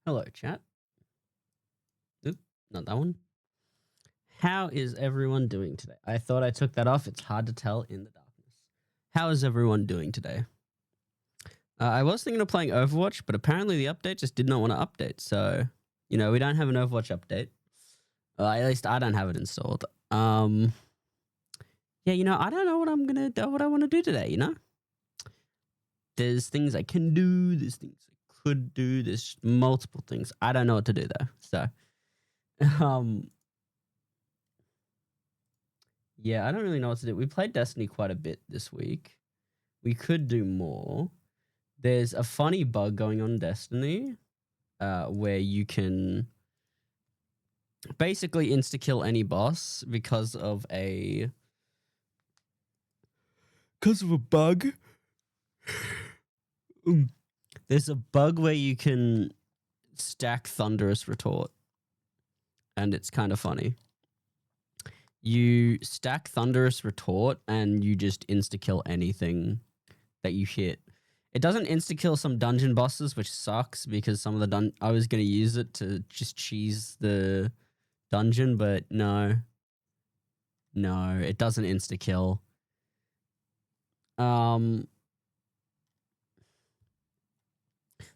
Hello, chat. Oop, not that one. How is everyone doing today? I thought I took that off. It's hard to tell in the darkness. How is everyone doing today? I was thinking of playing Overwatch, but apparently the update just did not want to update. So, we don't have an Overwatch update. At least I don't have it installed. Yeah, I don't know what what I want to do today, There's things I can do. There's things I could do. There's multiple things. I don't know what to do though. So, yeah, I don't really know what to do. We played Destiny quite a bit this week. We could do more. There's a funny bug going on in Destiny where you can basically insta-kill any boss because of a bug. There's a bug where you can stack Thunderous Retort, and it's kind of funny. You stack Thunderous Retort and you just insta-kill anything that you hit. It doesn't insta-kill some dungeon bosses, which sucks because some of the I was going to use it to just cheese the dungeon, but no, it doesn't insta-kill.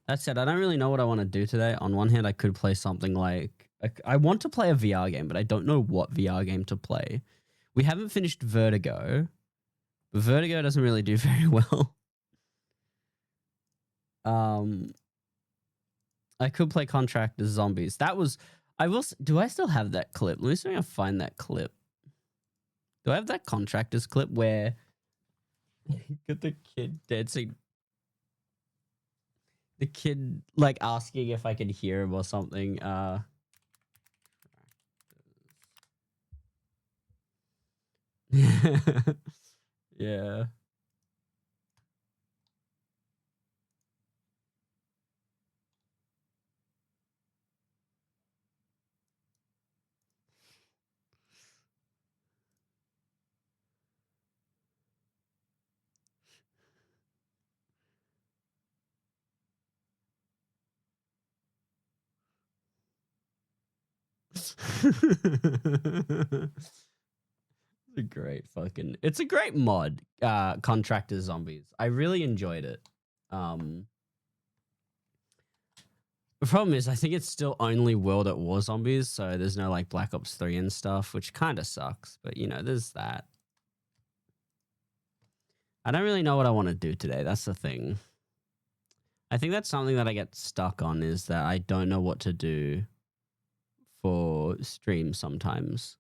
That said, I don't really know what I want to do today. On one hand, I could play something like... I want to play a VR game, but I don't know what VR game to play. We haven't finished Vertigo. But Vertigo doesn't really do very well. I could play Contractors Zombies. That was... Do I still have that clip? Let me see if I can find that clip. Do I have that Contractors clip where... Get the kid dancing... The kid, like, asking if I could hear him or something. Yeah. It's a great mod, Contractor Zombies. I really enjoyed it. The problem is I think it's still only World at War Zombies, so there's no like Black Ops 3 and stuff, which kind of sucks, but there's that. I don't really know what I want to do today. That's the thing. I think that's something that I get stuck on, is that I don't know what to do for stream sometimes.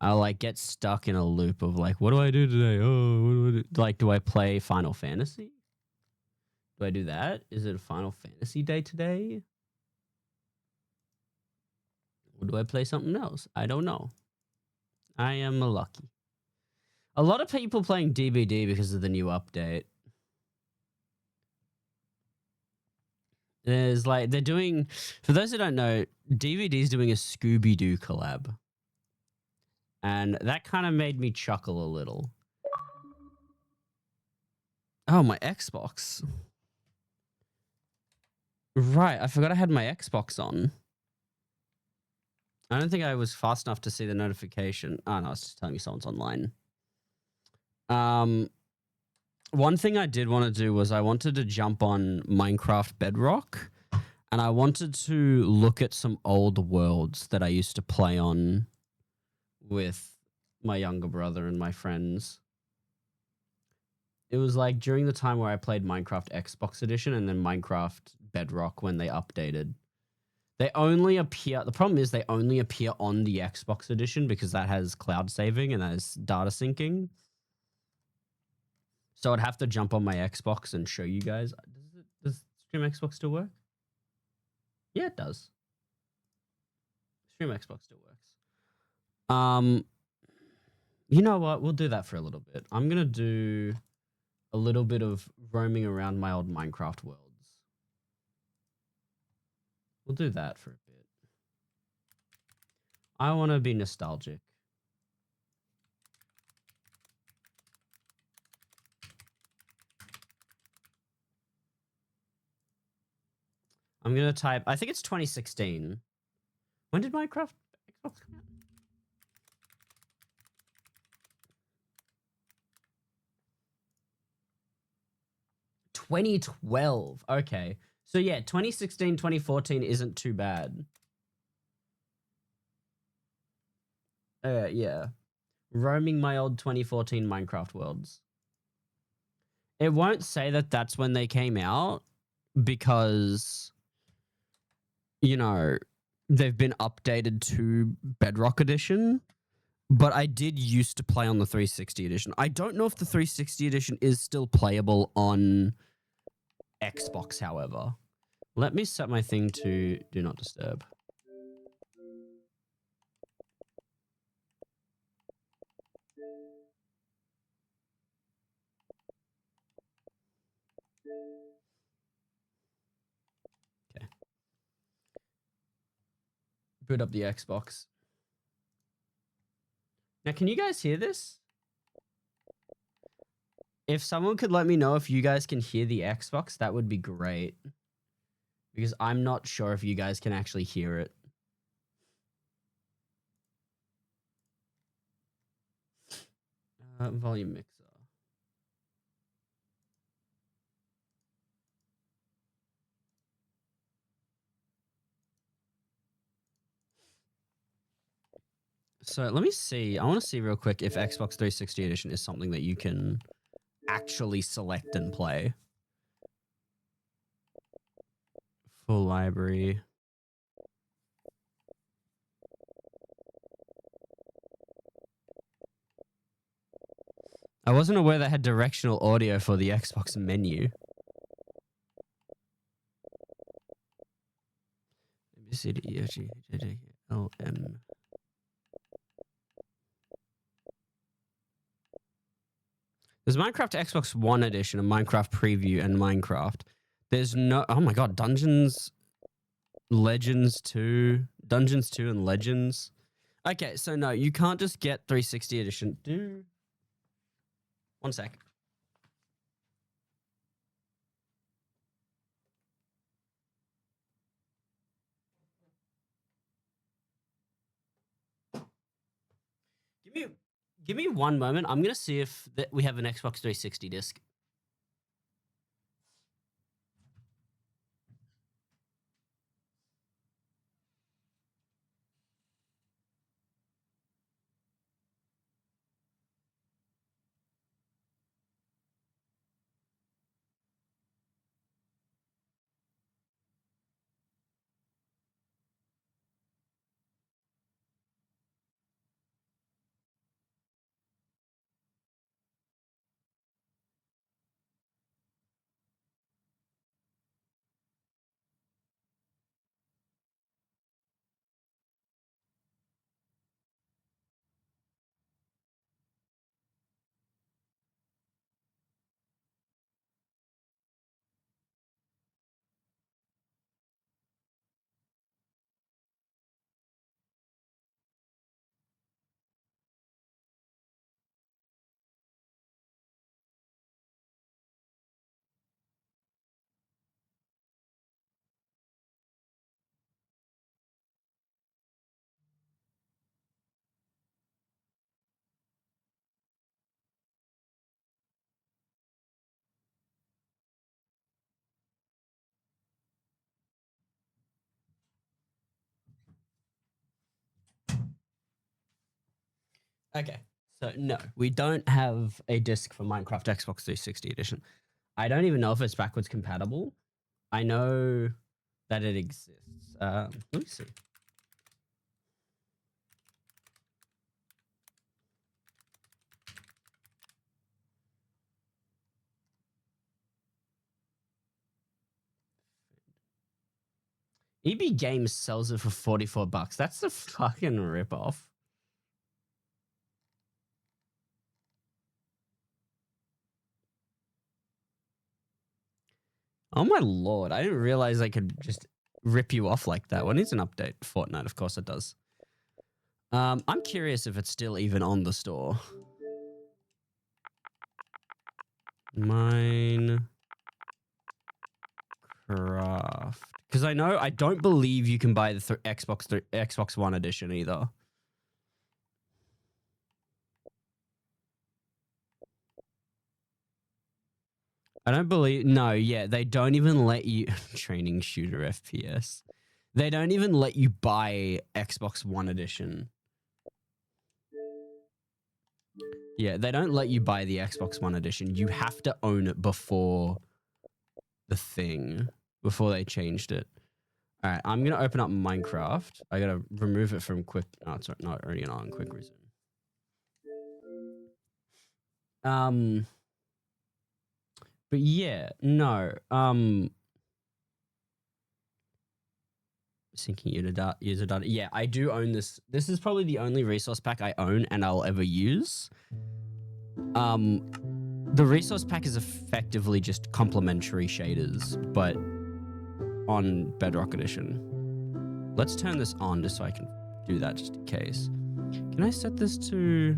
I'll like get stuck in a loop of like, what do I do today? Oh, what do I do? Like, do I play Final Fantasy? Do I do that? Is it a Final Fantasy day today? Or do I play something else? I don't know. I am lucky. A lot of people playing DBD because of the new update. There's like, they're doing, for those who don't know, DVD's doing a Scooby-Doo collab. And that kind of made me chuckle a little. Oh, my Xbox. Right, I forgot I had my Xbox on. I don't think I was fast enough to see the notification. Oh, no, it's just telling me someone's online. One thing I did want to do was I wanted to jump on Minecraft Bedrock, and I wanted to look at some old worlds that I used to play on with my younger brother and my friends. It was like during the time where I played Minecraft Xbox Edition and then Minecraft Bedrock when they updated. They only appear... The problem is they only appear on the Xbox Edition because that has cloud saving and that is data syncing. So I'd have to jump on my Xbox and show you guys. Does Stream Xbox still work? Yeah, it does. Stream Xbox still works. You know what? We'll do that for a little bit. I'm going to do a little bit of roaming around my old Minecraft worlds. We'll do that for a bit. I want to be nostalgic. I'm gonna type. I think it's 2016. When did Minecraft Xbox come out? 2012. Okay. So yeah, 2016, 2014 isn't too bad. Yeah. Roaming my old 2014 Minecraft worlds. It won't say that that's when they came out because, you know, they've been updated to Bedrock Edition. But I did used to play on the 360 edition. I don't know if the 360 edition is still playable on Xbox, however. Let me set my thing to do not disturb. Okay. Boot up the Xbox. Now, can you guys hear this? If someone could let me know if you guys can hear the Xbox, that would be great. Because I'm not sure if you guys can actually hear it. Volume mixer. So let me see. I want to see real quick if Xbox 360 edition is something that you can actually select and play. Full library. I wasn't aware they had directional audio for the Xbox menu. A, B, C, D, E, F, G, H, I, J, K, L, M. There's Minecraft Xbox One edition, and Minecraft Preview, and Minecraft. There's no. Oh my god, Dungeons, Legends 2, Dungeons 2, and Legends. Okay, so no, you can't just get 360 edition. Do 1 sec. Give me 1 moment. I'm gonna see if we have an Xbox 360 disc. Okay. So no, we don't have a disc for Minecraft Xbox 360 edition. I don't even know if it's backwards compatible. I know that it exists. Let me see. EB Games sells it for $44. That's a fucking ripoff. Oh my lord! I didn't realize I could just rip you off like that. When is an update? Fortnite, of course it does. I'm curious if it's still even on the store. Minecraft Minecraft? Because I don't believe you can buy the Xbox One edition either. I don't believe. No, yeah, they don't even let you training shooter FPS. They don't even let you buy Xbox One edition. Yeah, they don't let you buy the Xbox One edition. You have to own it before the thing, before they changed it. All right, I'm gonna open up Minecraft. I gotta remove it from quick. Oh, it's not already on quick resume. But yeah, no. Syncing user data. Yeah, I do own this. This is probably the only resource pack I own and I'll ever use. The resource pack is effectively just complementary shaders, but on Bedrock Edition. Let's turn this on just so I can do that just in case. Can I set this to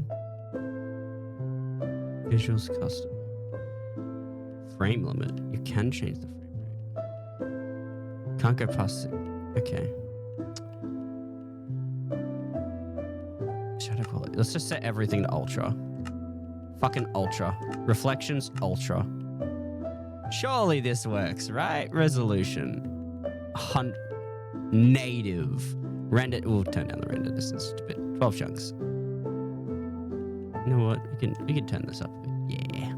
visuals custom? Frame limit. You can change the frame rate. Can't go past it. Okay. Shadow quality. Let's just set everything to ultra. Fucking ultra. Reflections, ultra. Surely this works, right? Resolution. Native. Render. We'll turn down the render distance just a bit. 12 chunks. You know what? We can turn this up a bit. Yeah.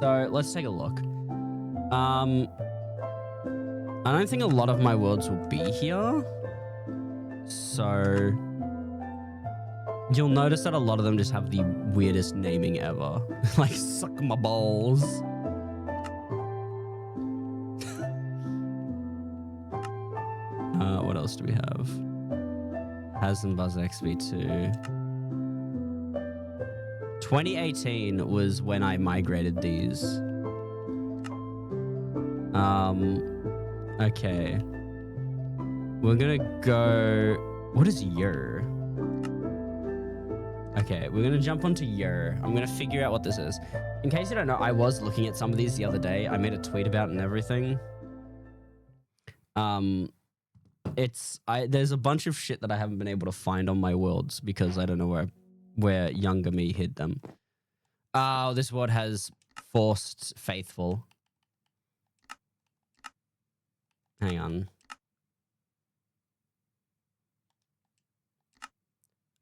So let's take a look. I don't think a lot of my worlds will be here. So you'll notice that a lot of them just have the weirdest naming ever. Like, suck my balls. What else do we have? Has and Buzz XV2. 2018 was when I migrated these. Okay. We're gonna go... What is Yer? Okay, we're gonna jump onto Yer. I'm gonna figure out what this is. In case you don't know, I was looking at some of these the other day. I made a tweet about it and everything. There's a bunch of shit that I haven't been able to find on my worlds because I don't know where younger me hid them. Oh, this world has forced faithful. Hang on.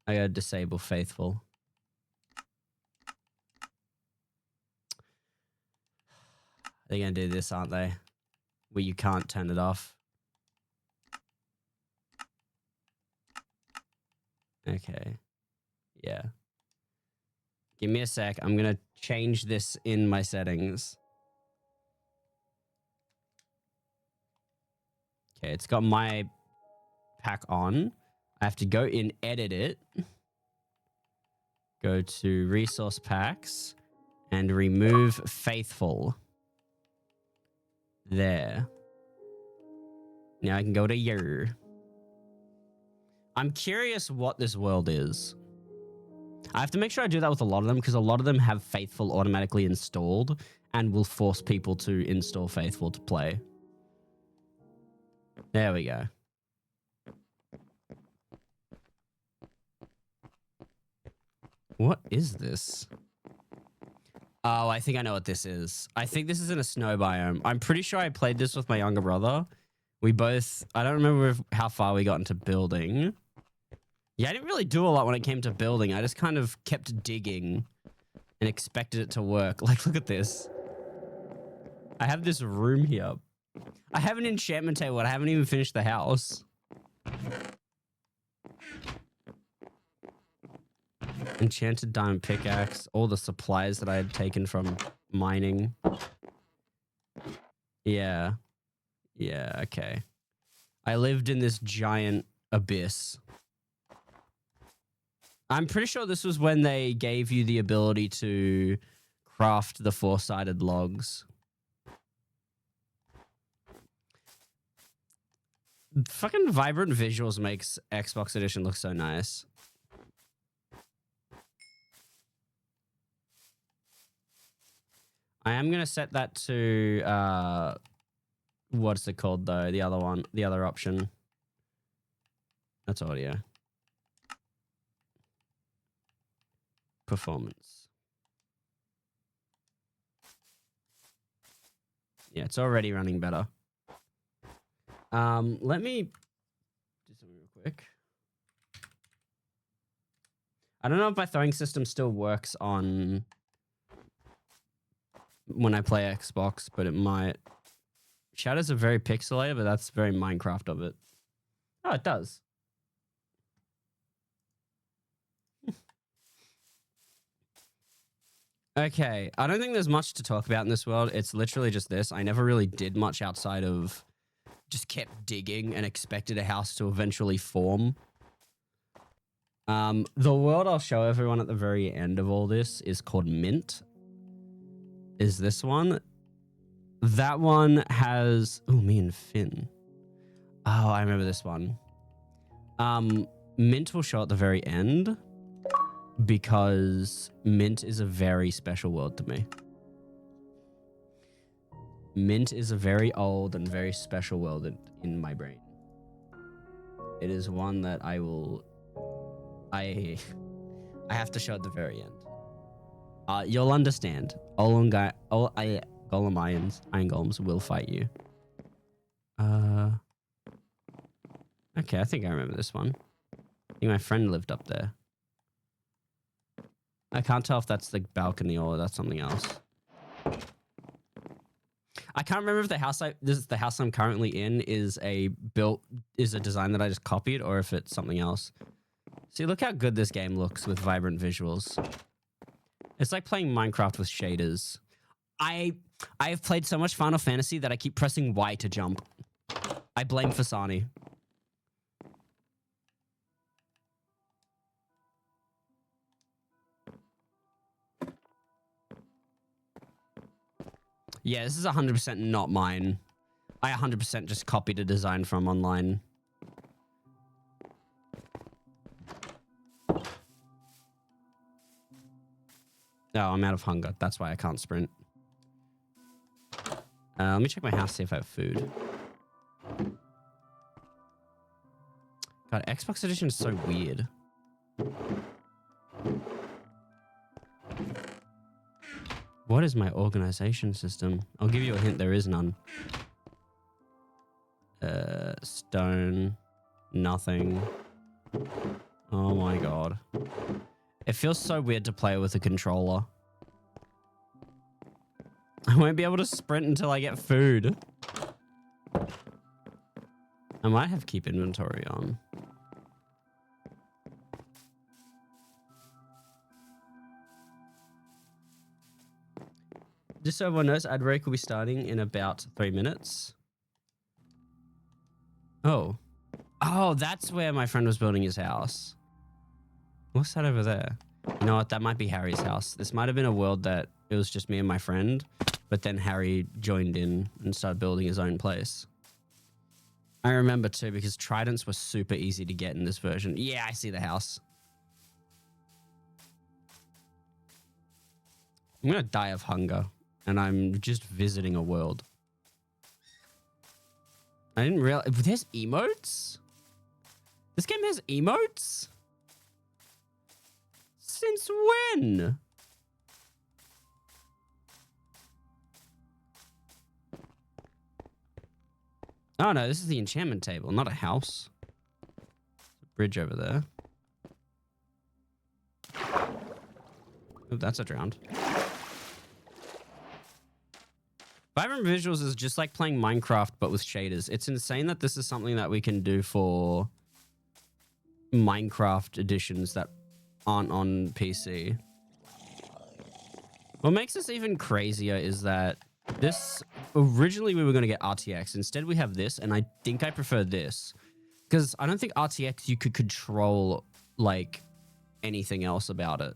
I gotta disable faithful. They're gonna do this, aren't they? Where you can't turn it off. Okay. Yeah. Give me a sec. I'm gonna change this in my settings. Okay, it's got my pack on. I have to go in, edit it. Go to resource packs and remove faithful. There. Now I can go to Yer. I'm curious what this world is. I have to make sure I do that with a lot of them because a lot of them have faithful automatically installed and will force people to install faithful to play. There we go. What is this? Oh, I think I know what this is. I think this is in a snow biome. I'm pretty sure I played this with my younger brother. I don't remember how far we got into building. Yeah, I didn't really do a lot when it came to building. I just kind of kept digging and expected it to work. Like, look at this. I have this room here. I have an enchantment table and I haven't even finished the house. Enchanted diamond pickaxe. All the supplies that I had taken from mining. Yeah. Yeah, okay. I lived in this giant abyss. I'm pretty sure this was when they gave you the ability to craft the four-sided logs. Fucking vibrant visuals makes Xbox Edition look so nice. I am going to set that to, what's it called though? The other one, the other option. That's audio. Performance. Yeah, it's already running better. Let me do something real quick. I don't know if my throwing system still works on when I play Xbox, but it might. Shadows are very pixelated, but that's very Minecraft of it. Oh, it does. Okay, I don't think there's much to talk about in this world. It's literally just this. I never really did much outside of just kept digging and expected a house to eventually form. The world I'll show everyone at the very end of all this is called Mint. Is this one? That one has... Oh, me and Finn. Oh, I remember this one. Mint will show at the very end because Mint is a very special world to me. Mint is a very old and very special world in my brain. It is one that I will... I have to show at the very end. You'll understand. Golem iron golems will fight you. Okay, I think I remember this one. I think my friend lived up there. I can't tell if that's the balcony or that's something else. I can't remember if the house the house I'm currently in is a design that I just copied or if it's something else. See, look how good this game looks with vibrant visuals. It's like playing Minecraft with shaders. I have played so much Final Fantasy that I keep pressing Y to jump. I blame Fasani. Yeah, this is 100% not mine. I 100% just copied a design from online. Oh, I'm out of hunger. That's why I can't sprint. Let me check my house, see if I have food. God, Xbox Edition is so weird. What is my organization system? I'll give you a hint, there is none. Stone. Nothing. Oh my god. It feels so weird to play with a controller. I won't be able to sprint until I get food. I might have keep inventory on. Just so everyone knows, ad break will be starting in about 3 minutes. Oh. Oh, that's where my friend was building his house. What's that over there? You know what? That might be Harry's house. This might have been a world that it was just me and my friend, but then Harry joined in and started building his own place. I remember too, because tridents were super easy to get in this version. Yeah, I see the house. I'm gonna die of hunger, and I'm just visiting a world. I didn't realize... There's emotes? This game has emotes? Since when? Oh no, this is the enchantment table, not a house. There's a bridge over there. Oh, that's a drowned. Vibrant visuals is just like playing Minecraft, but with shaders. It's insane that this is something that we can do for Minecraft editions that aren't on PC. What makes this even crazier is that this... Originally, we were going to get RTX. Instead, we have this, and I think I prefer this. Because I don't think RTX, you could control, like, anything else about it.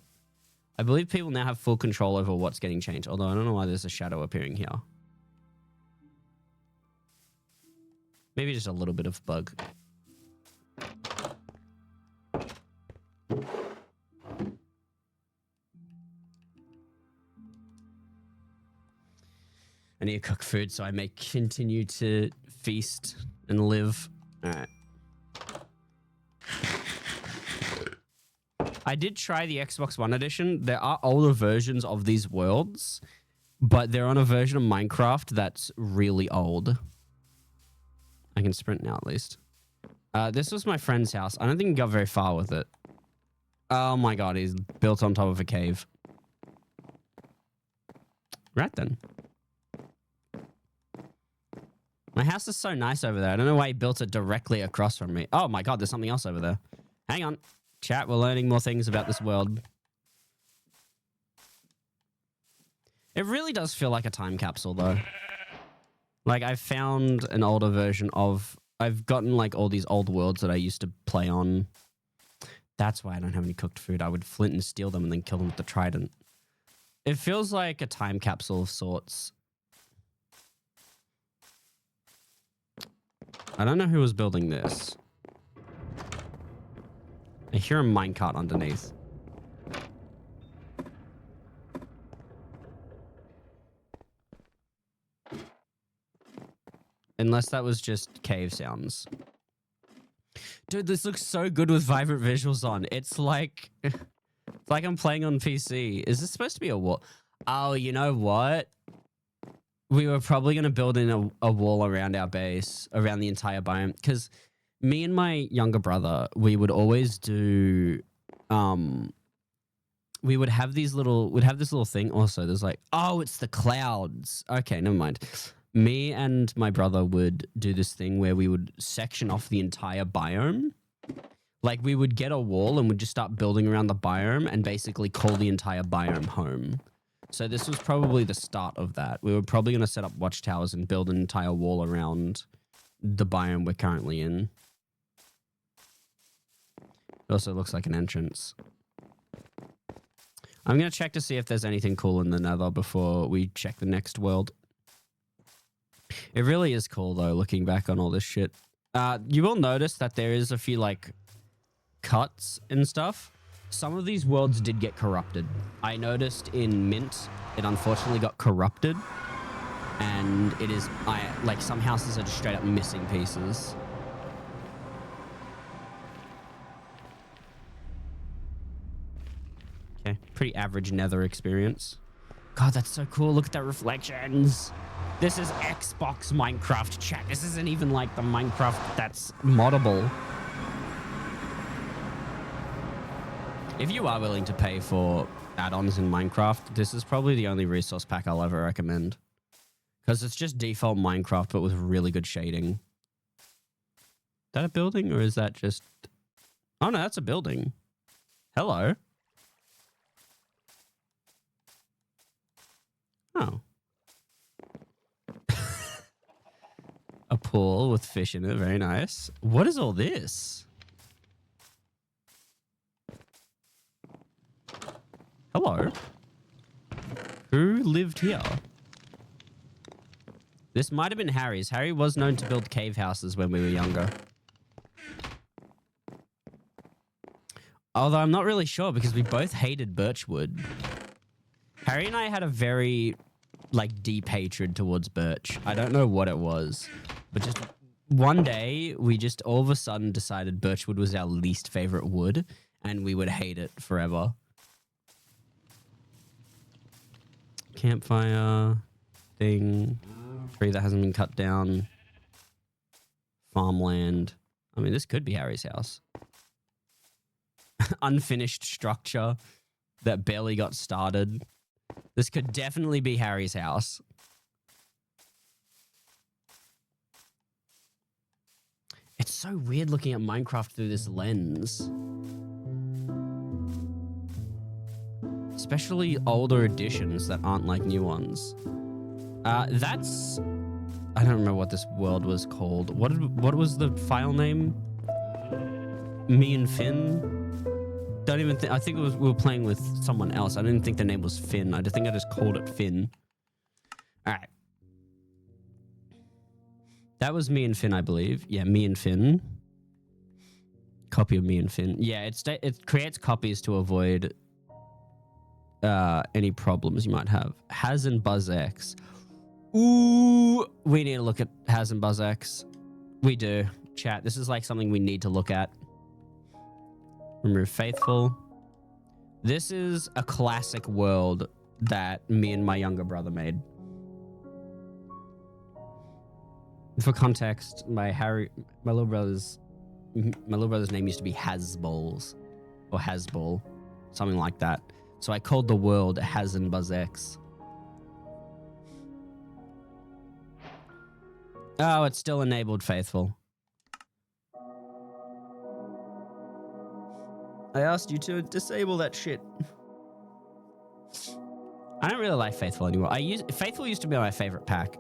I believe people now have full control over what's getting changed. Although, I don't know why there's a shadow appearing here. Maybe just a little bit of bug. I need to cook food so I may continue to feast and live. All right. I did try the Xbox One edition. There are older versions of these worlds, but they're on a version of Minecraft that's really old. I can sprint now at least. This was my friend's house. I don't think he got very far with it. Oh my god, he's built on top of a cave. Right then. My house is so nice over there. I don't know why he built it directly across from me. Oh my god, there's something else over there. Hang on. Chat, we're learning more things about this world. It really does feel like a time capsule, though. Like, I found an older version of... I've gotten, like, all these old worlds that I used to play on. That's why I don't have any cooked food. I would flint and steal them and then kill them with the trident. It feels like a time capsule of sorts. I don't know who was building this. I hear a minecart underneath. Unless that was just cave sounds. Dude, this looks so good with vibrant visuals on. It's like I'm playing on PC. Is this supposed to be a wall? Oh, you know what? We were probably going to build in a wall around our base, around the entire biome. Because me and my younger brother, we would always do... we would have this little thing. Also, there's like, oh, it's the clouds. Okay, never mind. Me and my brother would do this thing where we would section off the entire biome. Like, we would get a wall and would just start building around the biome and basically call the entire biome home. So this was probably the start of that. We were probably going to set up watchtowers and build an entire wall around the biome we're currently in. It also looks like an entrance. I'm going to check to see if there's anything cool in the nether before we check the next world. It really is cool, though, looking back on all this shit. You will notice that there is a few, like, cuts and stuff. Some of these worlds did get corrupted. I noticed in Mint, it unfortunately got corrupted. And it is, like, some houses are just straight up missing pieces. Okay, pretty average nether experience. God, that's so cool. Look at that reflections. This is Xbox Minecraft, chat. This isn't even like the Minecraft that's moddable. If you are willing to pay for add-ons in Minecraft, this is probably the only resource pack I'll ever recommend. Because it's just default Minecraft, but with really good shading. Is that a building, or is that just... Oh, no, that's a building. Hello. Oh. A pool with fish in it. Very nice. What is all this? Hello. Who lived here? This might have been Harry's. Harry was known to build cave houses when we were younger. Although I'm not really sure because we both hated birchwood. Harry and I had a very, like, deep hatred towards birch. I don't know what it was. But just one day, we just all of a sudden decided birchwood was our least favorite wood, and we would hate it forever. Campfire thing. Tree that hasn't been cut down. Farmland. I mean, this could be Harry's house. Unfinished structure that barely got started. This could definitely be Harry's house. It's so weird looking at Minecraft through this lens. Especially older editions that aren't like new ones. That's... I don't remember what this world was called. What was the file name? Me and Finn? Don't even think... I think it was, we were playing with someone else. I didn't think the name was Finn. I think I just called it Finn. Alright. That was me and Finn, I believe. Yeah, me and Finn. Copy of me and Finn. Yeah, it creates copies to avoid any problems you might have. Has and BuzzX. Ooh, we need to look at Has and BuzzX. We do. Chat, this is like something we need to look at. Remove Faithful. This is a classic world that me and my younger brother made. For context, my little brother's name used to be Hasballs or Hasball, something like that. So I called the world Has and BuzzX. Oh, it's still enabled Faithful. I asked you to disable that shit. I don't really like Faithful anymore. Faithful used to be my favorite pack.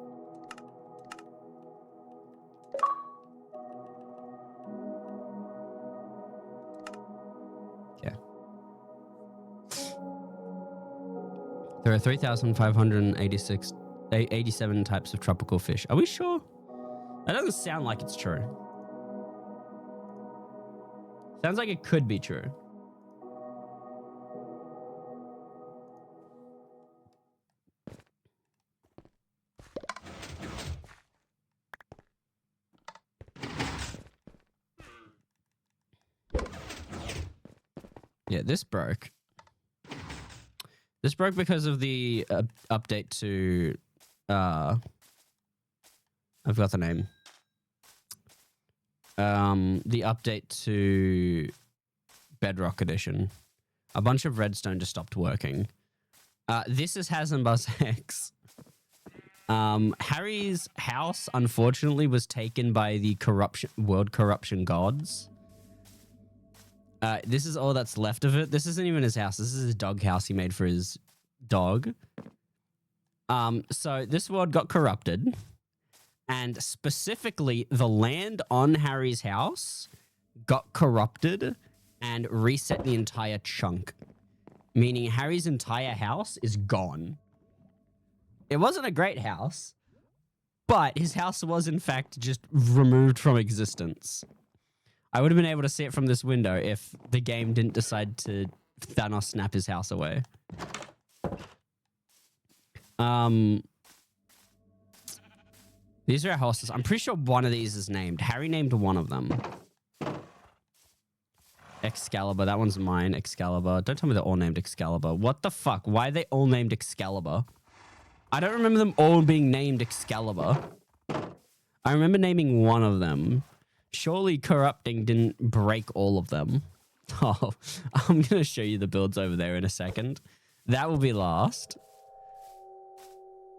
Yeah. There are 3,587 types of tropical fish. Are we sure? That doesn't sound like it's true. Sounds like it could be true. Yeah, this broke. This broke because of the update to... I've got the name. The update to Bedrock Edition. A bunch of redstone just stopped working. This is Has and BuzzX. Harry's house, unfortunately, was taken by the world corruption gods. This is all that's left of it. This isn't even his house. This is his dog house he made for his dog. So this world got corrupted. And specifically, the land on Harry's house got corrupted and reset the entire chunk. Meaning Harry's entire house is gone. It wasn't a great house, but his house was, in fact, just removed from existence. I would have been able to see it from this window if the game didn't decide to Thanos snap his house away. These are our houses. I'm pretty sure one of these is named. Harry named one of them. Excalibur. That one's mine. Excalibur. Don't tell me they're all named Excalibur. What the fuck? Why are they all named Excalibur? I don't remember them all being named Excalibur. I remember naming one of them. Surely corrupting didn't break all of them. Oh, I'm going to show you the builds over there in a second. That will be last.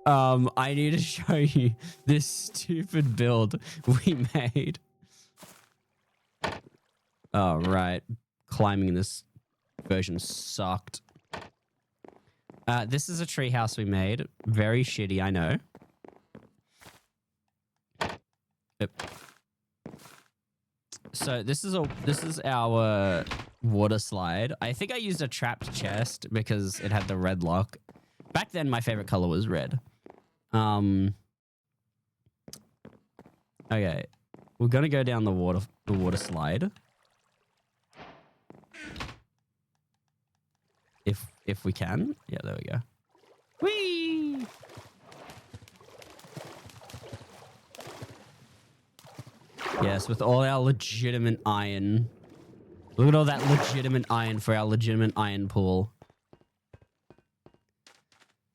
I need to show you this stupid build we made. Oh, right. Climbing in this version sucked. This is a treehouse we made. Very shitty, I know. Yep. So this is our water slide. I think I used a trapped chest because it had the red lock. Back then, my favorite color was red. Okay, we're gonna go down the water slide. If we can. Yeah, there we go. Whee! Yes, with all our legitimate iron. Look at all that legitimate iron for our legitimate iron pool.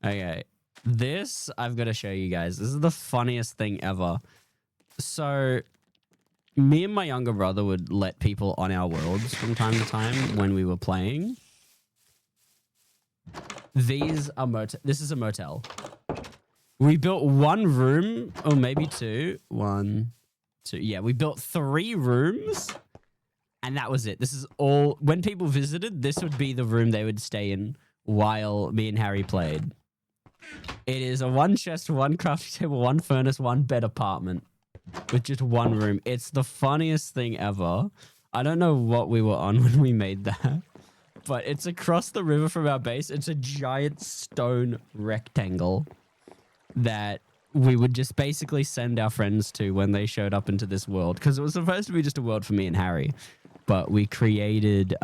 Okay. This, I've got to show you guys. This is the funniest thing ever. So, me and my younger brother would let people on our worlds from time to time when we were playing. These are this is a motel. We built one room, or maybe two. One, two. Yeah, we built 3 rooms, and that was it. This is all. When people visited, this would be the room they would stay in while me and Harry played. It is a 1 chest, 1 crafting table, 1 furnace, 1 bed apartment with just 1 room. It's the funniest thing ever. I don't know what we were on when we made that, but it's across the river from our base. It's a giant stone rectangle that we would just basically send our friends to when they showed up into this world, because it was supposed to be just a world for me and Harry, but we created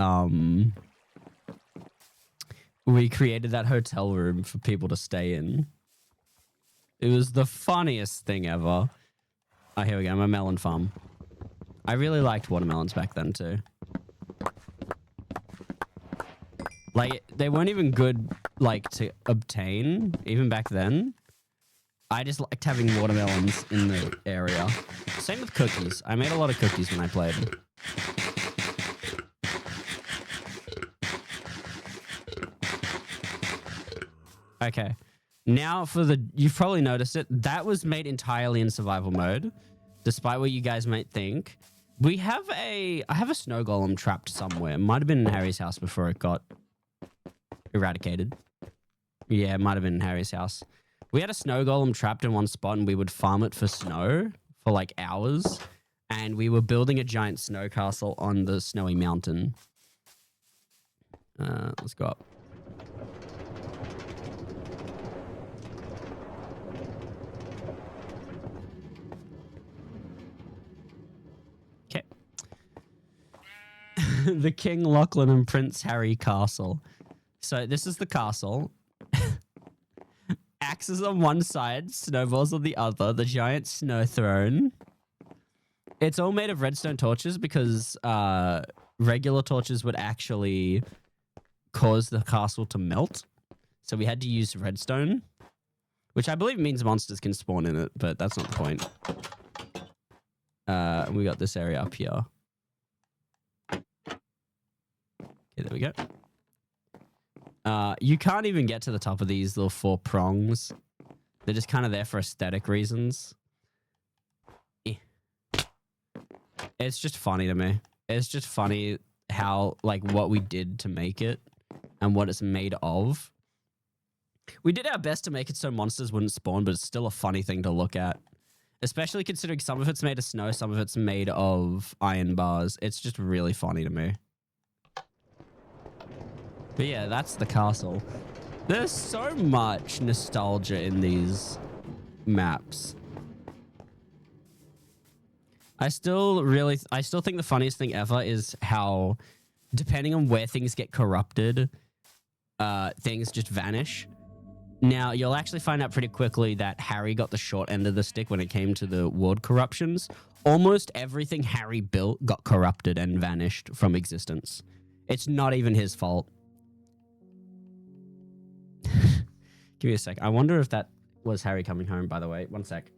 that hotel room for people to stay in. It was the funniest thing ever. Oh, here we go. I'm a melon farm. I really liked watermelons back then too. Like, they weren't even good, like, to obtain, even back then. I just liked having watermelons in the area. Same with cookies. I made a lot of cookies when I played. Okay. Now for the... You've probably noticed it. That was made entirely in survival mode, despite what you guys might think. We have a... I have a snow golem trapped somewhere. It might have been in Harry's house before it got eradicated. Yeah, it might have been in Harry's house. We had a snow golem trapped in one spot and we would farm it for snow for like hours. And we were building a giant snow castle on the snowy mountain. Let's go up. Okay. The King Lachlan and Prince Harry castle. So this is the castle. Axes on one side, snowballs on the other, the giant snow throne. It's all made of redstone torches because regular torches would actually cause the castle to melt. So we had to use redstone, which I believe means monsters can spawn in it, but that's not the point. We got this area up here. Okay, there we go. You can't even get to the top of these little 4 prongs. They're just kind of there for aesthetic reasons. It's just funny to me. It's just funny how, like, what we did to make it and what it's made of. We did our best to make it so monsters wouldn't spawn, but it's still a funny thing to look at. Especially considering some of it's made of snow, some of it's made of iron bars. It's just really funny to me. But yeah, that's the castle. There's so much nostalgia in these maps. I still think the funniest thing ever is how, depending on where things get corrupted, things just vanish. Now, you'll actually find out pretty quickly that Harry got the short end of the stick when it came to the ward corruptions. Almost everything Harry built got corrupted and vanished from existence. It's not even his fault. Give me a sec. I wonder if that was Harry coming home, by the way. One sec.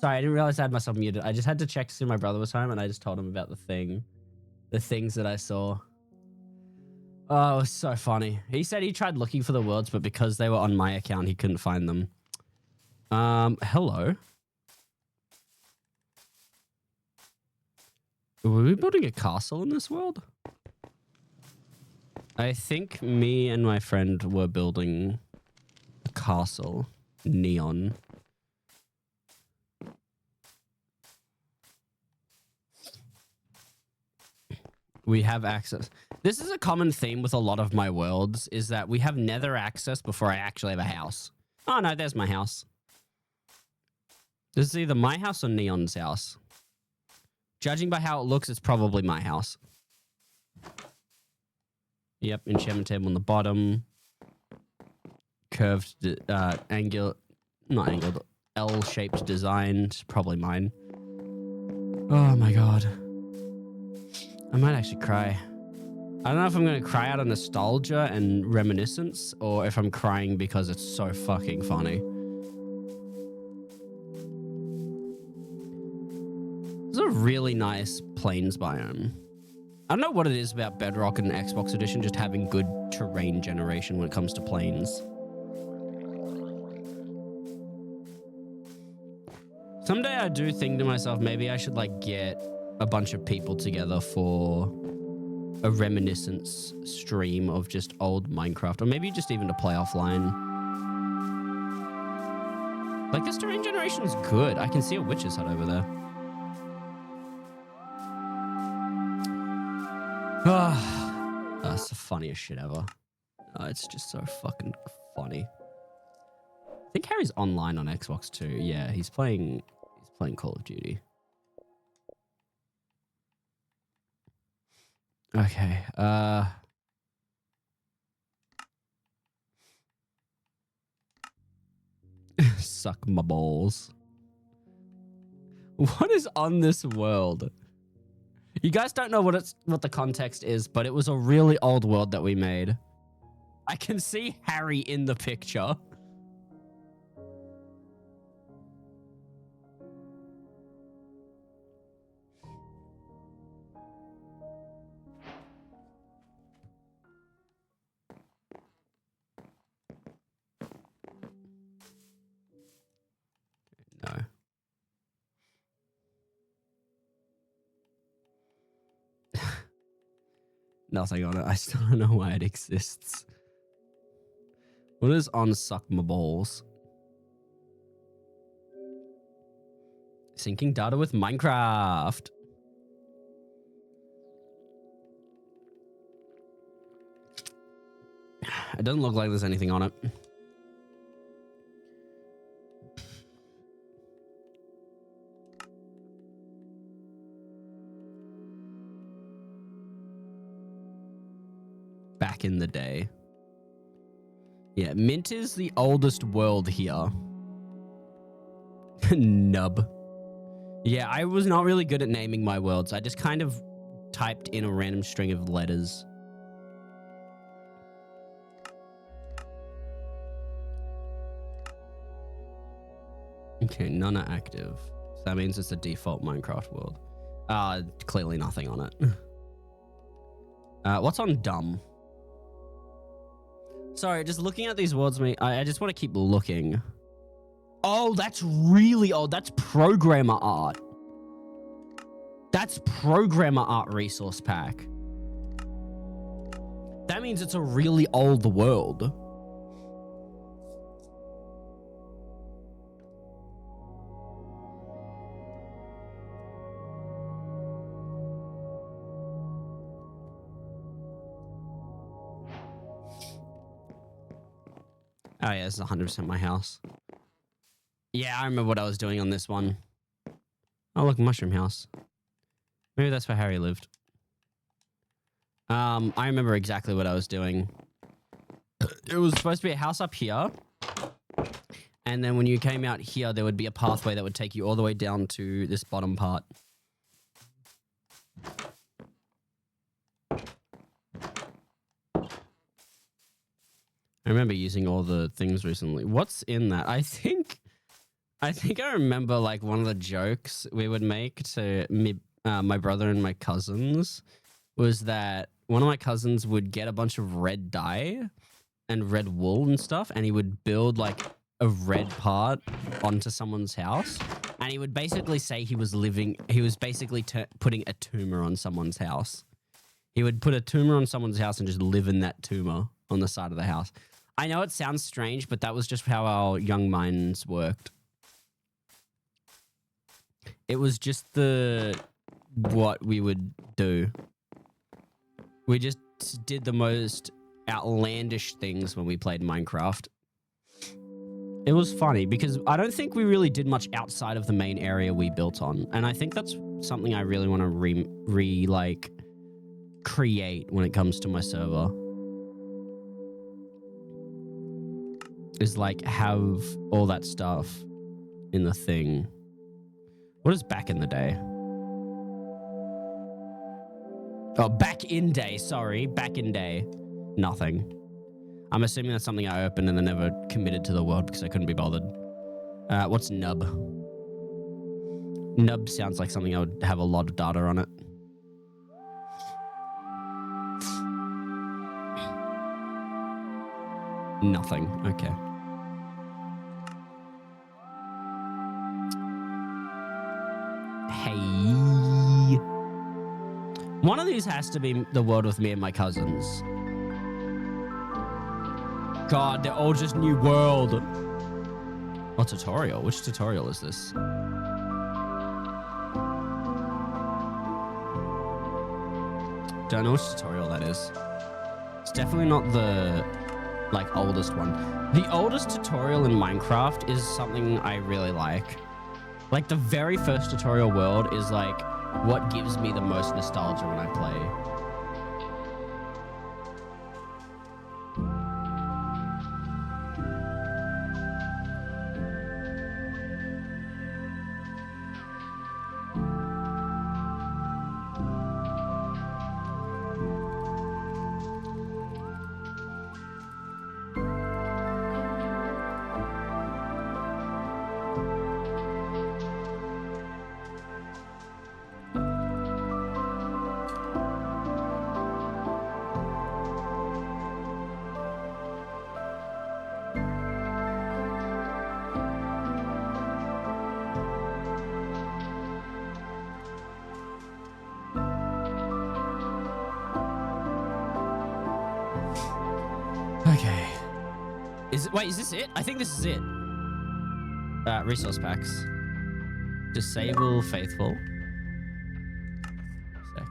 Sorry, I didn't realize I had myself muted. I just had to check to see my brother was home, and I just told him about the things that I saw. Oh, it was so funny. He said he tried looking for the worlds, but because they were on my account, he couldn't find them. Hello. Were we building a castle in this world? I think me and my friend were building a castle. Neon. We have access. This is a common theme with a lot of my worlds, is that we have nether access before I actually have a house. Oh no, there's my house. This is either my house or Neon's house. Judging by how it looks, it's probably my house. Yep, enchantment table on the bottom. Curved, not angled, L-shaped design. It's probably mine. Oh my god. I might actually cry. I don't know if I'm going to cry out of nostalgia and reminiscence, or if I'm crying because it's so fucking funny. This is a really nice plains biome. I don't know what it is about Bedrock and Xbox Edition just having good terrain generation when it comes to plains. Someday I do think to myself, maybe I should like get a bunch of people together for a reminiscence stream of just old Minecraft, or maybe just even to play offline. Like, this terrain generation is good. I can see a witch's hut over there. That's the funniest shit ever. Oh, it's just so fucking funny. I think Harry's online on Xbox too. Yeah, he's playing Call of Duty. Okay. Suck my balls. What is on this world? You guys don't know what the context is, but it was a really old world that we made. I can see Harry in the picture. No. Nothing on it. I still don't know why it exists. What is on Suck My Balls? Syncing data with Minecraft. 「 Minecraft. 「 「 「 「 「 」 「 」 「 」 「 」 「 」 「 」 「 」 「 」 「 」 「 」 「 」 「 」 「 」 「 」 「 」 「 」 「 」 「 」 「 」 「 」 「 」 「 」 「 」 「 」 「 」 「 " It doesn't look like there's anything on it. Back in the day. Yeah, Mint is the oldest world here. Nub. Yeah, I was not really good at naming my worlds. I just kind of typed in a random string of letters. Okay, none are active. So that means it's the default Minecraft world. Clearly nothing on it. What's on dumb? Sorry, just looking at these worlds, I just want to keep looking. Oh, that's really old. That's programmer art. That's programmer art resource pack. That means it's a really old world. Oh yeah, this is 100% my house. Yeah, I remember what I was doing on this one. Oh look, mushroom house. Maybe that's where Harry lived. I remember exactly what I was doing. It was supposed to be a house up here. And then when you came out here, there would be a pathway that would take you all the way down to this bottom part. I remember using all the things recently. What's in that? I think I remember like one of the jokes we would make to me, my brother and my cousins was that one of my cousins would get a bunch of red dye and red wool and stuff, and he would build like a red part onto someone's house, and he would basically say he was basically putting a tumor on someone's house. He would put a tumor on someone's house and just live in that tumor on the side of the house. I know it sounds strange, but that was just how our young minds worked. It was just what we would do. We just did the most outlandish things when we played Minecraft. It was funny because I don't think we really did much outside of the main area we built on. And I think that's something I really want to create when it comes to my server. Is like have all that stuff in the thing. What is back in the day? Oh, back in day. Sorry. Back in day. Nothing. I'm assuming that's something I opened and then never committed to the world because I couldn't be bothered. What's nub? Nub sounds like something I would have a lot of data on it. Nothing. Okay. Hey. One of these has to be the world with me and my cousins. God, they're all just new world. Oh, tutorial. Which tutorial is this? Don't know which tutorial that is. It's definitely not the oldest one. The oldest tutorial in Minecraft is something I really like. Like the very first tutorial world is like what gives me the most nostalgia when I play. Okay. Wait, is this it? I think this is it. Resource packs. Disable faithful. Sec.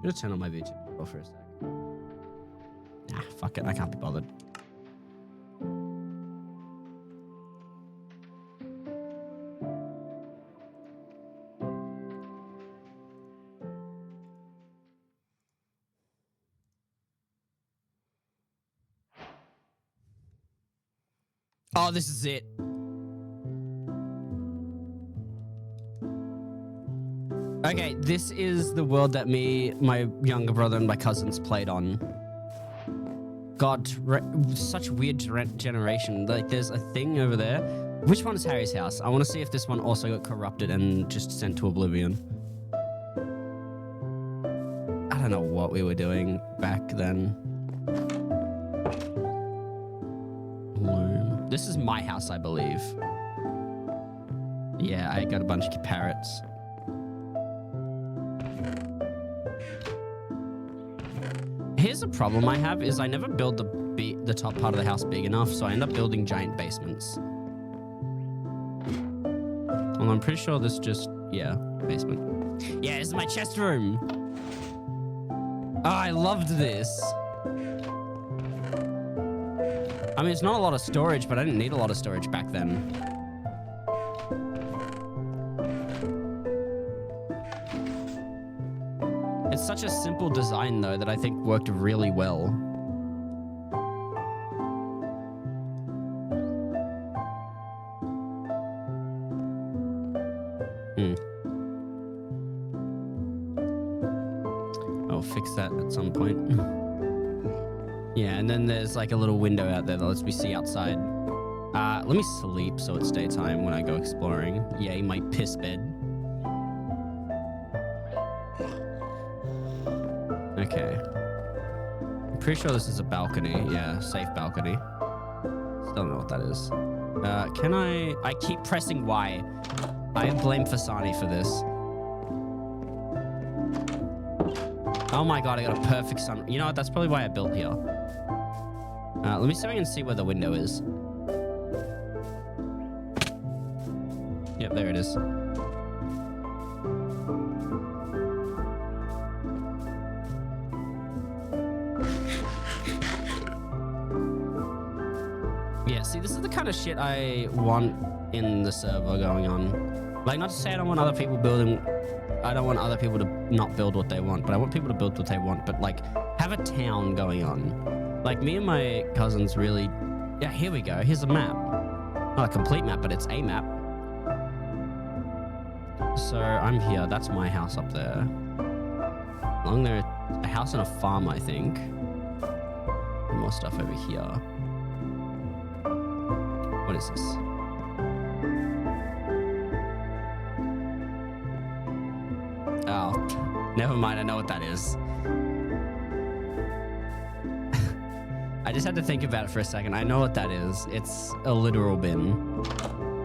Just turn on my YouTube for a sec. Nah, fuck it. I can't be bothered. Oh, this is it. Okay, this is the world that me, my younger brother, and my cousins played on. God, such weird generation. Like, there's a thing over there. Which one is Harry's house? I want to see if this one also got corrupted and just sent to oblivion. I don't know what we were doing back then. Loom. This is my house, I believe. Yeah, I got a bunch of parrots. Here's a problem I have is I never build the top part of the house big enough, so I end up building giant basements. Well, I'm pretty sure this just, yeah, basement. Yeah, this is my chest room. Oh, I loved this. I mean, it's not a lot of storage, but I didn't need a lot of storage back then. It's such a simple design, though, that I think worked really well. I'll fix that at some point. Yeah, and then there's like a little window out there that lets me see outside. Let me sleep so it's daytime when I go exploring. Yay, my piss bed. Okay. I'm pretty sure this is a balcony. Yeah, safe balcony. Still don't know what that is. Can I keep pressing Y. I blame Fasani for this. Oh my god, I got a perfect sun. You know what? That's probably why I built here. Let me see if I can see where the window is. Yep, there it is. Yeah, see, this is the kind of shit I want in the server going on. Like, not to say I don't want other people building... I don't want other people to not build what they want, but I want people to build what they want, but, like, have a town going on. Like, me and my cousins really... Yeah, here we go. Here's a map. Not a complete map, but it's a map. So, I'm here. That's my house up there. Along there, a house and a farm, I think. And more stuff over here. What is this? Oh, never mind. I know what that is. I just had to think about it for a second. I know what that is. It's a literal bin.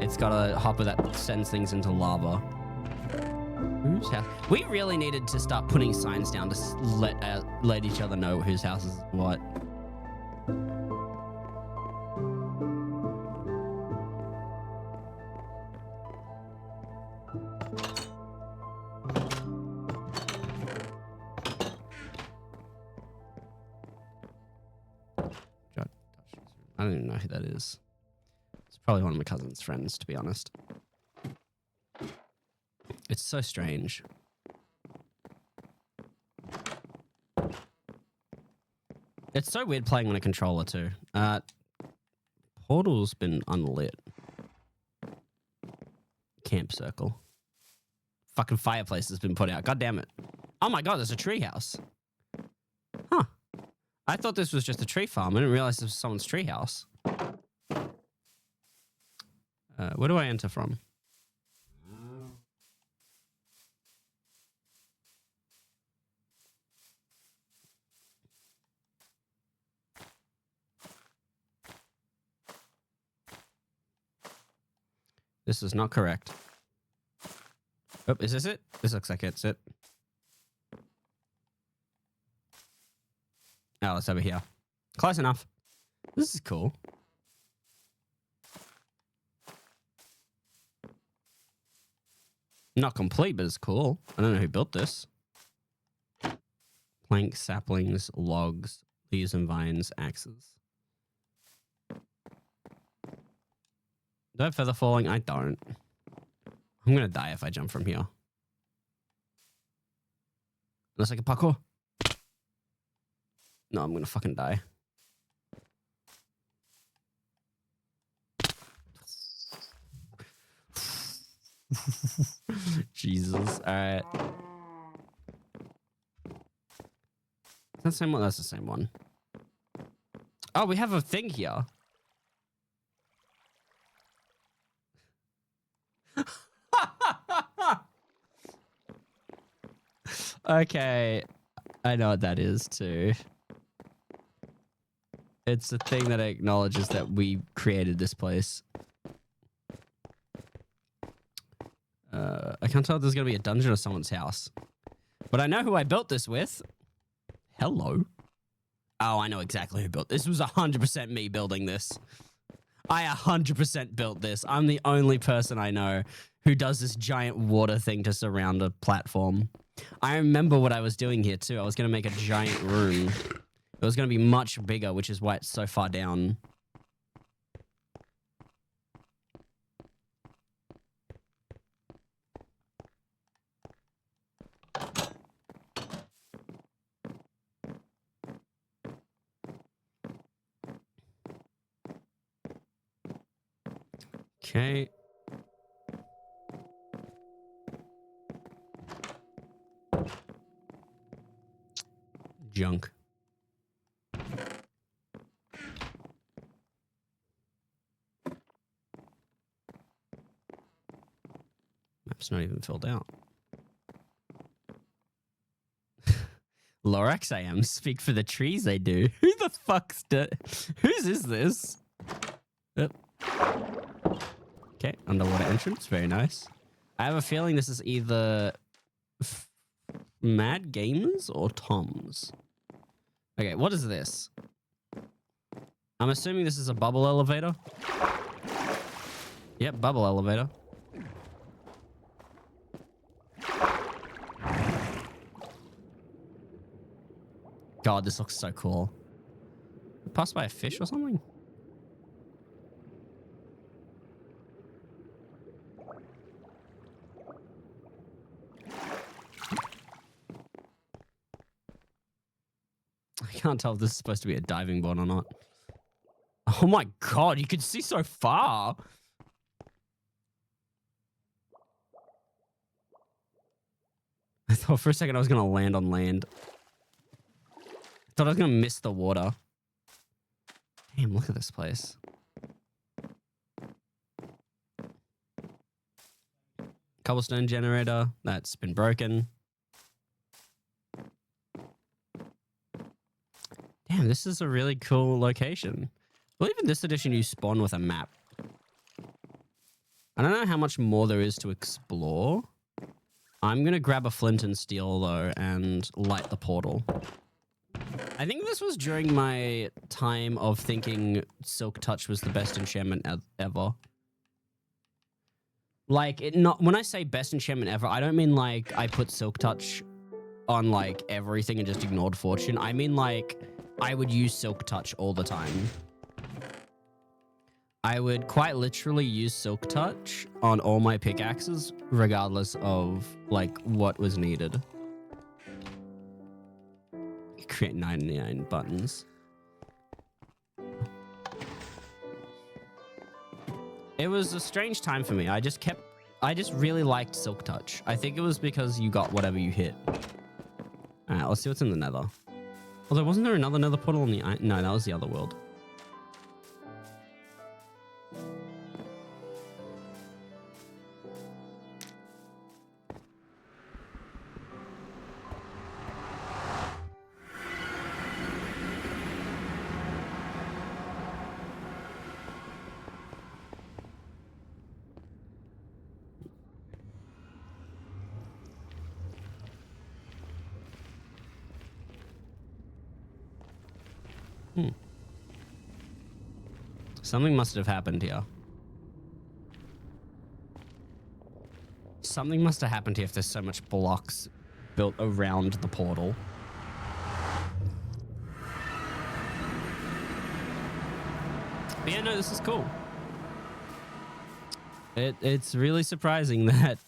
It's got a hopper that sends things into lava. Whose house? We really needed to start putting signs down to let each other know whose house is what. I don't even know who that is. It's probably one of my cousin's friends, to be honest. It's so strange. It's so weird playing on a controller, too. Portal's been unlit. Camp circle. Fucking fireplace has been put out. God damn it. Oh my god, there's a treehouse. Huh. I thought this was just a tree farm. I didn't realize this was someone's tree house. Where do I enter from? This is not correct. Oh, is this it? This looks like it's it. Oh, it's over here. Close enough. This is cool. Not complete, but it's cool. I don't know who built this. Planks, saplings, logs, leaves and vines, axes. Do I have feather falling? I don't. I'm gonna die if I jump from here. Unless I can parkour. No, I'm gonna fucking die. Jesus. Alright. Is that the same one? That's the same one. Oh, we have a thing here. Okay. I know what that is too. It's a thing that acknowledges that we created this place. I can't tell if there's going to be a dungeon or someone's house. But I know who I built this with. Hello. Oh, I know exactly who built this. This was 100% me building this. I 100% built this. I'm the only person I know who does this giant water thing to surround a platform. I remember what I was doing here too. I was going to make a giant room. It was going to be much bigger, which is why it's so far down. Okay. Junk. Map's not even filled out. Lorax I am. Speak for the trees I do. Who the fuck's whose is this? Okay, underwater entrance. Very nice. I have a feeling this is either Mad Gamers or Tom's. Okay, what is this? I'm assuming this is a bubble elevator. Yep, bubble elevator. God, this looks so cool. Passed by a fish or something? I can't tell if this is supposed to be a diving board or not. Oh my God, you can see so far. I thought for a second I was going to land on land. I thought I was going to miss the water. Damn, look at this place. Cobblestone generator. That's been broken. Damn, this is a really cool location. I believe in this edition you spawn with a map. I don't know how much more there is to explore. I'm going to grab a flint and steel, though, and light the portal. I think this was during my time of thinking Silk Touch was the best enchantment ever. Like, when I say best enchantment ever, I don't mean, like, I put Silk Touch on, like, everything and just ignored Fortune. I mean, like, I would use Silk Touch all the time. I would quite literally use Silk Touch on all my pickaxes, regardless of, like, what was needed. Create 99 buttons. It was a strange time for me. I just really liked Silk Touch. I think it was because you got whatever you hit. All right, let's see what's in the nether. Although, wasn't there another nether portal in the... No, that was the other world. Something must have happened here. Something must have happened here if there's so much blocks built around the portal. But yeah, no, this is cool. It's really surprising that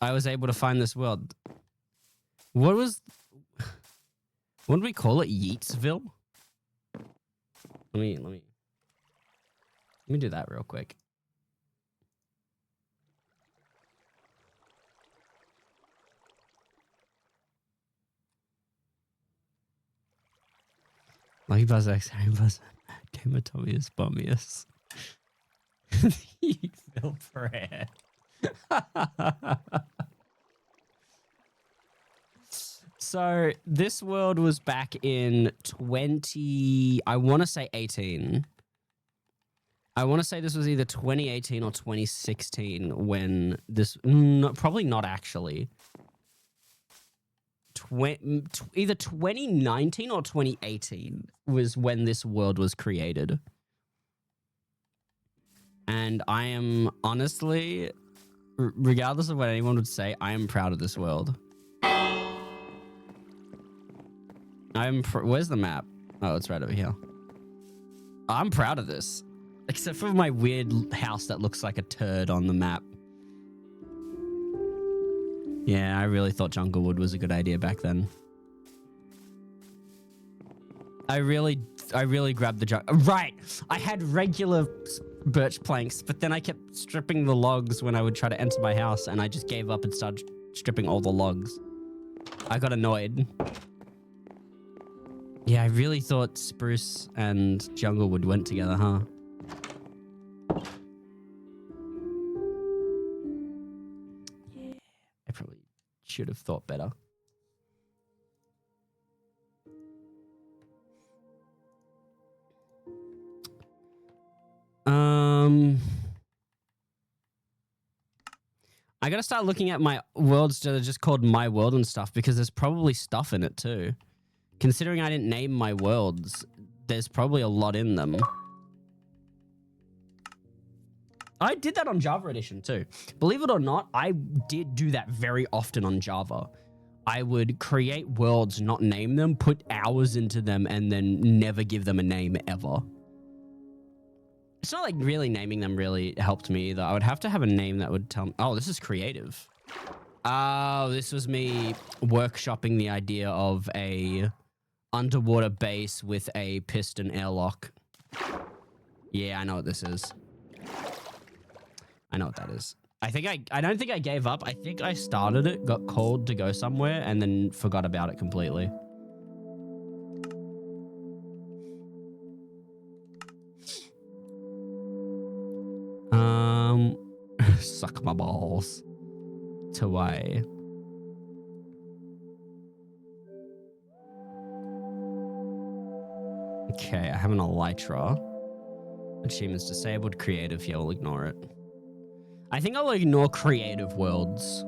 I was able to find this world. What did we call it? Yeatsville? Let me do that real quick. Like buzz X, Harry buzz, Tomatomius, Bummius. Yeatsville prayer. So this world was back in I want to say 18. I want to say this was either 2018 or 2016 when this, no, probably not actually. Either 2019 or 2018 was when this world was created. And I am honestly, regardless of what anyone would say, I am proud of this world. Where's the map? Oh, it's right over here. I'm proud of this. Except for my weird house that looks like a turd on the map. Yeah, I really thought Junglewood was a good idea back then. I really grabbed the right. I had regular birch planks, but then I kept stripping the logs when I would try to enter my house, and I just gave up and started stripping all the logs. I got annoyed. Yeah, I really thought spruce and Junglewood went together, huh? Yeah, I probably should have thought better. I gotta start looking at my worlds that are just called My World and stuff, because there's probably stuff in it too. Considering I didn't name my worlds, there's probably a lot in them. I did that on Java Edition too. Believe it or not, I did do that very often on Java. I would create worlds, not name them, put hours into them, and then never give them a name ever. It's not like really naming them really helped me either. I would have to have a name that would tell me, oh, this is creative. Oh, this was me workshopping the idea of a underwater base with a piston airlock. Yeah, I know what this is. I know what that is. I don't think I gave up. I think I started it, got called to go somewhere, and then forgot about it completely. Suck my balls. Away. Okay, I have an elytra. Achievements disabled, creative. Yeah, we'll ignore it. I think I'll ignore creative worlds,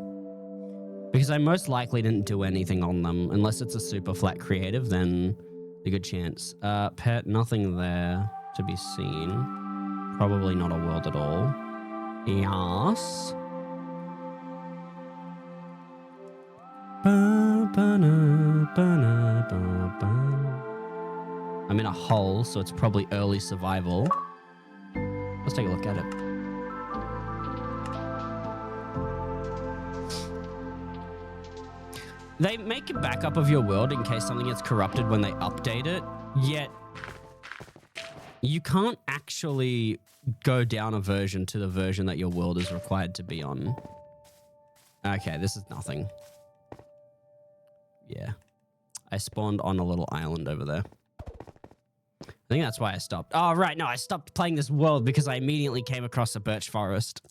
because I most likely didn't do anything on them. Unless it's a super flat creative, then a good chance. Pet, nothing there to be seen. Probably not a world at all. Yes. I'm in a hole, so it's probably early survival. Let's take a look at it. They make a backup of your world in case something gets corrupted when they update it, yet you can't actually go down a version to the version that your world is required to be on. Okay, this is nothing. Yeah. I spawned on a little island over there. I think that's why I stopped. Oh, right. No, I stopped playing this world because I immediately came across a birch forest.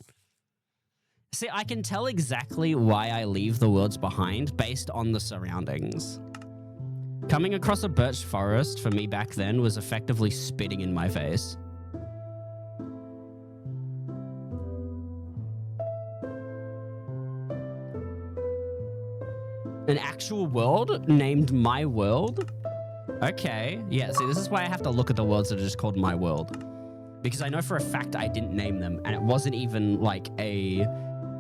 See, I can tell exactly why I leave the worlds behind based on the surroundings. Coming across a birch forest for me back then was effectively spitting in my face. An actual world named My World? Okay. Yeah, see, this is why I have to look at the worlds that are just called My World. Because I know for a fact I didn't name them, and it wasn't even like a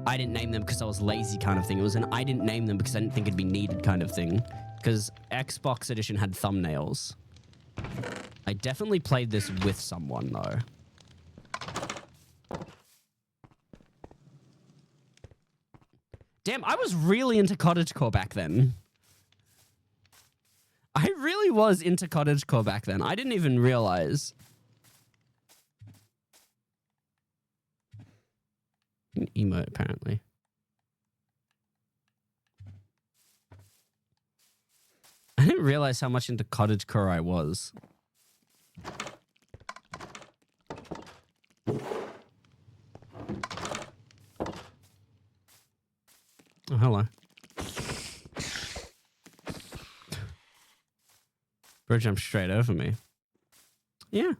I didn't name them because I was lazy kind of thing. It was an I didn't name them because I didn't think it'd be needed kind of thing. Because Xbox Edition had thumbnails. I I definitely played this with someone, though. Damn, I was really into cottagecore back then. I really was into cottagecore back then. I didn't even realize. An emote, apparently. I didn't realize how much into cottagecore I was. Oh, hello. Bro jumped straight over me. Yeah.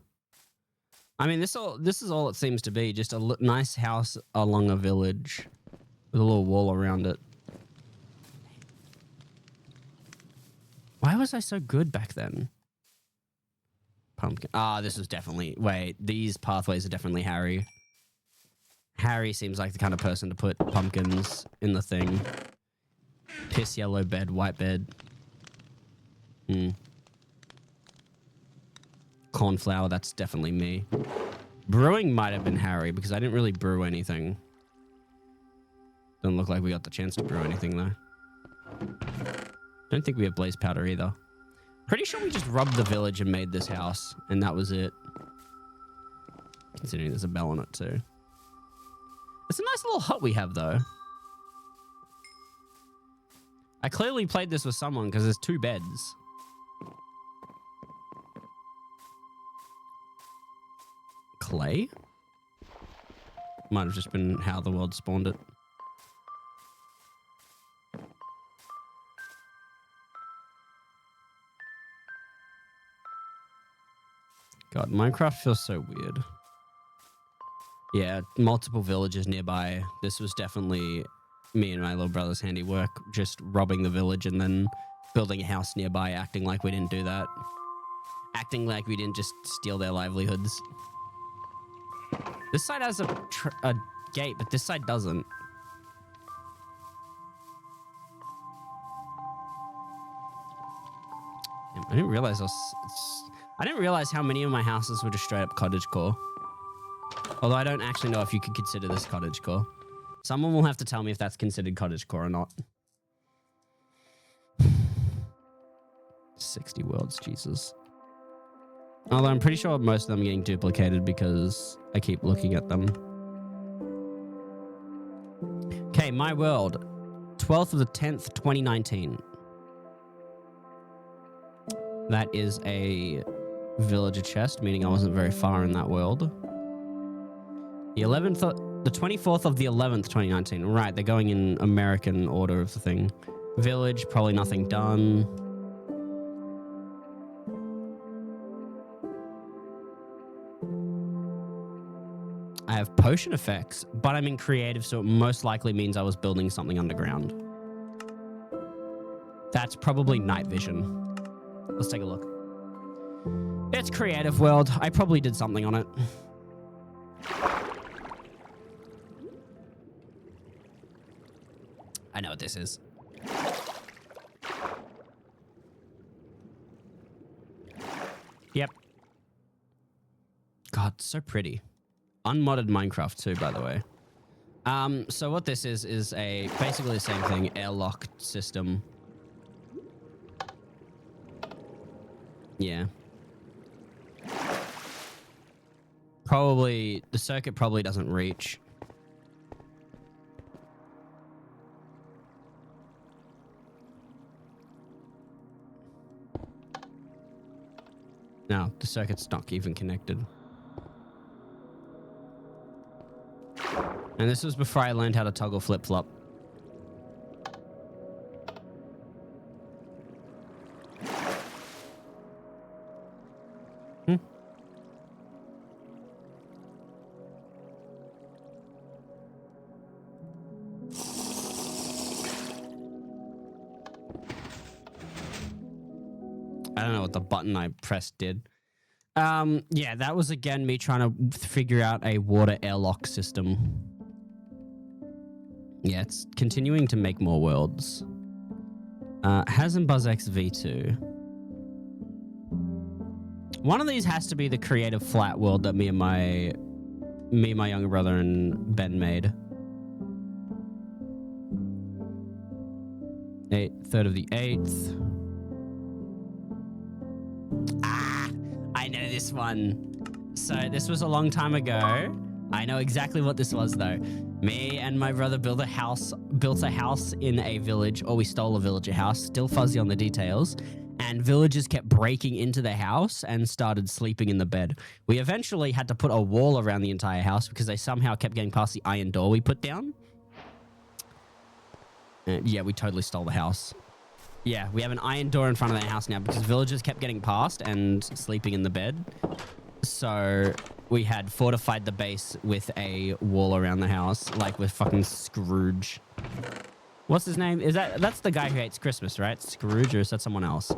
I mean, this is all it seems to be. Just a nice house along a village with a little wall around it. Why was I so good back then? Pumpkin. Ah, this was definitely... Wait, these pathways are definitely Harry. Harry seems like the kind of person to put pumpkins in the thing. Piss yellow bed, white bed. Cornflower, that's definitely me. Brewing might have been Harry because I didn't really brew anything. Doesn't look like we got the chance to brew anything though. Don't think we have blaze powder either. Pretty sure we just rubbed the village and made this house, and that was it. Considering there's a bell on it too. It's a nice little hut we have though. I clearly played this with someone because there's 2 beds. Clay? Might have just been how the world spawned it. God, Minecraft feels so weird. Yeah, multiple villages nearby. This was definitely me and my little brother's handiwork, just robbing the village and then building a house nearby, acting like we didn't do that. Acting like we didn't just steal their livelihoods. This side has a gate, but this side doesn't. Damn, I didn't realize I didn't realize how many of my houses were just straight up cottagecore. Although I don't actually know if you could consider this cottagecore. Someone will have to tell me if that's considered cottagecore or not. 60 worlds, Jesus. Although I'm pretty sure most of them are getting duplicated because I keep looking at them. Okay, my world. 12th of the 10th, 2019. That is a villager chest, meaning I wasn't very far in that world. The 24th of the 11th, 2019. Right, they're going in American order of the thing. Village, probably nothing done. I have potion effects, but I'm in creative, so it most likely means I was building something underground. That's probably night vision. Let's take a look. It's creative world. I probably did something on it. I know what this is. Yep. God, so pretty. Unmodded Minecraft too, by the way. So what this is basically the same thing, airlock system. Yeah. Probably, the circuit probably doesn't reach. No, the circuit's not even connected. And this was before I learned how to toggle flip-flop. I don't know what the button I pressed did. Yeah, that was again me trying to figure out a water airlock system. Yeah, it's continuing to make more worlds. Has and BuzzX V2. One of these has to be the creative flat world that me and my younger brother and Ben made. 3rd of the 8th. Ah, I know this one. So this was a long time ago. I know exactly what this was though. Me and my brother built a house in a village, or we stole a villager house, still fuzzy on the details. And villagers kept breaking into the house and started sleeping in the bed. We eventually had to put a wall around the entire house because they somehow kept getting past the iron door we put down. Yeah, we totally stole the house. Yeah, we have an iron door in front of the house now because villagers kept getting past and sleeping in the bed. So we had fortified the base with a wall around the house, like with fucking Scrooge. What's his name? That's the guy who hates Christmas, right? Scrooge, or is that someone else?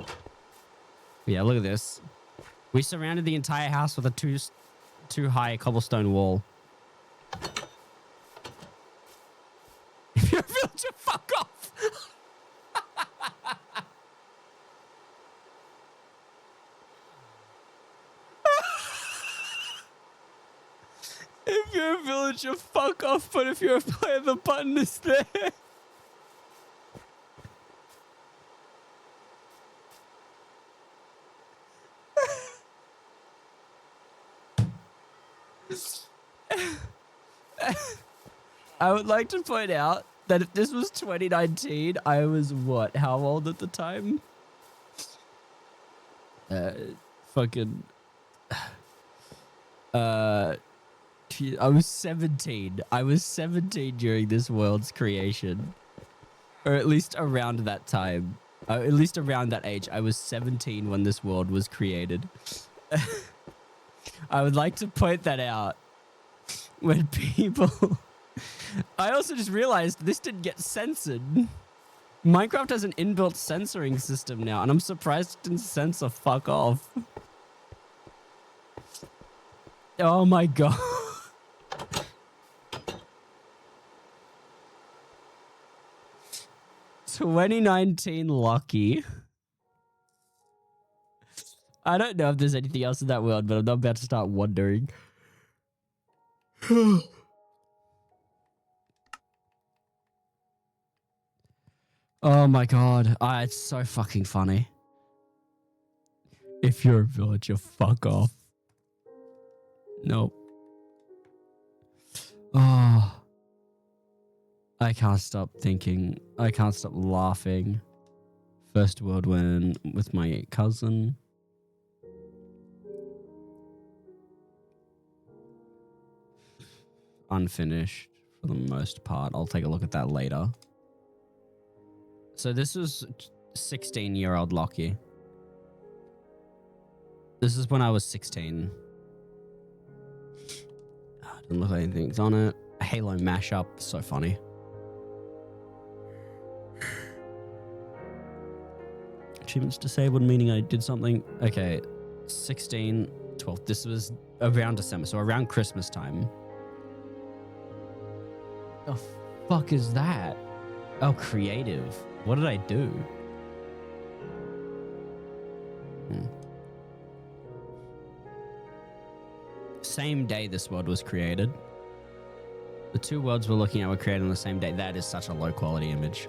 Yeah, look at this. We surrounded the entire house with a too high cobblestone wall. If you're a villager, fuck off! If you're a villager, fuck off, but if you're a player, the button is there. I would like to point out that if this was 2019, I was what? How old at the time? I was 17. I was 17 during this world's creation. Or at least around that time. At least around that age. I was 17 when this world was created. I would like to point that out. When people... I also just realized this didn't get censored. Minecraft has an inbuilt censoring system now, and I'm surprised it didn't censor fuck off. Oh my god. 2019 Lucky. I don't know if there's anything else in that world, but I'm not about to start wondering. Oh my god. It's so fucking funny. If you're a villager, fuck off. Nope. Oh. I can't stop thinking. I can't stop laughing. First world win with my cousin. Unfinished for the most part. I'll take a look at that later. So this was 16-year-old Lockie. This is when I was 16. Didn't look like anything's on it. Halo mashup. So funny. Achievements disabled, meaning I did something. Okay. 16, 12. This was around December. So around Christmas time. The fuck is that? Oh, creative. What did I do? Same day this world was created. The two worlds we're looking at were created on the same day. That is such a low quality image.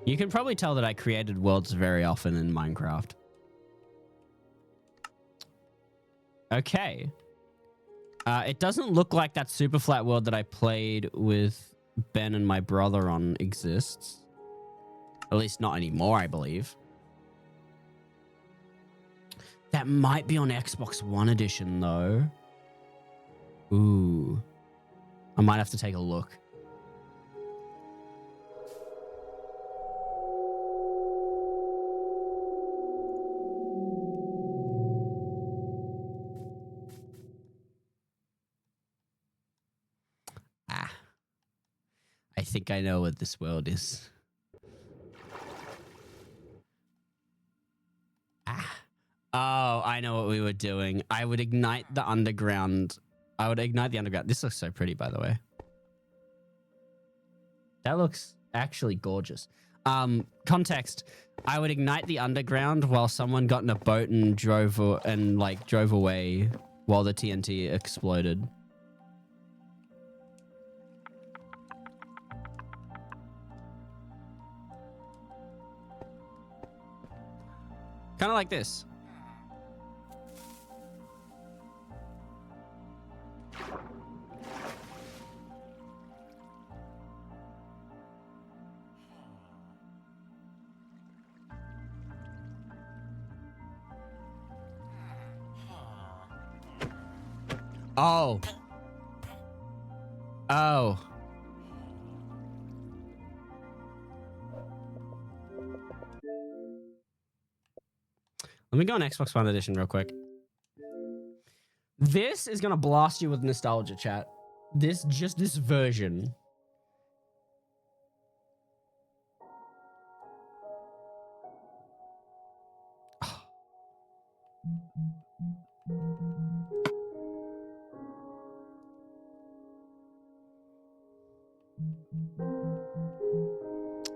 You can probably tell that I created worlds very often in Minecraft. Okay. It doesn't look like that super flat world that I played with Ben and my brother on exists. At least not anymore, I believe. That might be on Xbox One edition, though. Ooh. I might have to take a look. I think I know what this world is. Oh, I know what we were doing. I would ignite the underground. This looks so pretty, by the way. That looks actually gorgeous. Context. I would ignite the underground while someone got in a boat and drove away while the TNT exploded. Kind of like this. Oh. Oh. Let me go on Xbox One Edition real quick. This is gonna blast you with nostalgia, chat. This version.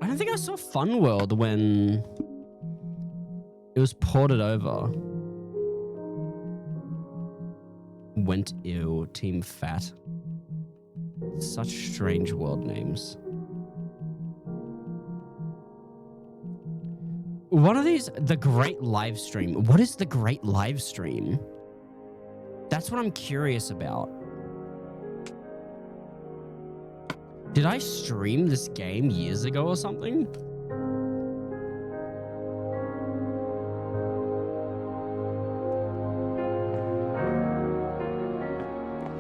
I don't think I saw Fun World when it was ported over. Went ew, Team Fat. Such strange world names. What are these? The Great Live Stream. What is the Great Live Stream? That's what I'm curious about. Did I stream this game years ago or something?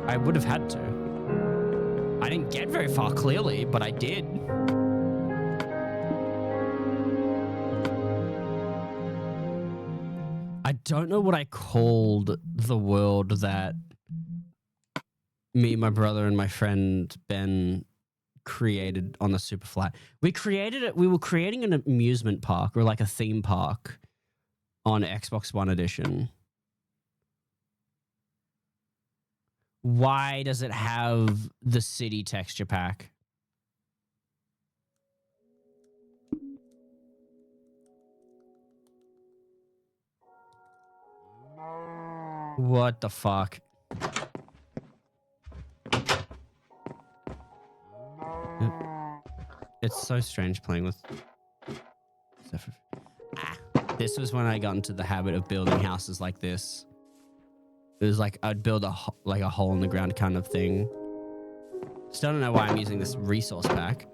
I would have had to. I didn't get very far, clearly, but I did. I don't know what I called the world that me, my brother, and my friend Ben created on the super flat. We created it. We were creating an amusement park or like a theme park on Xbox One Edition. Why does it have the city texture pack? What the fuck? It's so strange playing with... This was when I got into the habit of building houses like this. It was like I'd build a hole in the ground kind of thing. Still don't know why I'm using this resource pack.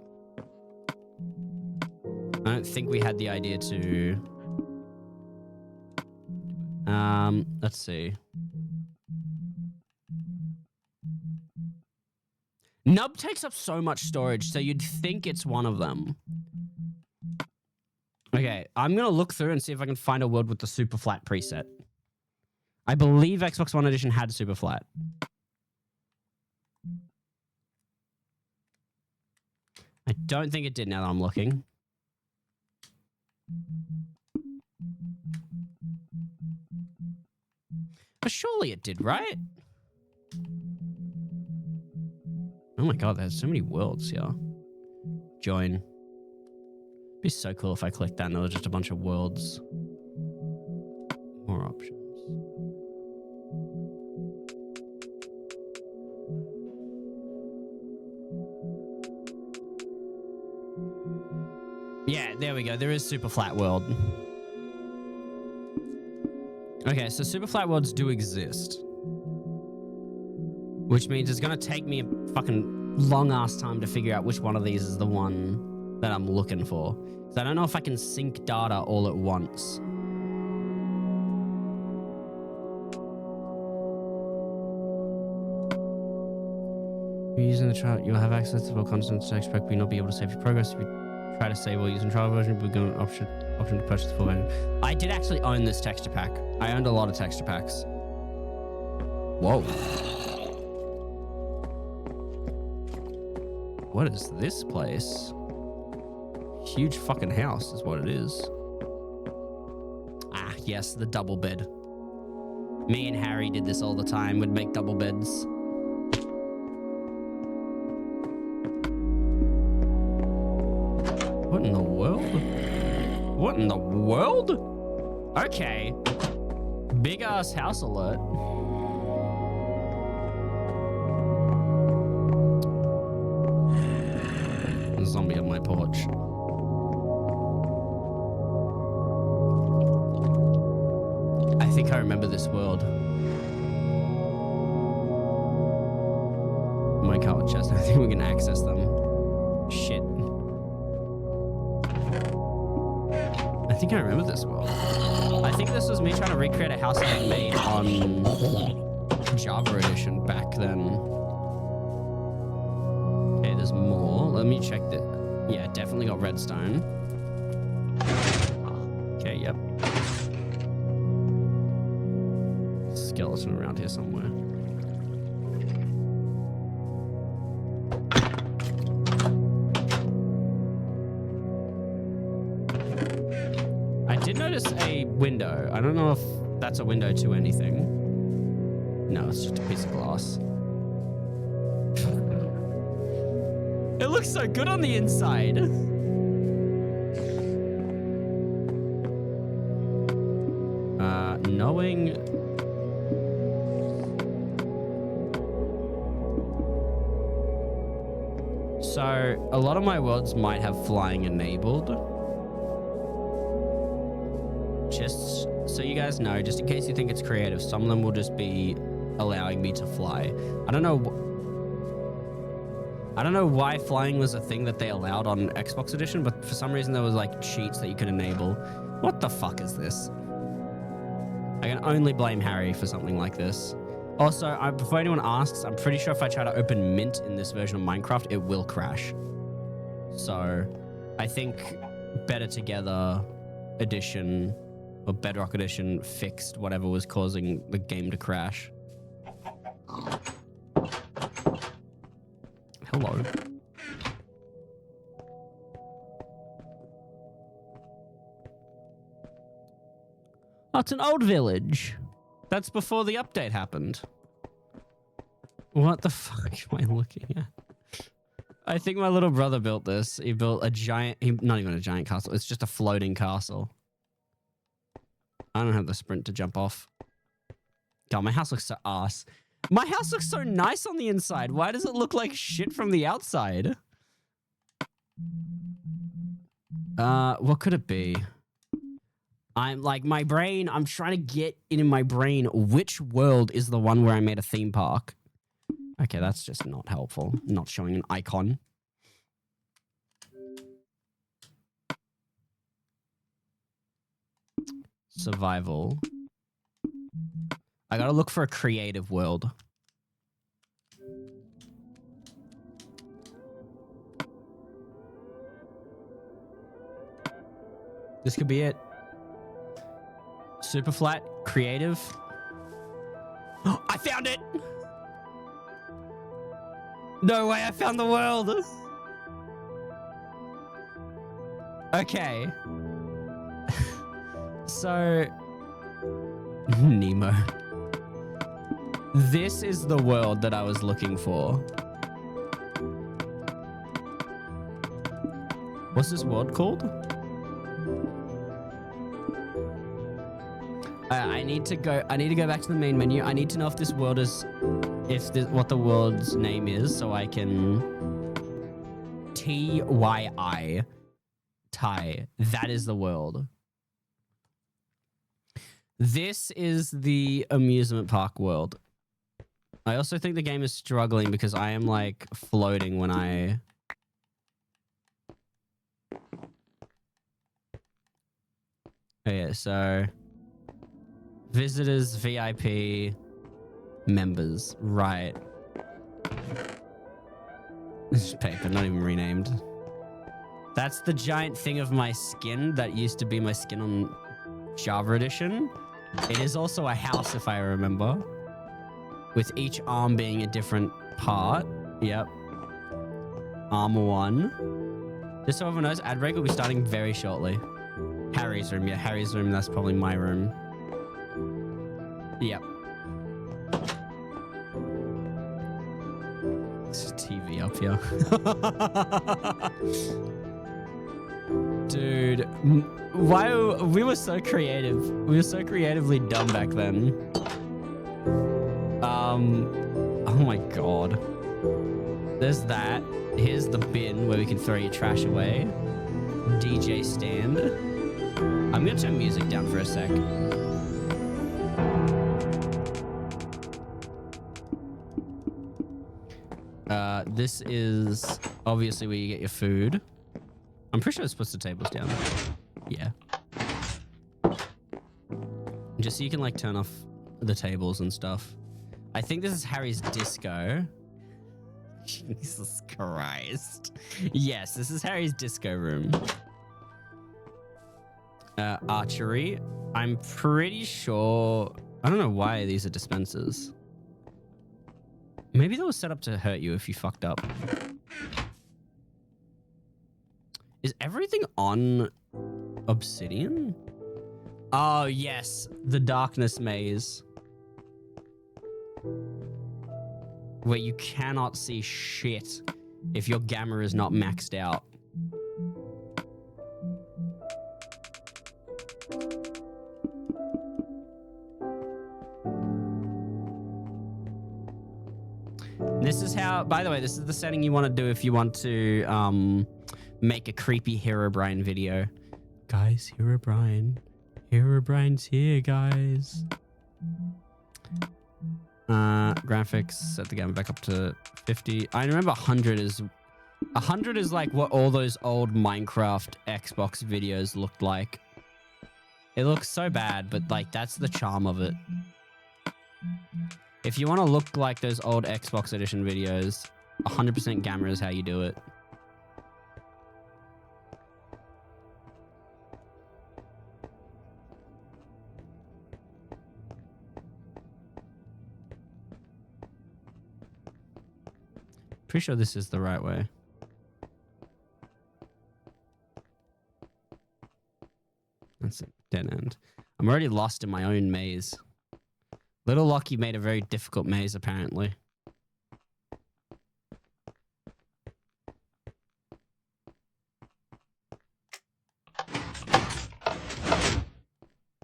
I don't think we had the idea to... let's see. Nub takes up so much storage, so you'd think it's one of them. Okay, I'm gonna look through and see if I can find a world with the super flat preset. I believe Xbox One Edition had super flat. I don't think it did now that I'm looking. But surely it did, right? Oh my god, there's so many worlds here. Join. It'd be so cool if I clicked that and there was just a bunch of worlds. More options. Yeah, there we go. There is super flat world. Okay, so super flat worlds do exist. Which means it's going to take me a fucking long-ass time to figure out which one of these is the one that I'm looking for. So I don't know if I can sync data all at once. If you're using the trial, you'll have access to all constant text pack, but you'll not be able to save your progress. If you try to save while using trial version, we've got an option to purchase the full version. I did actually own this texture pack. I owned a lot of texture packs. Whoa. What is this place? Huge fucking house is what it is. Ah, yes, the double bed. Me and Harry did this all the time. We'd make double beds. What in the world? What in the world? Okay. Big ass house alert. A zombie on my porch. I think I remember this world. My card chest. I think we can access them. Shit. I think I remember this world. I think this was me trying to recreate a house I had made on Java Edition back then. Okay, there's more. Let me check that. Yeah, definitely got redstone. Okay, yep. Skeleton around here somewhere. I did notice a window. I don't know if that's a window to anything. No, it's just a piece of glass. It looks so good on the inside. Knowing... So, a lot of my worlds might have flying enabled. Just so you guys know, just in case you think it's creative, some of them will just be allowing me to fly. I don't know why flying was a thing that they allowed on Xbox Edition, but for some reason there was like cheats that you could enable. What the fuck is this? I can only blame Harry for something like this. Also, before anyone asks, I'm pretty sure if I try to open Mint in this version of Minecraft, it will crash. So, I think Better Together Edition or Bedrock Edition fixed whatever was causing the game to crash. Hello. Oh, it's an old village. That's before the update happened. What the fuck am I looking at? I think my little brother built this. He built a giant... not even a giant castle. It's just a floating castle. I don't have the sprint to jump off. God, my house looks so ass. My house looks so nice on the inside. Why does it look like shit from the outside? What could it be? I'm like, my brain, I'm trying to get in my brain which world is the one where I made a theme park. Okay, that's just not helpful. Not showing an icon. Survival. I gotta look for a creative world. This could be it. Super flat, creative. Oh, I found it! No way, I found the world! Okay. So... Nemo. This is the world that I was looking for. What's this world called? I need to go back to the main menu. I need to know if this world is... what the world's name is, so I can... TYI. Thai. That is the world. This is the amusement park world. I also think the game is struggling because I am, like, floating when I... Okay, so... Visitors, VIP, members. Right. This is paper, not even renamed. That's the giant thing of my skin that used to be my skin on Java Edition. It is also a house, if I remember. With each arm being a different part. Yep. Armor 1. Just so everyone knows, ad break will be starting very shortly. Harry's room. Yeah, Harry's room. That's probably my room. Yep. There's a TV up here. Dude, why we were so creative. We were so creatively dumb back then. Oh my god. There's that. Here's the bin where we can throw your trash away. DJ stand. I'm gonna turn music down for a sec. This is obviously where you get your food. I'm pretty sure it's puts the tables down. Yeah. Just so you can like turn off the tables and stuff. I think this is Harry's disco. Jesus Christ. Yes, this is Harry's disco room. Archery. I'm pretty sure... I don't know why these are dispensers. Maybe they were set up to hurt you if you fucked up. Is everything on obsidian? Oh, yes. The darkness maze. Where you cannot see shit if your gamma is not maxed out. This is how, by the way, this is the setting you want to do if you want to make a creepy Herobrine video. Guys, Herobrine. Herobrine's here, guys. Graphics, set the gamma back up to 50. I remember 100 is like what all those old Minecraft Xbox videos looked like. It looks so bad, but like that's the charm of it. If you want to look like those old Xbox edition videos, 100% gamma is how you do it. Pretty sure this is the right way. That's a dead end. I'm already lost in my own maze. Little Lockie made a very difficult maze, apparently.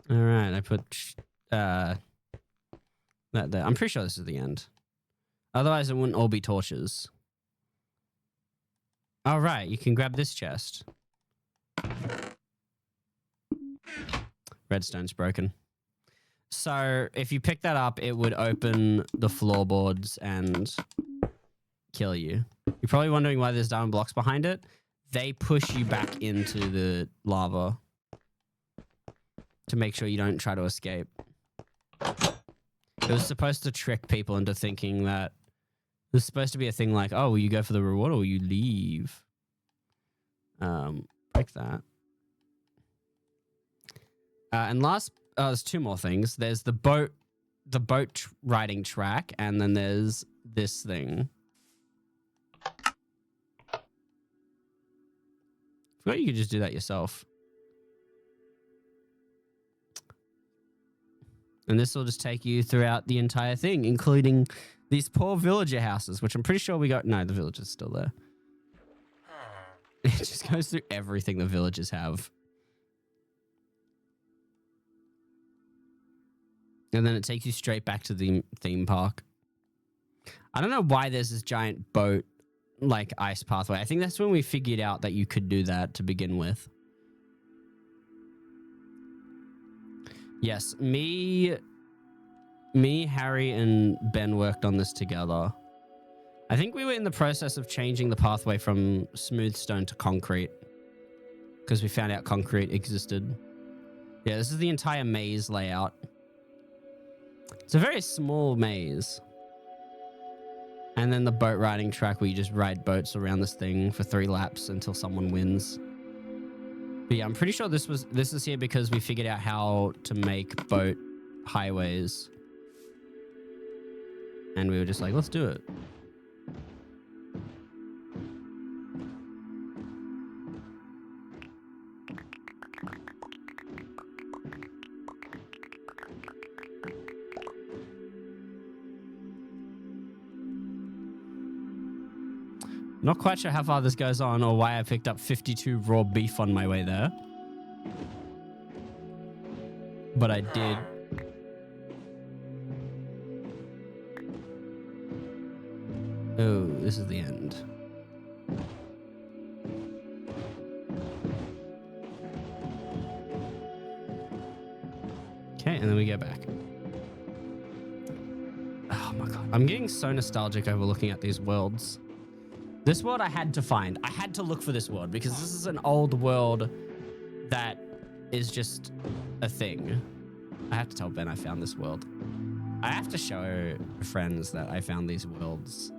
All right, I put that there. I'm pretty sure this is the end. Otherwise, it wouldn't all be torches. All right, you can grab this chest. Redstone's broken. So if you pick that up, it would open the floorboards and kill you. You're probably wondering why there's diamond blocks behind it. They push you back into the lava to make sure you don't try to escape. It was supposed to trick people into thinking that there's supposed to be a thing like, oh, will you go for the reward or will you leave? Break that. And last, there's two more things. There's the boat riding track, and then there's this thing. Forgot you could just do that yourself. And this will just take you throughout the entire thing, including these poor villager houses, which I'm pretty sure we got. No, the villager's still there. It just goes through everything the villagers have. And then it takes you straight back to the theme park. I don't know why there's this giant boat, like ice pathway. I think that's when we figured out that you could do that to begin with. Yes, me, Harry, and Ben worked on this together. I think we were in the process of changing the pathway from smooth stone to concrete because we found out concrete existed. Yeah, this is the entire maze layout. It's a very small maze. And then the boat riding track where you just ride boats around this thing for 3 laps until someone wins. But yeah, I'm pretty sure this is here because we figured out how to make boat highways. And we were just like, let's do it. Not quite sure how far this goes on or why I picked up 52 raw beef on my way there. But I did. Oh, this is the end. Okay, and then we go back. Oh my god. I'm getting so nostalgic over looking at these worlds. This world I had to find. I had to look for this world because this is an old world that is just a thing. I have to tell Ben I found this world. I have to show friends that I found these worlds.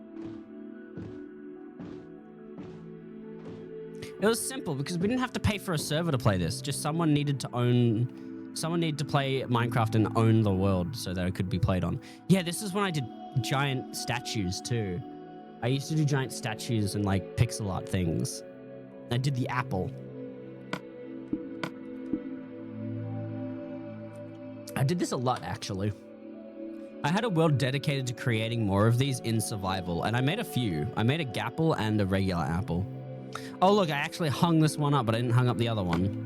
It was simple because we didn't have to pay for a server to play this. Just someone needed to play Minecraft and own the world so that it could be played on. Yeah, this is when I did giant statues too. I used to do giant statues and like pixel art things. I did the apple. I did this a lot actually. I had a world dedicated to creating more of these in survival, and I made a few. I made a gapple and a regular apple. Oh look, I actually hung this one up, but I didn't hung up the other one.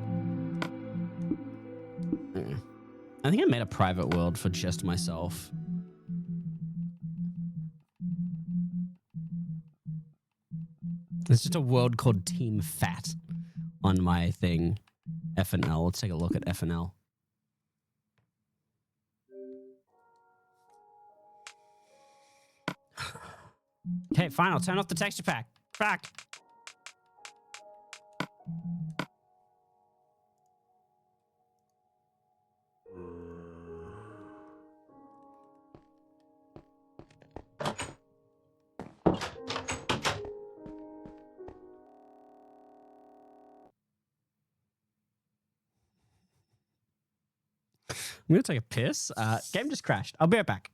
I think I made a private world for just myself. There's just a world called Team Fat on my thing. F and L. Let's take a look at F and L. Okay, fine. I'll turn off the texture pack. Crack. I'm going to take a piss. Game just crashed. I'll be right back.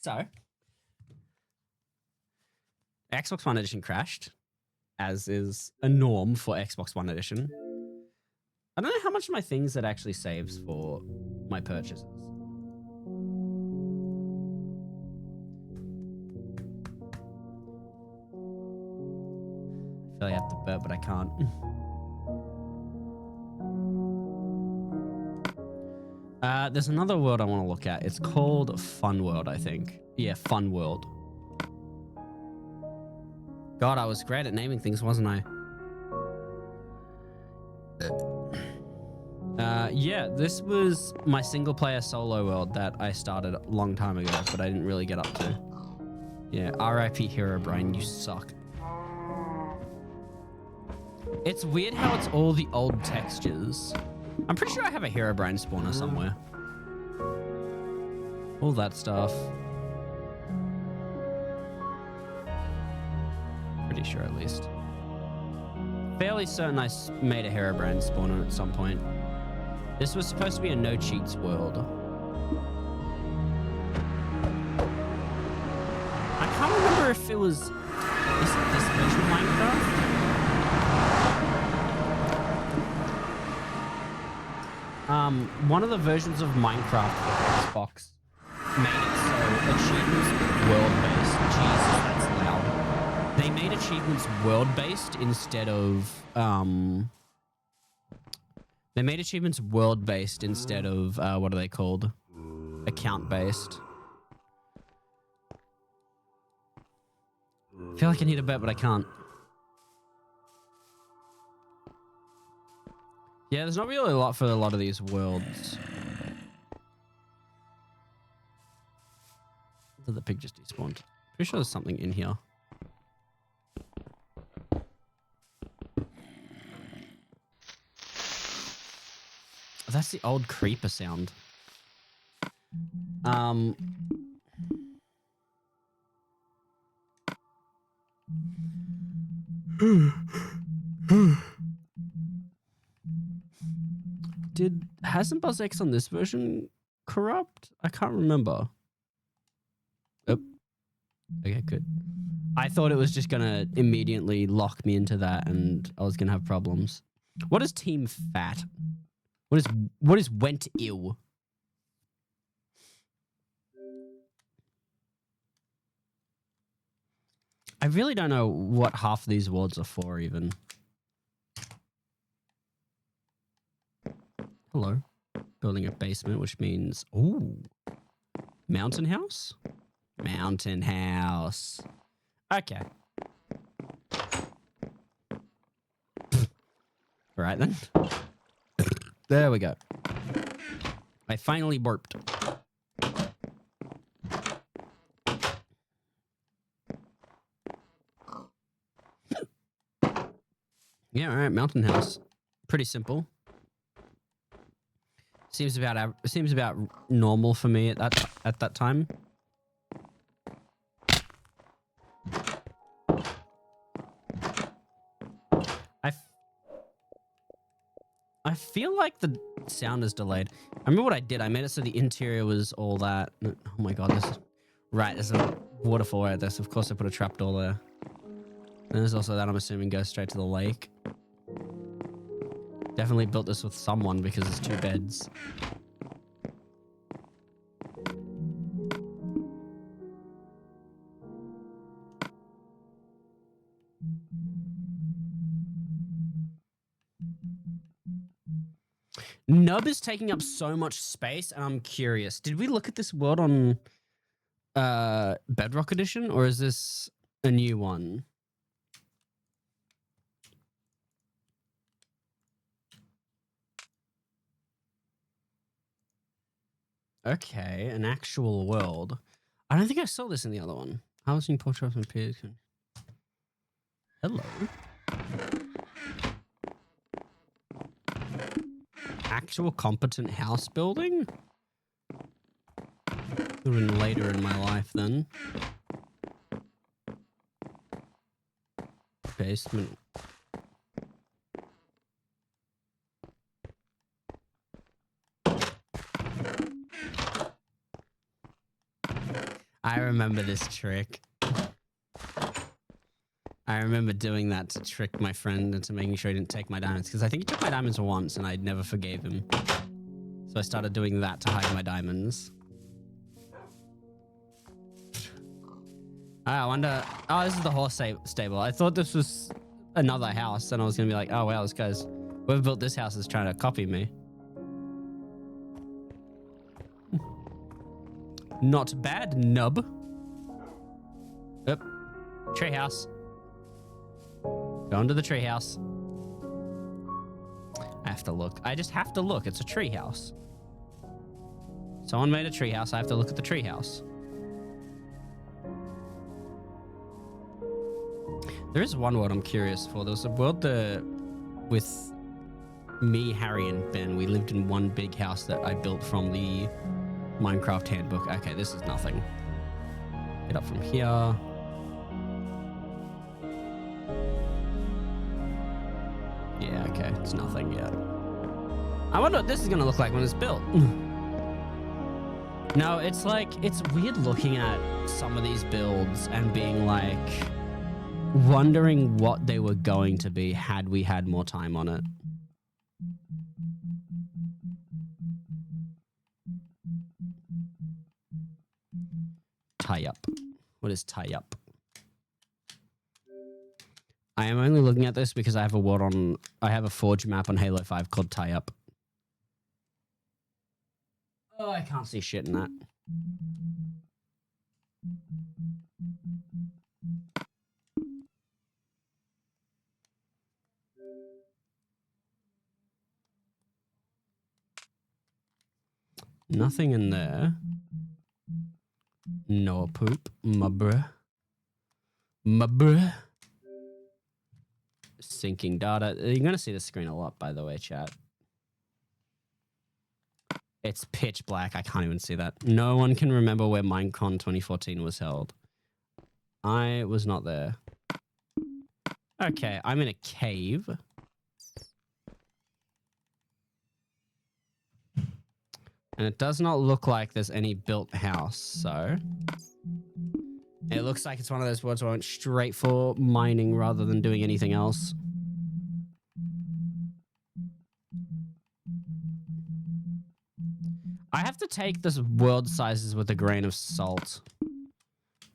So, Xbox One Edition crashed, as is a norm for Xbox One Edition. I don't know how much of my things it actually saves for my purchases. I feel like I have to burp, but I can't. There's another world I want to look at. It's called Fun World, I think. Yeah, Fun World. God, I was great at naming things, wasn't I? Yeah, this was my single-player solo world that I started a long time ago, but I didn't really get up to. Yeah, RIP Herobrine, you suck. It's weird how it's all the old textures. I'm pretty sure I have a Herobrine spawner somewhere. All that stuff. Pretty sure, at least. Fairly certain I made a Herobrine spawner at some point. This was supposed to be a no-cheats world. I can't remember if it was... Is it this version of Minecraft? One of the versions of Minecraft for Xbox made it so achievements world-based. Jesus, that's loud. They made achievements world-based instead of they made achievements world-based instead of what are they called? Account-based. I feel like I need a bet, but I can't. Yeah, there's not really a lot for a lot of these worlds. Did the pig just despawned? Pretty sure there's something in here. That's the old creeper sound. Hasn't BuzzX on this version corrupt? I can't remember. Oh. Okay, good. I thought it was just gonna immediately lock me into that and I was gonna have problems. What is Team Fat? What is went ill? I really don't know what half of these words are for even. Hello. Building a basement, which means... Ooh. Mountain house? Mountain house. Okay. All right, then. There we go. I finally burped. Yeah, all right, mountain house. Pretty simple. Seems about normal for me at that time. I feel like the sound is delayed. I remember what I did. I made it so the interior was all that. Oh my god, there's a waterfall right there. So of course I put a trapdoor there. And there's also that I'm assuming goes straight to the lake. Definitely built this with someone because it's 2 beds. Nub is taking up so much space, and I'm curious. Did we look at this world on Bedrock Edition, or is this a new one? Okay, an actual world. I don't think I saw this in the other one. Housing portraits and peers. Hello. Actual competent house building? Could have been later in my life then. Basement. I remember this trick. I remember doing that to trick my friend into making sure he didn't take my diamonds. Because I think he took my diamonds once and I never forgave him. So I started doing that to hide my diamonds. I wonder... Oh, this is the horse stable. I thought this was another house. And I was going to be like, oh, wow, this guy's... Whoever built this house is trying to copy me. Not bad, nub. Yep. Treehouse. Going to the treehouse. I have to look. I just have to look. It's a treehouse. Someone made a treehouse. I have to look at the treehouse. There is one world I'm curious for. There was a world with me, Harry, and Ben. We lived in one big house that I built from the Minecraft handbook. Okay, this is nothing. Get up from here. Yeah, okay, it's nothing yet. I wonder what this is gonna look like when it's built. No, it's like, it's weird looking at some of these builds and being like, wondering what they were going to be had we had more time on it. Tie up. What is tie up? I am only looking at this because I have a forge map on Halo 5 called tie up. Oh, I can't see shit in that. Nothing in there. No poop. My bruh. My bruh. Syncing data. You're going to see the screen a lot, by the way, chat. It's pitch black. I can't even see that. No one can remember where Minecon 2014 was held. I was not there. Okay, I'm in a cave. And it does not look like there's any built house, so... It looks like it's one of those worlds where I went straight for mining rather than doing anything else. I have to take this world sizes with a grain of salt.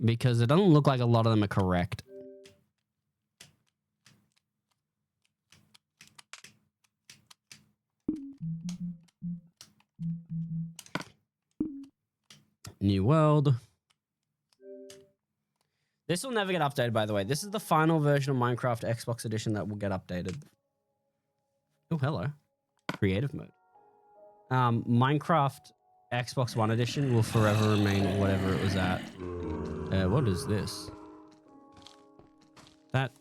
Because it doesn't look like a lot of them are correct. New world. This will never get updated, by the way. This is the final version of Minecraft Xbox Edition that will get updated. Oh, hello. Creative mode. Minecraft Xbox One Edition will forever remain whatever it was at. What is this? That...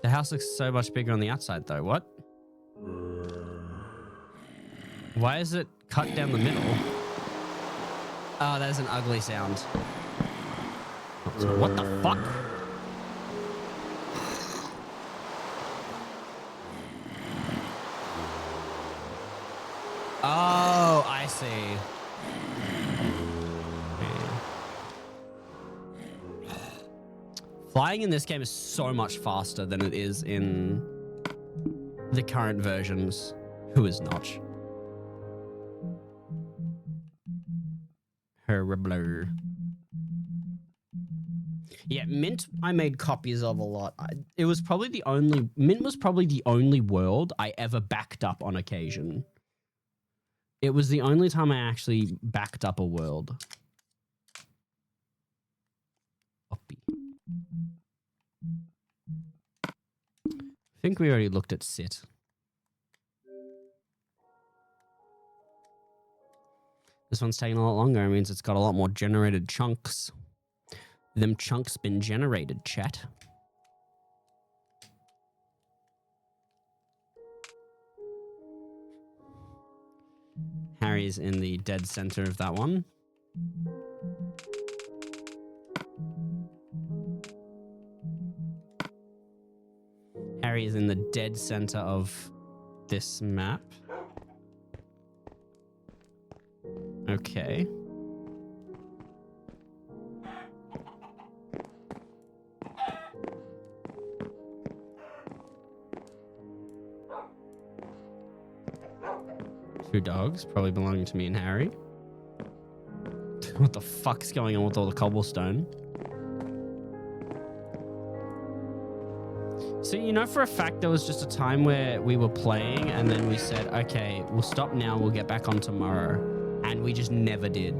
The house looks so much bigger on the outside, though. What? Why is it cut down the middle? Oh, that is an ugly sound. What the fuck? Oh, I see. Flying in this game is so much faster than it is in the current versions. Who is Notch? Horrible. Yeah, Mint I made copies of a lot. It was probably the only... Mint was probably the only world I ever backed up on occasion. It was the only time I actually backed up a world. Copy. I think we already looked at sit. This one's taking a lot longer. It means it's got a lot more generated chunks. Them chunks been generated, chat. Harry's in the dead center of that one. Harry is in the dead center of this map. Okay. 2 dogs, probably belonging to me and Harry. What the fuck's going on with all the cobblestone? So, you know, for a fact, there was just a time where we were playing and then we said, okay, we'll stop now, we'll get back on tomorrow. And we just never did.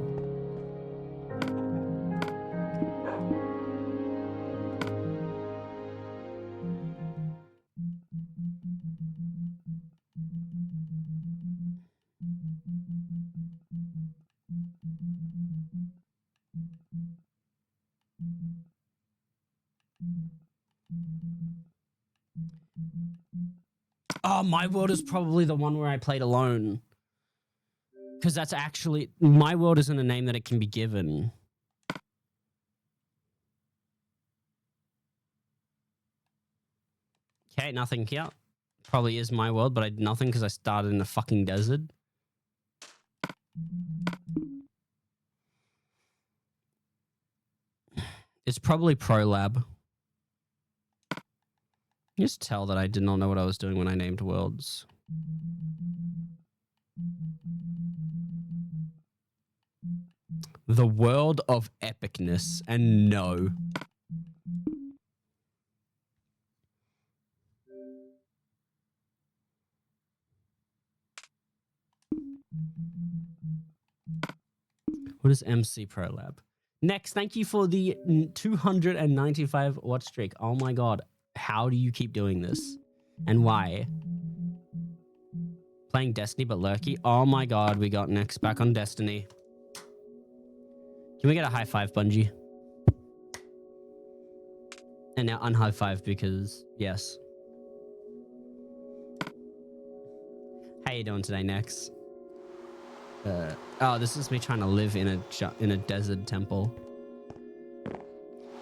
Oh, My World is probably the one where I played alone. Because that's actually... My World isn't a name that it can be given. Okay, nothing here. Probably is My World, but I did nothing because I started in a fucking desert. It's probably ProLab. You just tell that I did not know what I was doing when I named worlds. The World of Epicness, and no. What is MC ProLab? Next, thank you for the 295 watch streak. Oh my god. How do you keep doing this? And why? Playing Destiny but lurky? Oh my god, we got next back on Destiny. Can we get a high five, Bungie? And now unhigh five because, yes. How you doing today, Nex? Oh, this is me trying to live in a desert temple.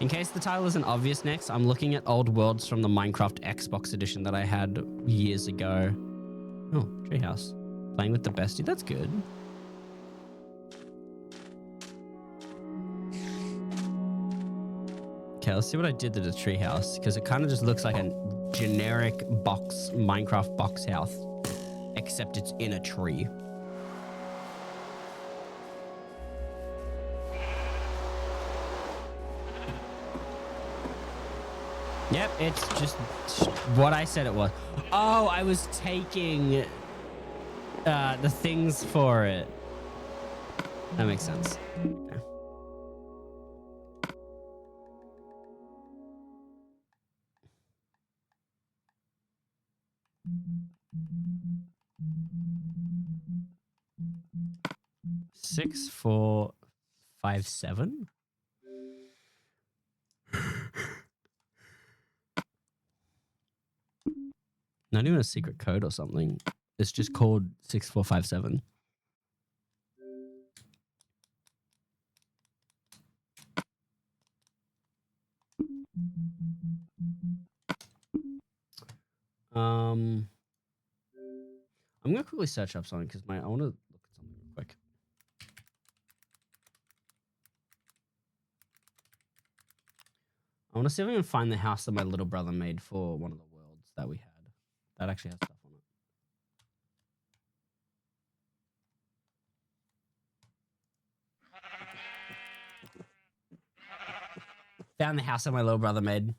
In case the title isn't obvious, Next, I'm looking at old worlds from the Minecraft Xbox edition that I had years ago. Oh, treehouse. Playing with the bestie. That's good. Okay, let's see what I did to the treehouse, because it kind of just looks like a generic Minecraft box house, except it's in a tree. Yep, it's just what I said it was. Oh, I was taking the things for it. That makes sense. Okay. Six, 4, 5, 7. Not even a secret code or something. It's just called 6457. I'm gonna quickly search up something because I want to look at something real quick. I want to see if I can find the house that my little brother made for one of the worlds that we had. That actually has stuff on it. Found the house that my little brother made.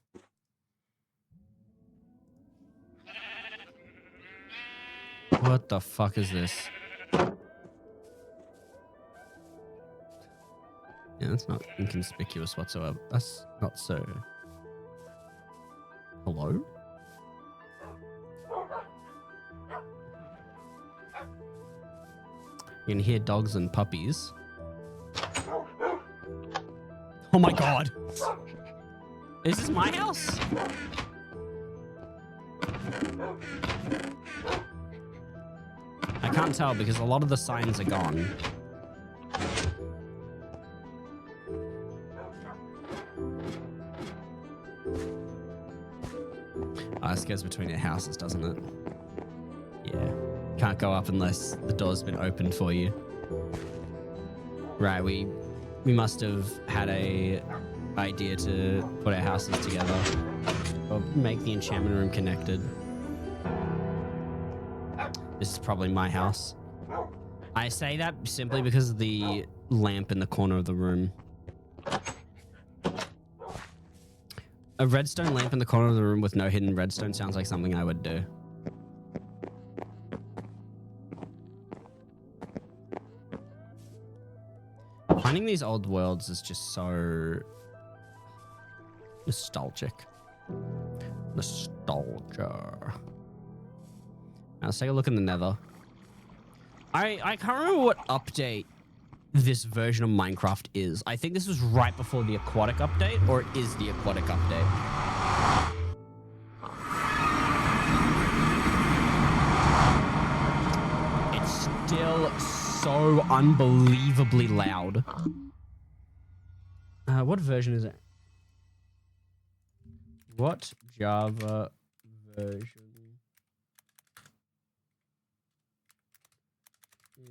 What the fuck is this? Yeah, that's not inconspicuous whatsoever. That's not so... Hello? You can hear dogs and puppies. Oh my god! Is this my house? I can't tell because a lot of the signs are gone. Oh, this goes between your houses, doesn't it? Yeah. Can't go up unless the door's been opened for you. Right, we must have had a idea to put our houses together. Or make the enchantment room connected. This is probably my house. I say that simply because of the lamp in the corner of the room. A redstone lamp in the corner of the room with no hidden redstone sounds like something I would do. Finding these old worlds is just so nostalgic. Nostalgia. Now let's take a look in the nether. I can't remember what update this version of Minecraft is. I think this was right before the aquatic update, or it is the aquatic update. It's still so unbelievably loud. What version is it? What Java version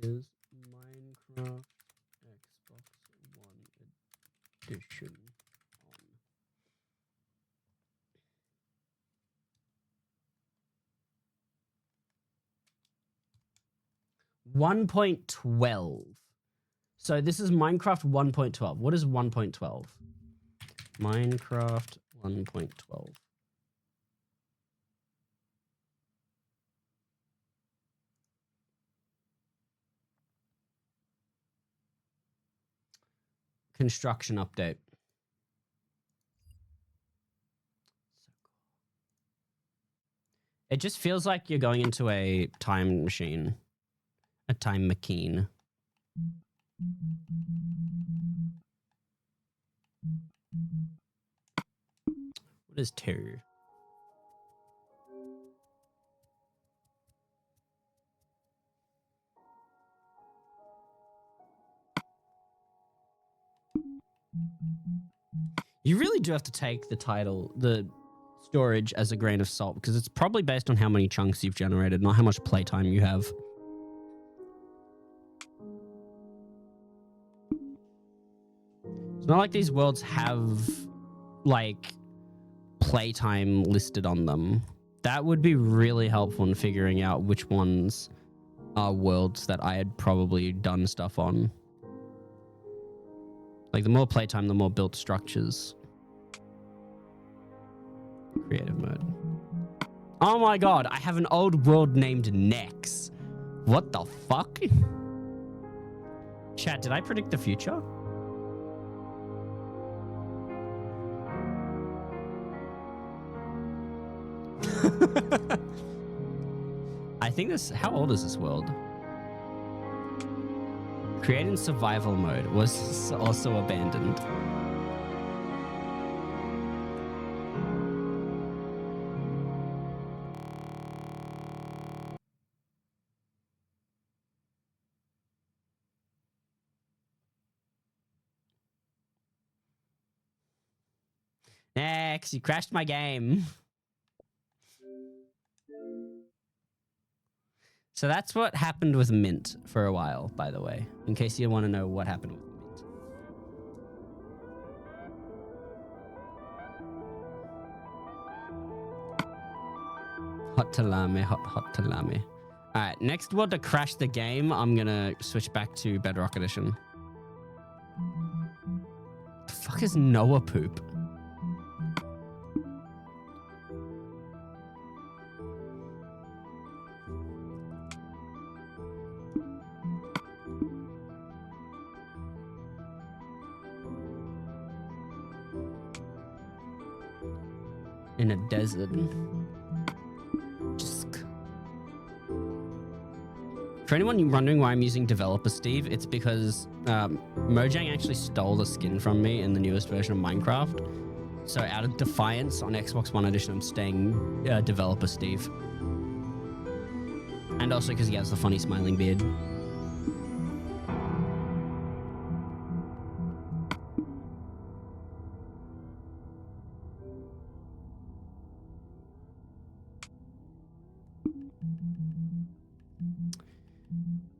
is Minecraft Xbox One Edition on? 1.12. So this is Minecraft 1.12. What is 1.12? Minecraft 1.12. Construction update. It just feels like you're going into a time machine. A time machine. What is 2? You really do have to take the title, the storage, as a grain of salt, because it's probably based on how many chunks you've generated, not how much playtime you have. It's not like these worlds have, like, playtime listed on them. That would be really helpful in figuring out which ones are worlds that I had probably done stuff on. Like, the more playtime, the more built structures. Creative mode. Oh my god, I have an old world named Nex. What the fuck? Chat, did I predict the future? I think this... How old is this world? Created in survival mode was also abandoned. Next, you crashed my game. So that's what happened with Mint for a while, by the way, in case you want to know what happened with Mint. Hot talame, hot talame. All right, next world to crash the game, I'm going to switch back to Bedrock Edition. The fuck is Noah poop? In a desert. Just... For anyone wondering why I'm using Developer Steve, it's because Mojang actually stole the skin from me in the newest version of Minecraft. So out of defiance on Xbox One Edition, I'm staying Developer Steve. And also because he has the funny smiling beard.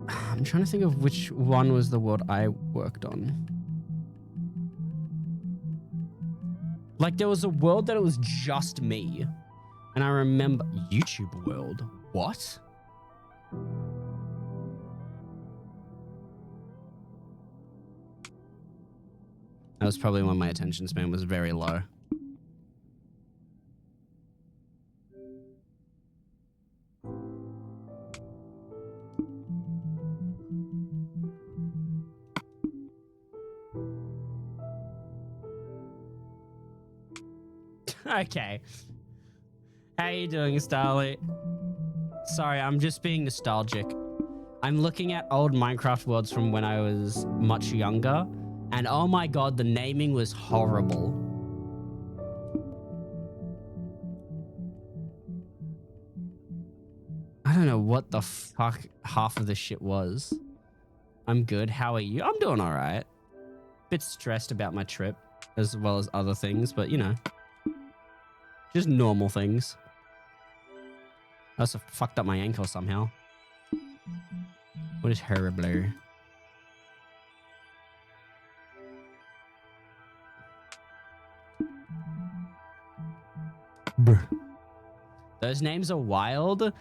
I'm trying to think of which one was the world I worked on. Like, there was a world that it was just me. And I remember... YouTube world? What? That was probably when my attention span was very low. Okay. How you doing, Starly? Sorry, I'm just being nostalgic. I'm looking at old Minecraft worlds from when I was much younger, and oh my god, the naming was horrible. I don't know what the fuck half of the shit was. I'm good. How are you? I'm doing all right. Bit stressed about my trip, as well as other things, but you know, just normal things. I also fucked up my ankle somehow. What is horrible? Those names are wild.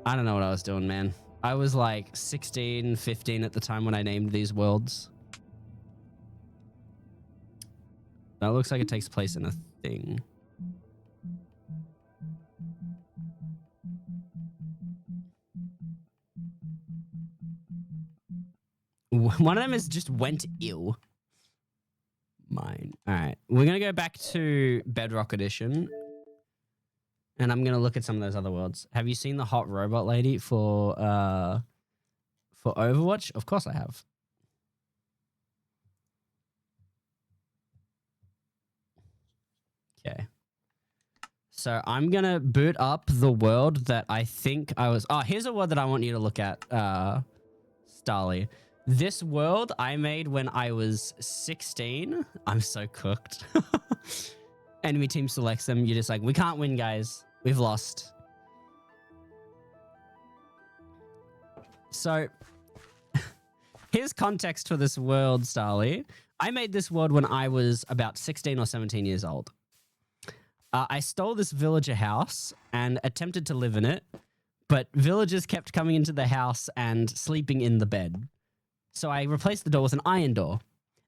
I don't know what I was doing, man. I was like 16, 15 at the time when I named these worlds. That looks like it takes place in a thing. One of them is just went ill. Mine. All right. We're going to go back to Bedrock Edition. And I'm going to look at some of those other worlds. Have you seen the hot robot lady for Overwatch? Of course I have. Okay. So I'm going to boot up the world that I think I was... Oh, here's a world that I want you to look at, Starly. This world I made when I was 16. I'm so cooked. Enemy team selects them. You're just like, we can't win, guys. We've lost. So, here's context for this world, Starly. I made this world when I was about 16 or 17 years old. I stole this villager house and attempted to live in it, but villagers kept coming into the house and sleeping in the bed. So I replaced the door with an iron door.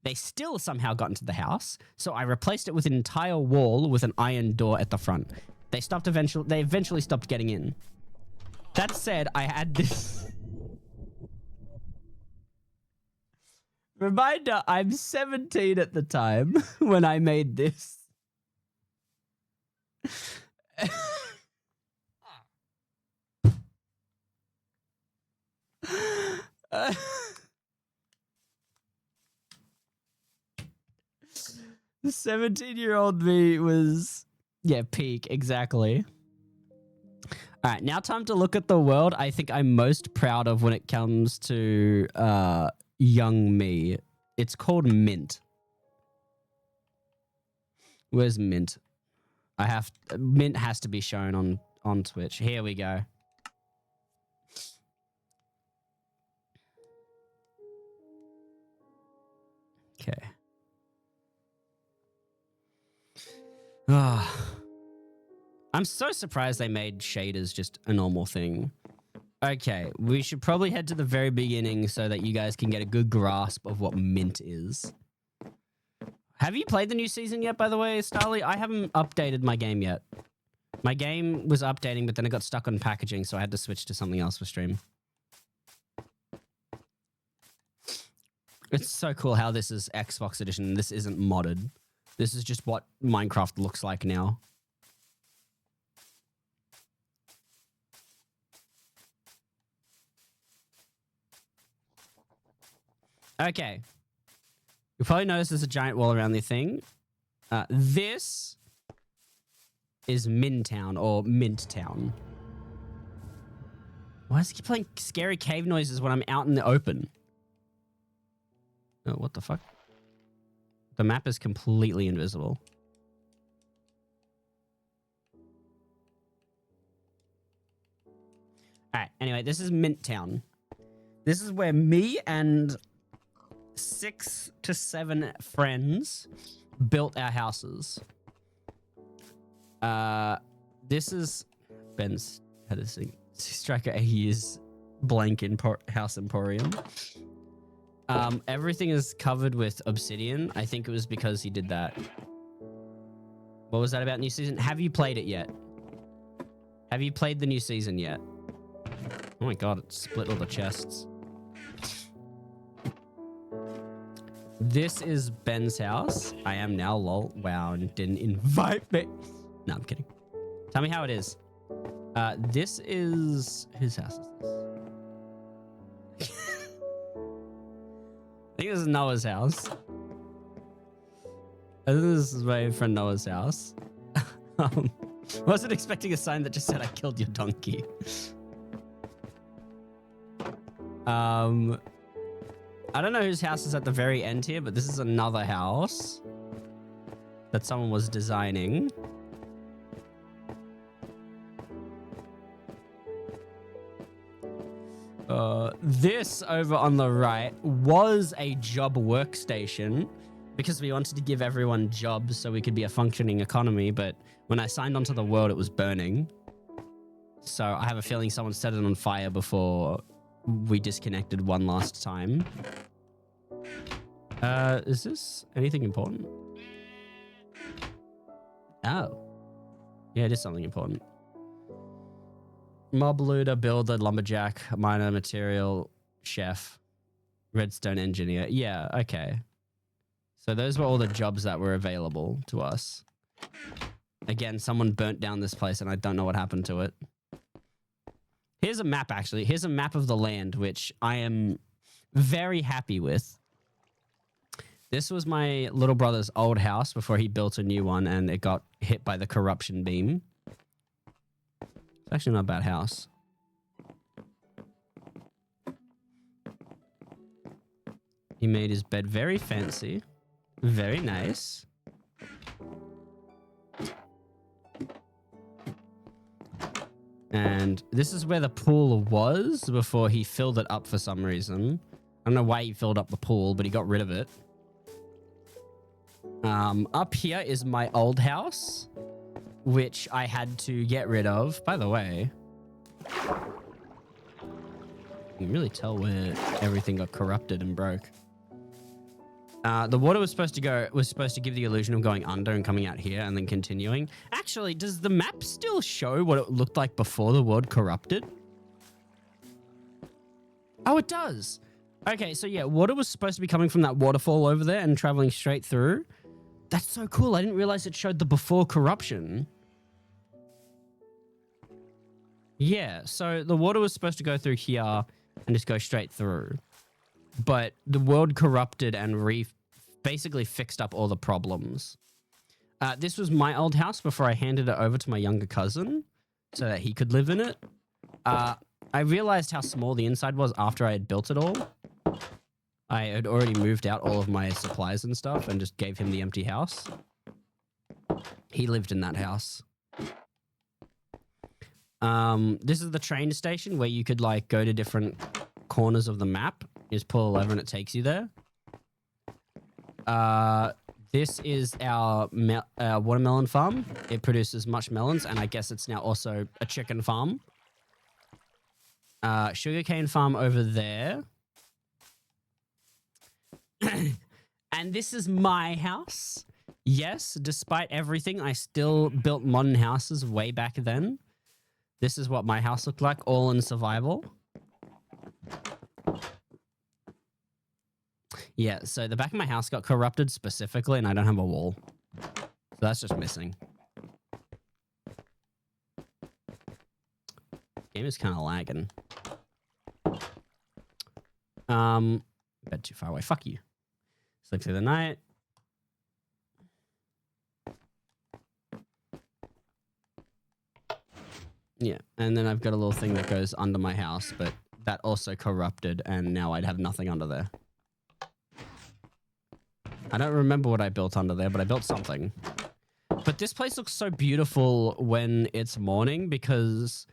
They still somehow got into the house, so I replaced it with an entire wall with an iron door at the front. They eventually stopped getting in. That said, I had this... Reminder, I'm 17 at the time when I made this. The 17-year-old me was, yeah, peak, exactly. All right, now time to look at the world I think I'm most proud of when it comes to young me. It's called Mint. Where's Mint? Mint has to be shown on Twitch. Here we go. Okay. I'm so surprised they made shaders just a normal thing. Okay, we should probably head to the very beginning so that you guys can get a good grasp of what Mint is. Have you played the new season yet, by the way, Starly? I haven't updated my game yet. My game was updating, but then it got stuck on packaging, so I had to switch to something else for stream. It's so cool how this is Xbox edition. This isn't modded. This is just what Minecraft looks like now. Okay. You'll probably notice there's a giant wall around the thing. This is Mintown or Mint Town. Why does he keep playing scary cave noises when I'm out in the open? Oh, what the fuck? The map is completely invisible. Alright, anyway, this is Mint Town. This is where me and 6 to 7 friends built our houses. This is Ben's had a Striker AU's blank House Emporium. Everything is covered with obsidian. I think it was because he did that. What was that about new season? Have you played it yet? Have you played the new season yet? Oh my god, it split all the chests. This is Ben's house. I am now, lol. Wow, and didn't invite me. No, I'm kidding. Tell me how it is. This is... Whose house is this? I think this is Noah's house. I think this is my friend Noah's house. Wasn't expecting a sign that just said I killed your donkey. I don't know whose house is at the very end here, but this is another house that someone was designing. This over on the right was a job workstation because we wanted to give everyone jobs so we could be a functioning economy, but when I signed onto the world, it was burning. So I have a feeling someone set it on fire before we disconnected one last time. Is this anything important? Oh. Yeah, it is something important. Mob looter, builder, lumberjack, miner, material, chef, redstone engineer. Yeah, okay. So those were all the jobs that were available to us. Again, someone burnt down this place and I don't know what happened to it. Here's a map, actually. Here's a map of the land, which I am very happy with. This was my little brother's old house before he built a new one and it got hit by the corruption beam. It's actually not a bad house. He made his bed very fancy. Very nice. And this is where the pool was before he filled it up for some reason. I don't know why he filled up the pool, but he got rid of it. Up here is my old house, which I had to get rid of. By the way, you can really tell where everything got corrupted and broke. The water was supposed to give the illusion of going under and coming out here and then continuing. Actually, does the map still show what it looked like before the world corrupted? Oh, it does. Okay, so yeah, water was supposed to be coming from that waterfall over there and traveling straight through. That's so cool. I didn't realize it showed the before corruption. Yeah, so the water was supposed to go through here and just go straight through. But the world corrupted and basically fixed up all the problems. This was my old house before I handed it over to my younger cousin so that he could live in it. I realized how small the inside was after I had built it all. I had already moved out all of my supplies and stuff and just gave him the empty house. He lived in that house. This is the train station where you could like go to different corners of the map. You just pull a lever and it takes you there. This is our watermelon farm. It produces much melons, and I guess it's now also a chicken farm. Sugarcane farm over there. And this is my house. Yes, despite everything, I still built modern houses way back then. This is what my house looked like, all in survival. Yeah, so the back of my house got corrupted specifically, and I don't have a wall. So that's just missing. Game is kind of lagging. Bed too far away. Fuck you. Sleep through the night. Yeah, and then I've got a little thing that goes under my house, but that also corrupted, and now I'd have nothing under there. I don't remember what I built under there, but I built something. But this place looks so beautiful when it's morning because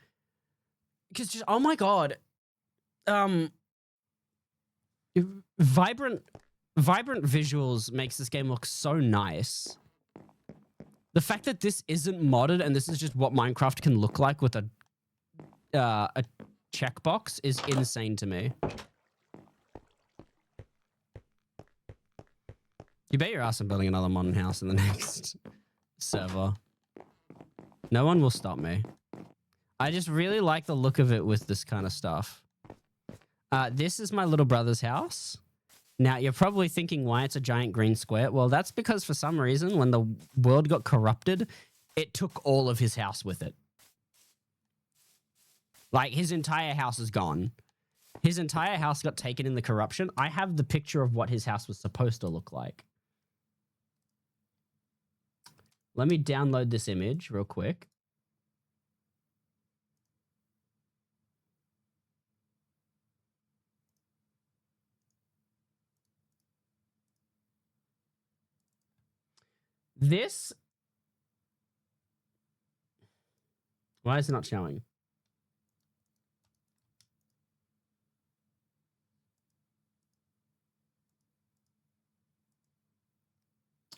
just, oh my God. Vibrant visuals makes this game look so nice. The fact that this isn't modded and this is just what Minecraft can look like with a checkbox is insane to me. You bet your ass I'm building another modern house in the next server. No one will stop me. I just really like the look of it with this kind of stuff. This is my little brother's house. Now, you're probably thinking why it's a giant green square. Well, that's because for some reason, when the world got corrupted, it took all of his house with it. Like, his entire house is gone. His entire house got taken in the corruption. I have the picture of what his house was supposed to look like. Let me download this image real quick. This... Why is it not showing?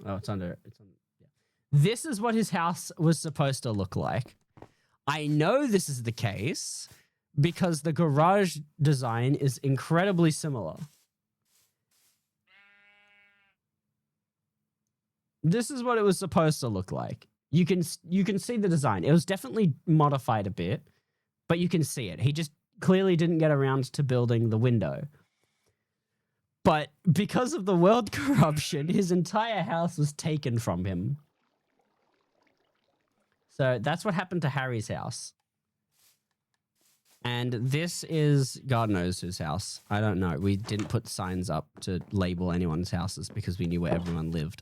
Oh, it's under... Yeah. This is what his house was supposed to look like. I know this is the case because the garage design is incredibly similar. This is what it was supposed to look like. You can see the design. It was definitely modified a bit, but you can see it. He just clearly didn't get around to building the window. But because of the world corruption, his entire house was taken from him. So that's what happened to Harry's house. And this is God knows whose house. I don't know. We didn't put signs up to label anyone's houses because we knew where everyone lived.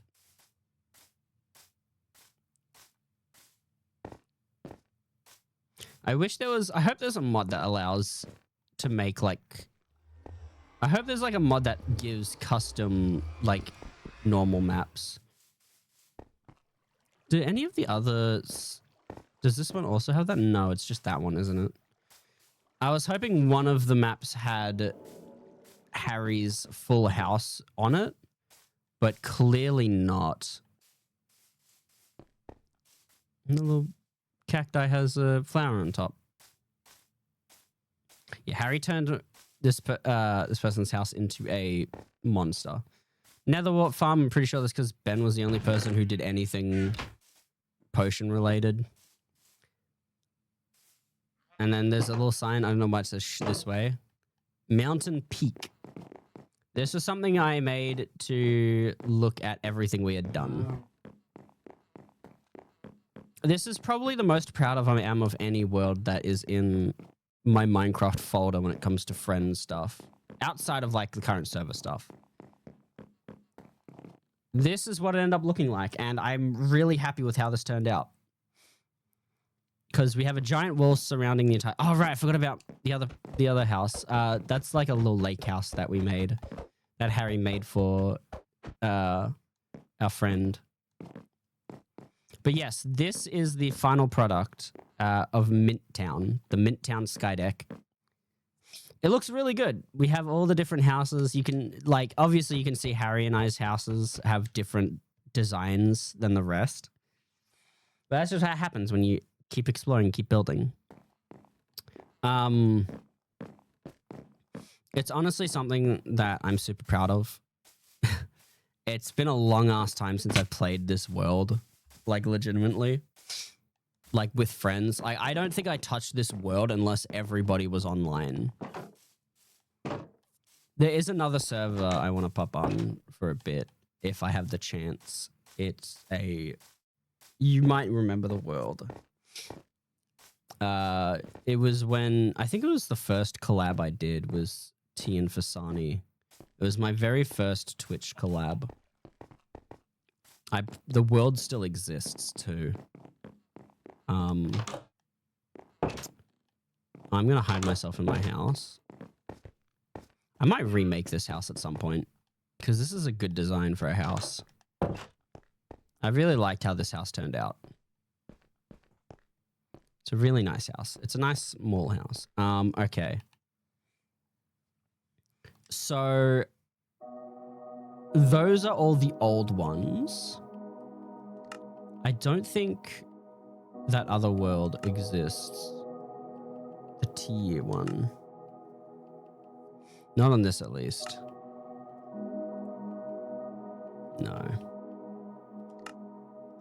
I hope there's a mod that allows to make like... I hope there's like a mod that gives custom like normal maps. Do any of the others... Does this one also have that? No, it's just that one, isn't it? I was hoping one of the maps had Harry's full house on it, but clearly not. And the little cacti has a flower on top. Yeah, Harry turned this person's house into a monster. Netherwart farm, I'm pretty sure that's because Ben was the only person who did anything potion related. And then there's a little sign. I don't know why it says this way. Mountain Peak. This was something I made to look at everything we had done. This is probably the most proud of I am of any world that is in my Minecraft folder when it comes to friends stuff. Outside of like the current server stuff. This is what it ended up looking like. And I'm really happy with how this turned out. Because we have a giant wall surrounding the entire... Oh, right. I forgot about the other house. That's like a little lake house that we made. That Harry made for our friend. But yes, this is the final product of Mint Town. The Mint Town Sky Deck. It looks really good. We have all the different houses. You can... Like, obviously, you can see Harry and I's houses have different designs than the rest. But that's just how it happens when you... keep exploring, keep building. It's honestly something that I'm super proud of. It's been a long-ass time since I've played this world. Like, legitimately. Like, with friends. I don't think I touched this world unless everybody was online. There is another server I want to pop on for a bit, if I have the chance. It's a... You might remember the world. It was when I think it was the first collab I did was T and Fasani. It was my very first Twitch collab. The world still exists too. I'm gonna hide myself in my house. I might remake this house at some point because this is a good design for a house. I really liked how this house turned out. It's a really nice house. It's a nice small house. Okay. So those are all the old ones. I don't think that other world exists. The tier one. Not on this, at least. No.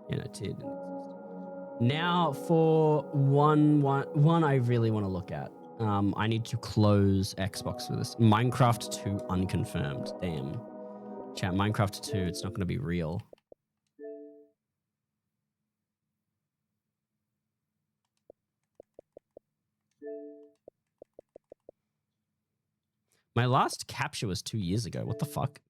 Yeah, no, tier didn't exist. Now for one I really want to look at. I need to close Xbox for this. Minecraft 2 unconfirmed. Damn. Chat, Minecraft 2, it's not going to be real. My last capture was 2 years ago. What the fuck?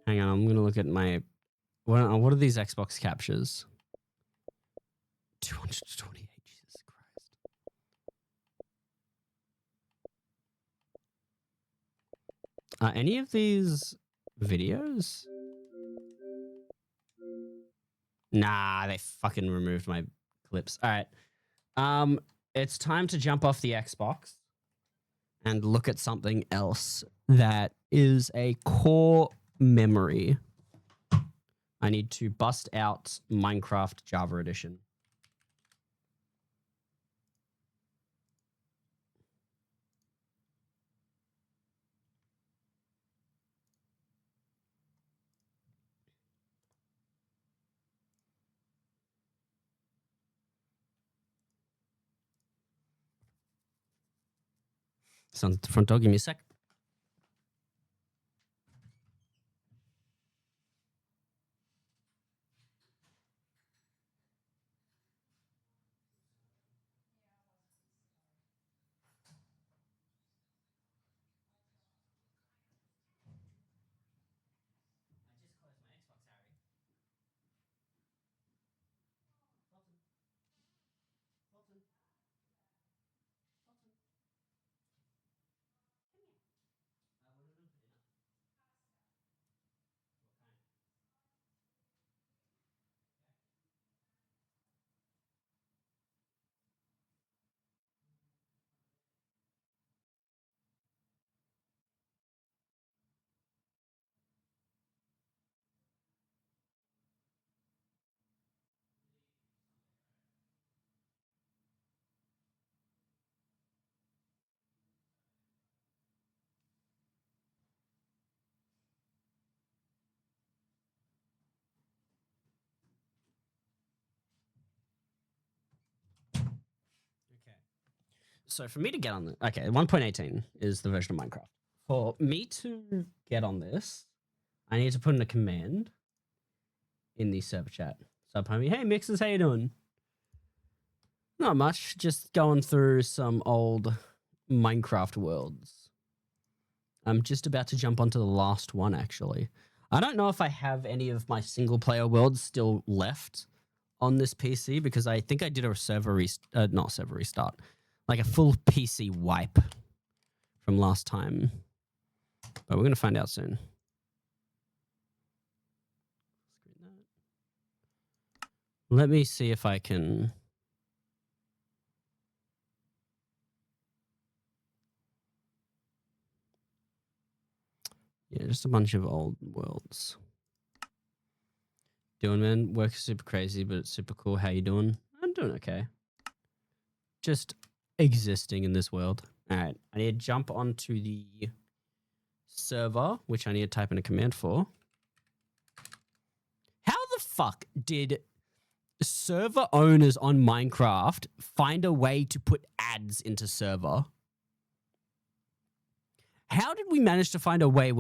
Hang on, I'm going to look at my... What are these Xbox captures? 228, Jesus Christ. Any of these videos? Nah, they fucking removed my clips. All right. It's time to jump off the Xbox and look at something else that is a core memory. I need to bust out Minecraft Java Edition. Sounds at the front door. Give me a sec. Okay. So for me to get on the 1.18 is the version of Minecraft. For me to get on this, I need to put in a command in the server chat. So homie, hey Mixers, how you doing? Not much, just going through some old Minecraft worlds. I'm just about to jump onto the last one, actually. I don't know if I have any of my single player worlds still left on this PC because I think I did a not server restart, like a full PC wipe from last time. But we're going to find out soon. Let me see if I can... Yeah, just a bunch of old worlds. Doing, man? Work is super crazy, but it's super cool. How you doing? I'm doing okay. Just existing in this world. All right. I need to jump onto the server, which I need to type in a command for. How the fuck did server owners on Minecraft find a way to put ads into server? How did we manage to find a way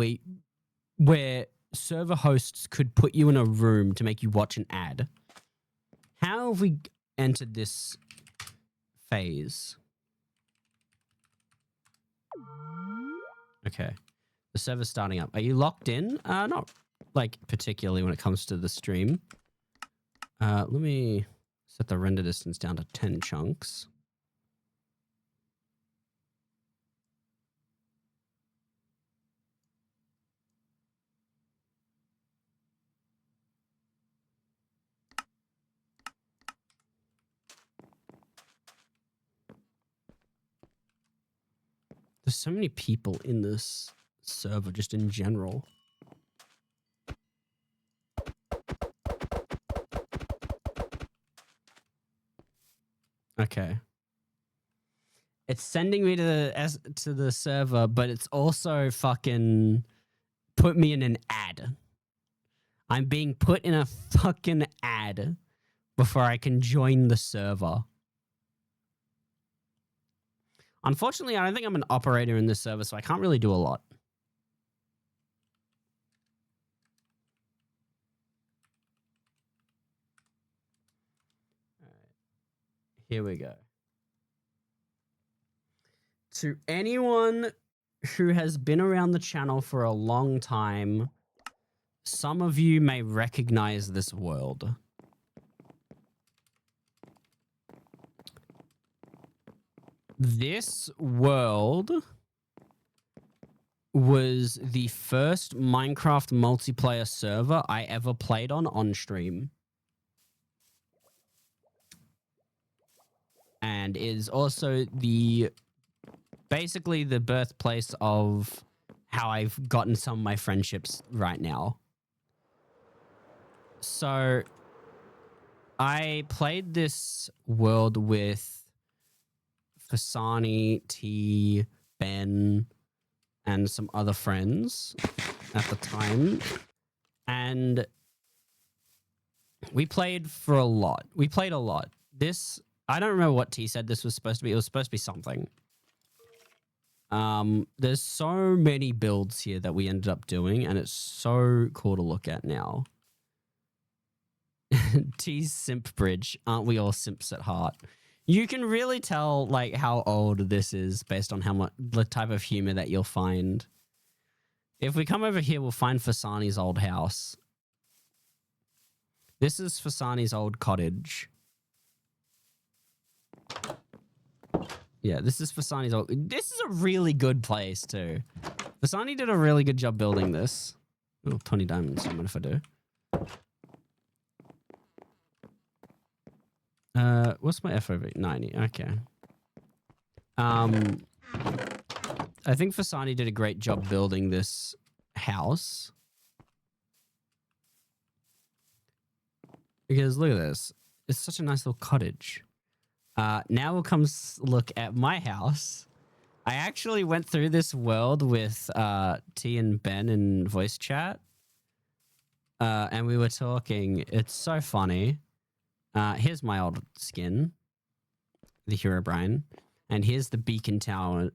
where server hosts could put you in a room to make you watch an ad? How have we entered this phase? Okay. The server's starting up. Are you locked in? Not like particularly when it comes to the stream. Let me set the render distance down to 10 chunks. There's so many people in this server just in general. Okay. It's sending me to the server, but it's also fucking put me in an ad. I'm being put in a fucking ad before I can join the server. Unfortunately, I don't think I'm an operator in this server, so I can't really do a lot. All right. Here we go. To anyone who has been around the channel for a long time, some of you may recognize this world. This world was the first Minecraft multiplayer server I ever played on stream. And is also basically the birthplace of how I've gotten some of my friendships right now. So I played this world with Fasani, T, Ben, and some other friends at the time. And we played for a lot. We played a lot. This, I don't remember what T said this was supposed to be. It was supposed to be something. There's so many builds here that we ended up doing, and it's so cool to look at now. T's simp bridge. Aren't we all simps at heart? You can really tell like how old this is based on how much the type of humor that you'll find. If we come over here, we'll find Fasani's old house. This is Fasani's old cottage. Yeah, this is Fasani's old... This is a really good place, too. Fasani did a really good job building this. Oh, 20 diamonds. What if I do? What's my FOV? 90. Okay. I think Fasani did a great job building this house. Because look at this. It's such a nice little cottage. Now we'll come look at my house. I actually went through this world with T and Ben in voice chat. And we were talking. It's so funny. Here's my old skin. The Hero Brian. And here's the beacon tower.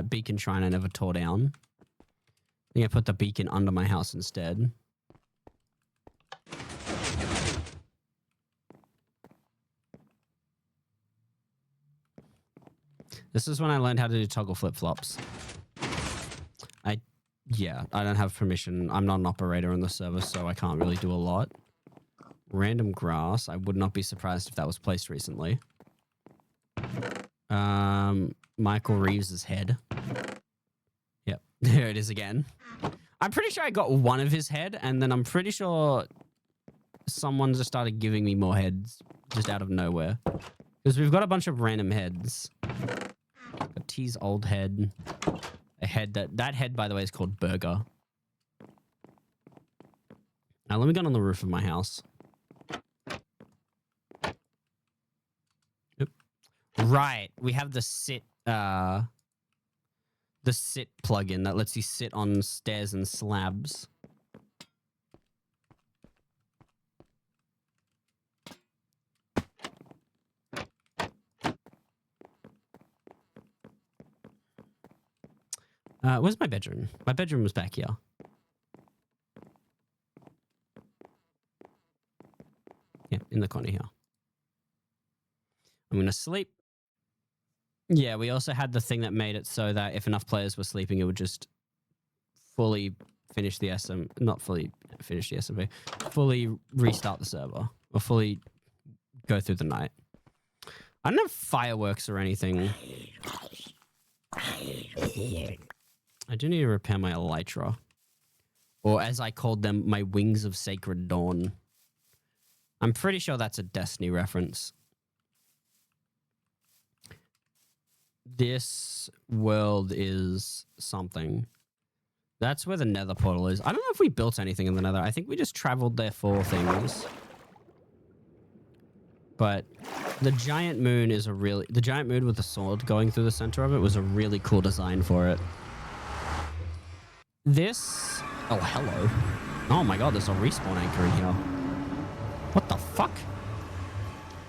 Beacon shrine I never tore down. I think I put the beacon under my house instead. This is when I learned how to do toggle flip-flops. Yeah, I don't have permission. I'm not an operator on the server, so I can't really do a lot. Random grass. I would not be surprised if that was placed recently. Michael Reeves' head. Yep, there it is again. I'm pretty sure I got one of his head, and then I'm pretty sure someone just started giving me more heads just out of nowhere. Because we've got a bunch of random heads. Got T's old head. A head that head, by the way, is called Burger. Now let me get on the roof of my house. Oop. Right, we have the sit plugin that lets you sit on stairs and slabs. Where's my bedroom? My bedroom was back here. Yeah, in the corner here. I'm going to sleep. Yeah, we also had the thing that made it so that if enough players were sleeping, it would just fully finish the not fully finish the SMB, fully restart the server or fully go through the night. I don't have fireworks or anything. I do need to repair my elytra. Or as I called them, my wings of sacred dawn. I'm pretty sure that's a Destiny reference. This world is something. That's where the nether portal is. I don't know if we built anything in the nether. I think we just traveled there for things. But the giant moon is the giant moon with the sword going through the center of it was a really cool design for it. This, oh, hello. Oh my God, there's a respawn anchor in here. What the fuck?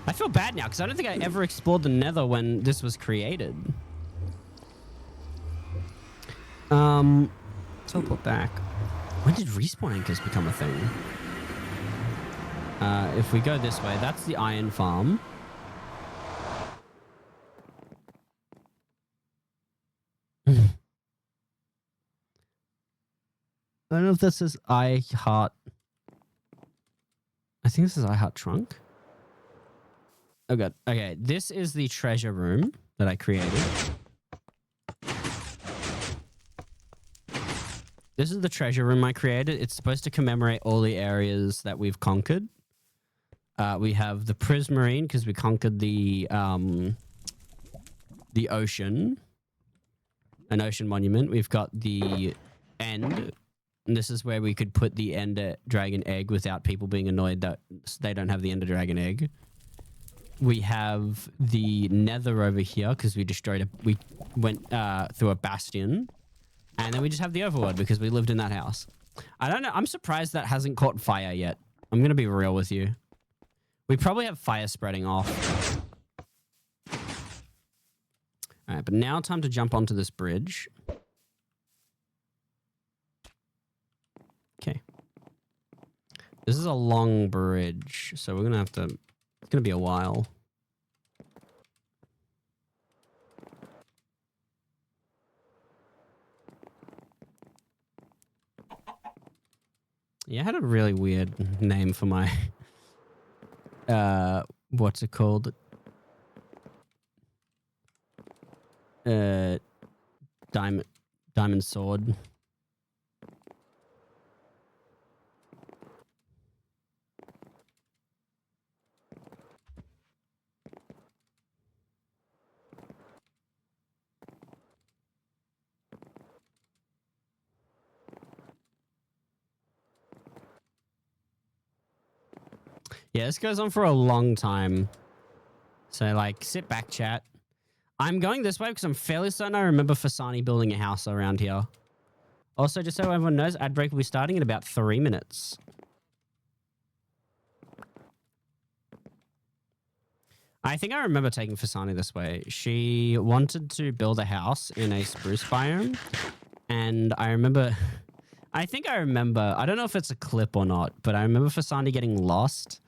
I feel bad now because I don't think I ever explored the nether when this was created. Teleport back. When did respawn anchors become a thing? If we go this way, that's the iron farm. I don't know if this is I Heart. I think this is I Heart Trunk. Oh God. Okay, this is the treasure room that I created. This is the treasure room I created. It's supposed to commemorate all the areas that we've conquered. We have the Prismarine because we conquered the ocean, an ocean monument. We've got the end. And this is where we could put the Ender Dragon egg without people being annoyed that they don't have the Ender Dragon egg. We have the Nether over here because we went through a bastion. And then we just have the overworld because we lived in that house. I don't know. I'm surprised that hasn't caught fire yet. I'm going to be real with you. We probably have fire spreading off. All right, but now time to jump onto this bridge. Okay. This is a long bridge, so we're going to have to... It's going to be a while. Yeah, I had a really weird name for my... what's it called? Diamond sword. Yeah, this goes on for a long time. So, like, sit back, chat. I'm going this way because I'm fairly certain I remember Fasani building a house around here. Also, just so everyone knows, ad break will be starting in about 3 minutes. I think I remember taking Fasani this way. She wanted to build a house in a spruce biome. And I remember... I think I remember... I don't know if it's a clip or not, but I remember Fasani getting lost.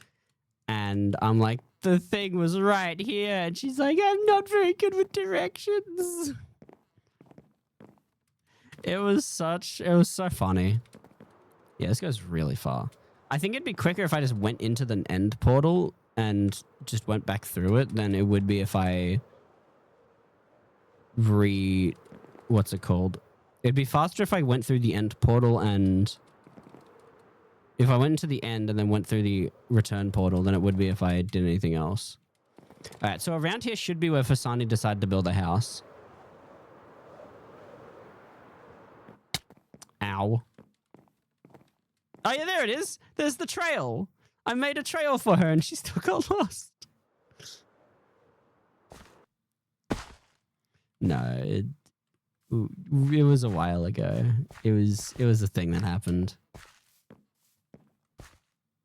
And I'm like, the thing was right here. And she's like, I'm not very good with directions. It was so funny. Yeah, this goes really far. I think it'd be quicker if I just went into the end portal and just went back through it than it would be if I what's it called? It'd be faster if I went through the end portal and... If I went into the end and then went through the return portal than it would be if I did anything else. All right, so around here should be where Fasani decided to build a house. Ow. Oh, yeah, there it is. There's the trail. I made a trail for her and she still got lost. No, it was a while ago. It was a thing that happened.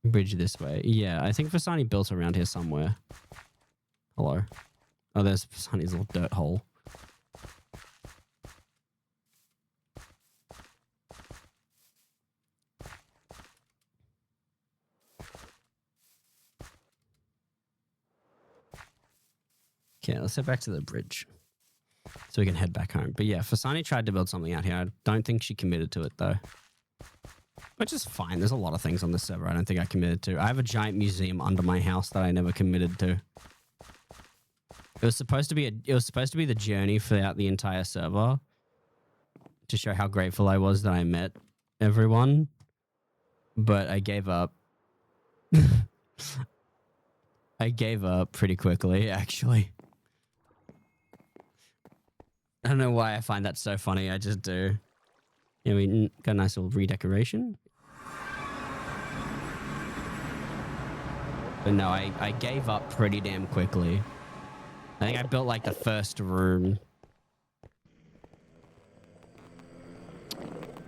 Bridge this way. Yeah, I think Fasani built around here somewhere. Hello. Oh, there's Fasani's little dirt hole. Okay, let's head back to the bridge. So we can head back home. But yeah, Fasani tried to build something out here. I don't think she committed to it, though. Which is fine. There's a lot of things on this server I don't think I committed to. I have a giant museum under my house that I never committed to. It was supposed to be the journey throughout the entire server to show how grateful I was that I met everyone. But I gave up. I gave up pretty quickly, actually. I don't know why I find that so funny. I just do. Yeah, we got a nice little redecoration. But no, I gave up pretty damn quickly. I think I built like the first room.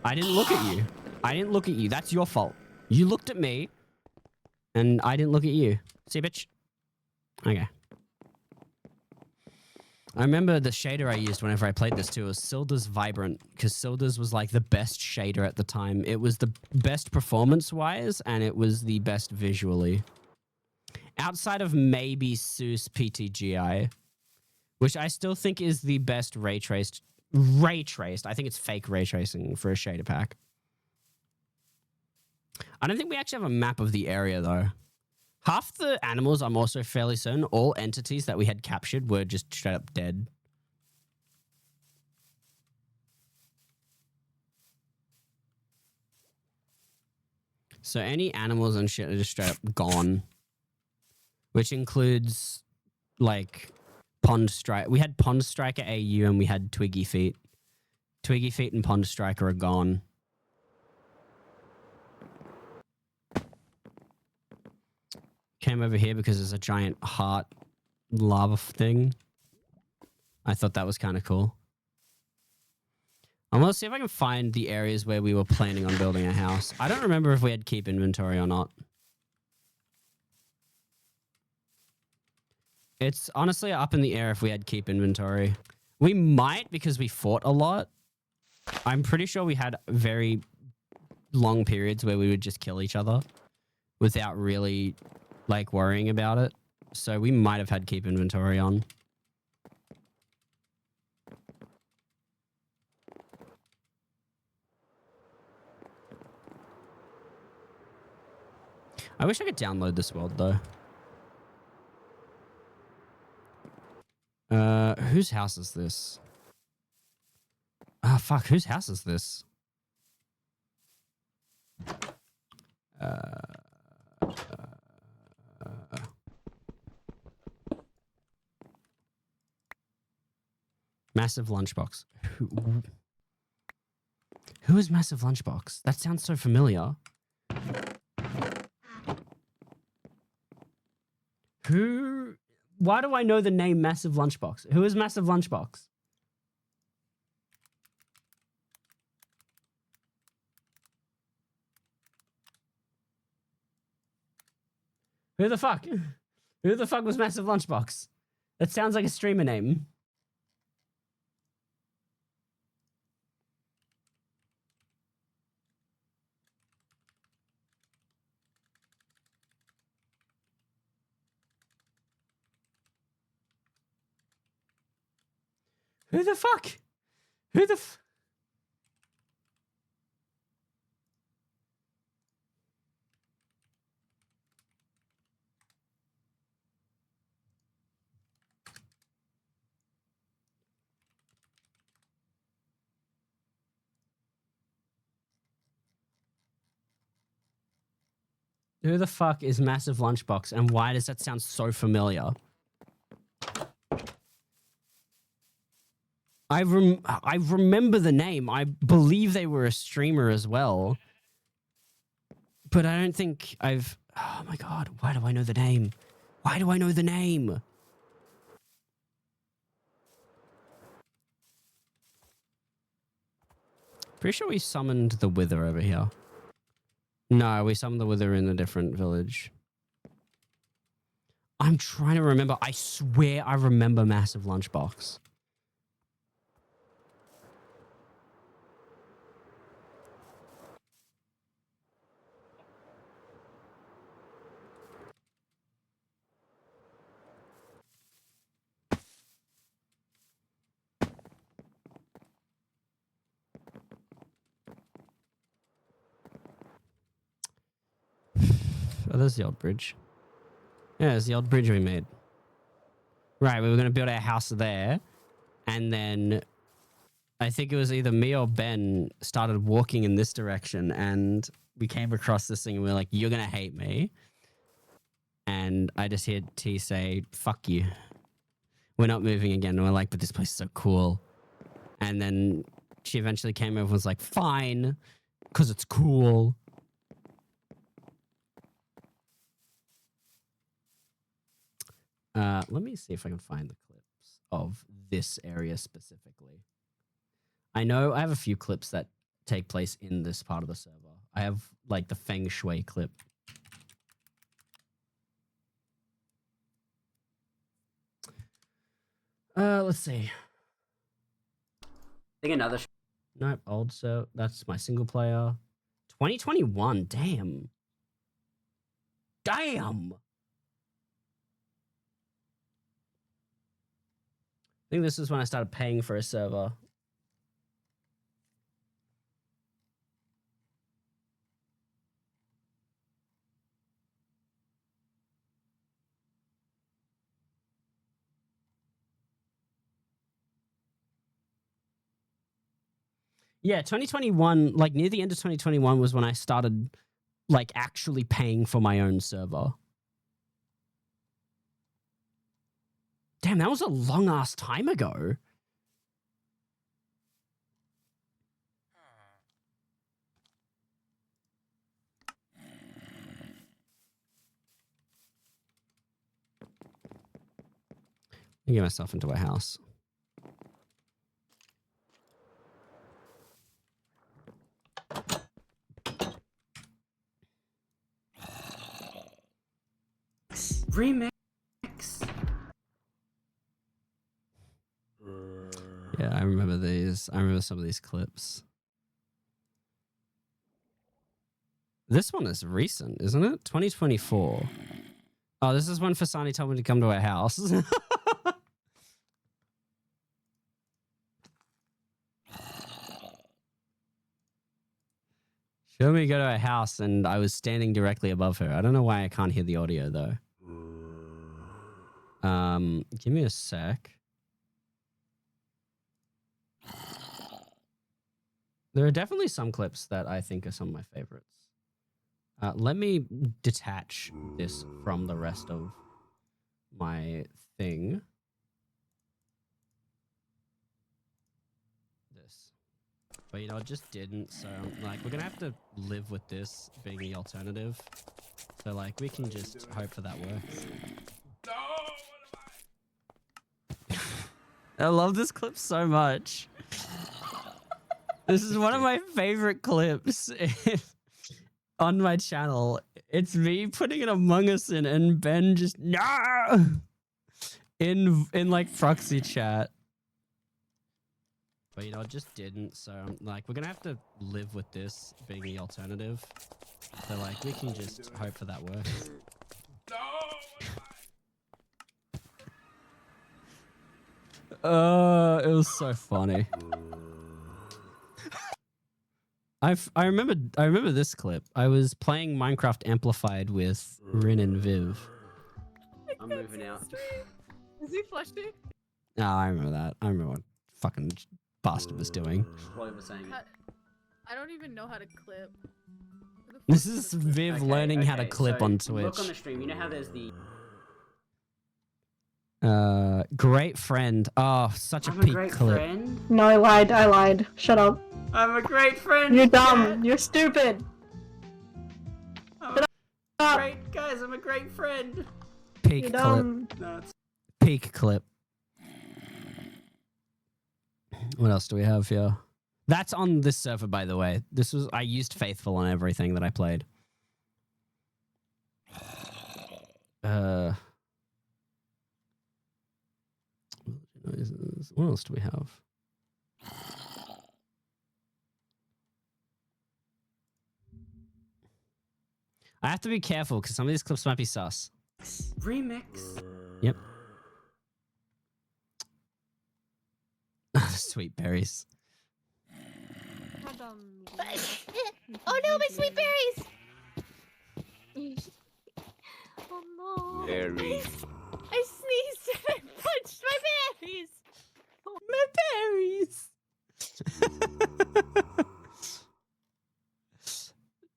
I didn't look at you. I didn't look at you. That's your fault. You looked at me, and I didn't look at you. See, bitch? Okay. I remember the shader I used whenever I played this too was Silda's Vibrant, because Silda's was like the best shader at the time. It was the best performance-wise, and it was the best visually. Outside of maybe Seuss PTGI, which I still think is the best ray traced. Ray traced. I think it's fake ray tracing for a shader pack. I don't think we actually have a map of the area though. Half the animals, I'm also fairly certain, all entities that we had captured were just straight up dead. So any animals and shit are just straight up gone. Which includes, like, Pond Striker. We had Pond Striker AU and we had Twiggy Feet. Twiggy Feet and Pond Striker are gone. Came over here because there's a giant heart lava thing. I thought that was kind of cool. I'm going to see if I can find the areas where we were planning on building a house. I don't remember if we had keep inventory or not. It's honestly up in the air if we had keep inventory. We might because we fought a lot. I'm pretty sure we had very long periods where we would just kill each other without really like worrying about it. So we might have had keep inventory on. I wish I could download this world though. Whose house is this? Ah, fuck, whose house is this? Massive Lunchbox. Who is Massive Lunchbox? That sounds so familiar. Who? Why do I know the name Massive Lunchbox? Who is Massive Lunchbox? Who the fuck? Who the fuck was Massive Lunchbox? That sounds like a streamer name. Who the fuck? Who the f... Who the fuck is Massive Lunchbox, and why does that sound so familiar? I remember the name. I believe they were a streamer as well. But I don't think I've... Oh my god, why do I know the name? Why do I know the name? Pretty sure we summoned the Wither over here. No, we summoned the Wither in a different village. I'm trying to remember. I swear I remember Massive Lunchbox. Oh, there's the old bridge. Yeah, there's the old bridge we made. Right, we were going to build our house there. And then I think it was either me or Ben started walking in this direction. And we came across this thing and we were like, you're going to hate me. And I just heard T say, fuck you. We're not moving again. And we're like, but this place is so cool. And then she eventually came over and was like, fine, because it's cool. let me see if I can find the clips of this area specifically. I know I have a few clips that take place in this part of the server. I have like the Feng Shui clip. Let's see. I think another. Nope, old so that's my single player. 2021. Damn. Damn. I think this is when I started paying for a server. Yeah, 2021, like near the end of 2021 was when I started like actually paying for my own server. Damn, that was a long ass time ago. Let me get myself into a house. Remix. Yeah, I remember these. I remember some of these clips. This one is recent, isn't it? 2024. Oh, this is when Fasani told me to come to our house. Showed me to go to her house and I was standing directly above her. I don't know why I can't hear the audio though. Give me a sec. There are definitely some clips that I think are some of my favorites. Let me detach this from the rest of my thing. This. But you know, it just didn't. So like, we're gonna have to live with this being the alternative. So like, we can just hope for that works. I love this clip so much. This is one of my favorite clips on my channel. It's me putting an Among Us in and Ben just in like proxy chat. But you know, it just didn't. So like, we're gonna have to live with this being the alternative. So like, we can just hope for that works. It was so funny. I remember this clip. I was playing Minecraft Amplified with Rin and Viv. I'm moving out. Is he flushing? Oh, I remember that. I remember what fucking bastard was doing. What was saying? I don't even know how to clip. This is Viv learning how to clip on Twitch. Look on the stream. You know how there's the. Great friend. Oh, such a I'm peak a great clip. friend. No, I lied. I lied. Shut up. I'm a great friend. You're dumb. You're stupid. I'm a great guys. I'm a great friend. Peak You're clip. dumb. No, it's. Peak clip. What else do we have here? That's on this server, by the way. I used Faithful on everything that I played. What else do we have? I have to be careful because some of these clips might be sus. Remix. Yep. Sweet berries. Oh no, my sweet berries! Oh no. Berries. I sneezed and I punched my berries! My berries!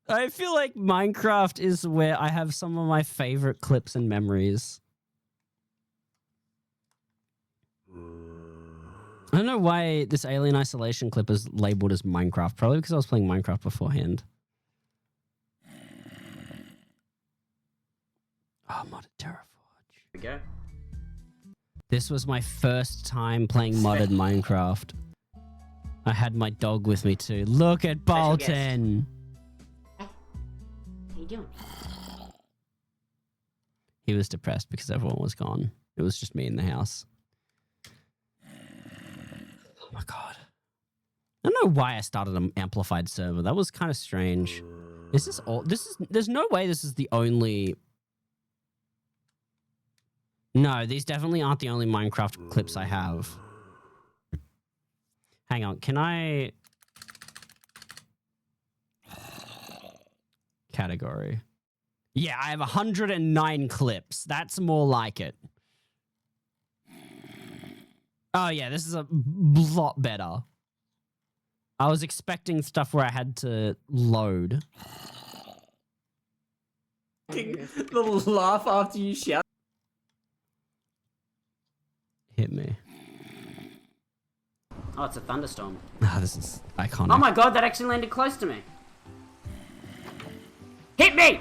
I feel like Minecraft is where I have some of my favorite clips and memories. I don't know why this Alien Isolation clip is labeled as Minecraft. Probably because I was playing Minecraft beforehand. Oh, modded Terraforge. Here we go. This was my first time playing modded Minecraft. I had my dog with me too. Look at Special guest. Bolton. How you doing? He was depressed because everyone was gone. It was just me in the house. Oh my god. I don't know why I started an amplified server. That was kind of strange. Is this all? There's no way this is the only... No, these definitely aren't the only Minecraft clips I have. Hang on, can I... Category. Yeah, I have 109 clips. That's more like it. Oh yeah, this is a lot better. I was expecting stuff where I had to load. The laugh after you shout. Hit me. Oh, it's a thunderstorm. Ah, this is iconic. Oh my god, that actually landed close to me. Hit me!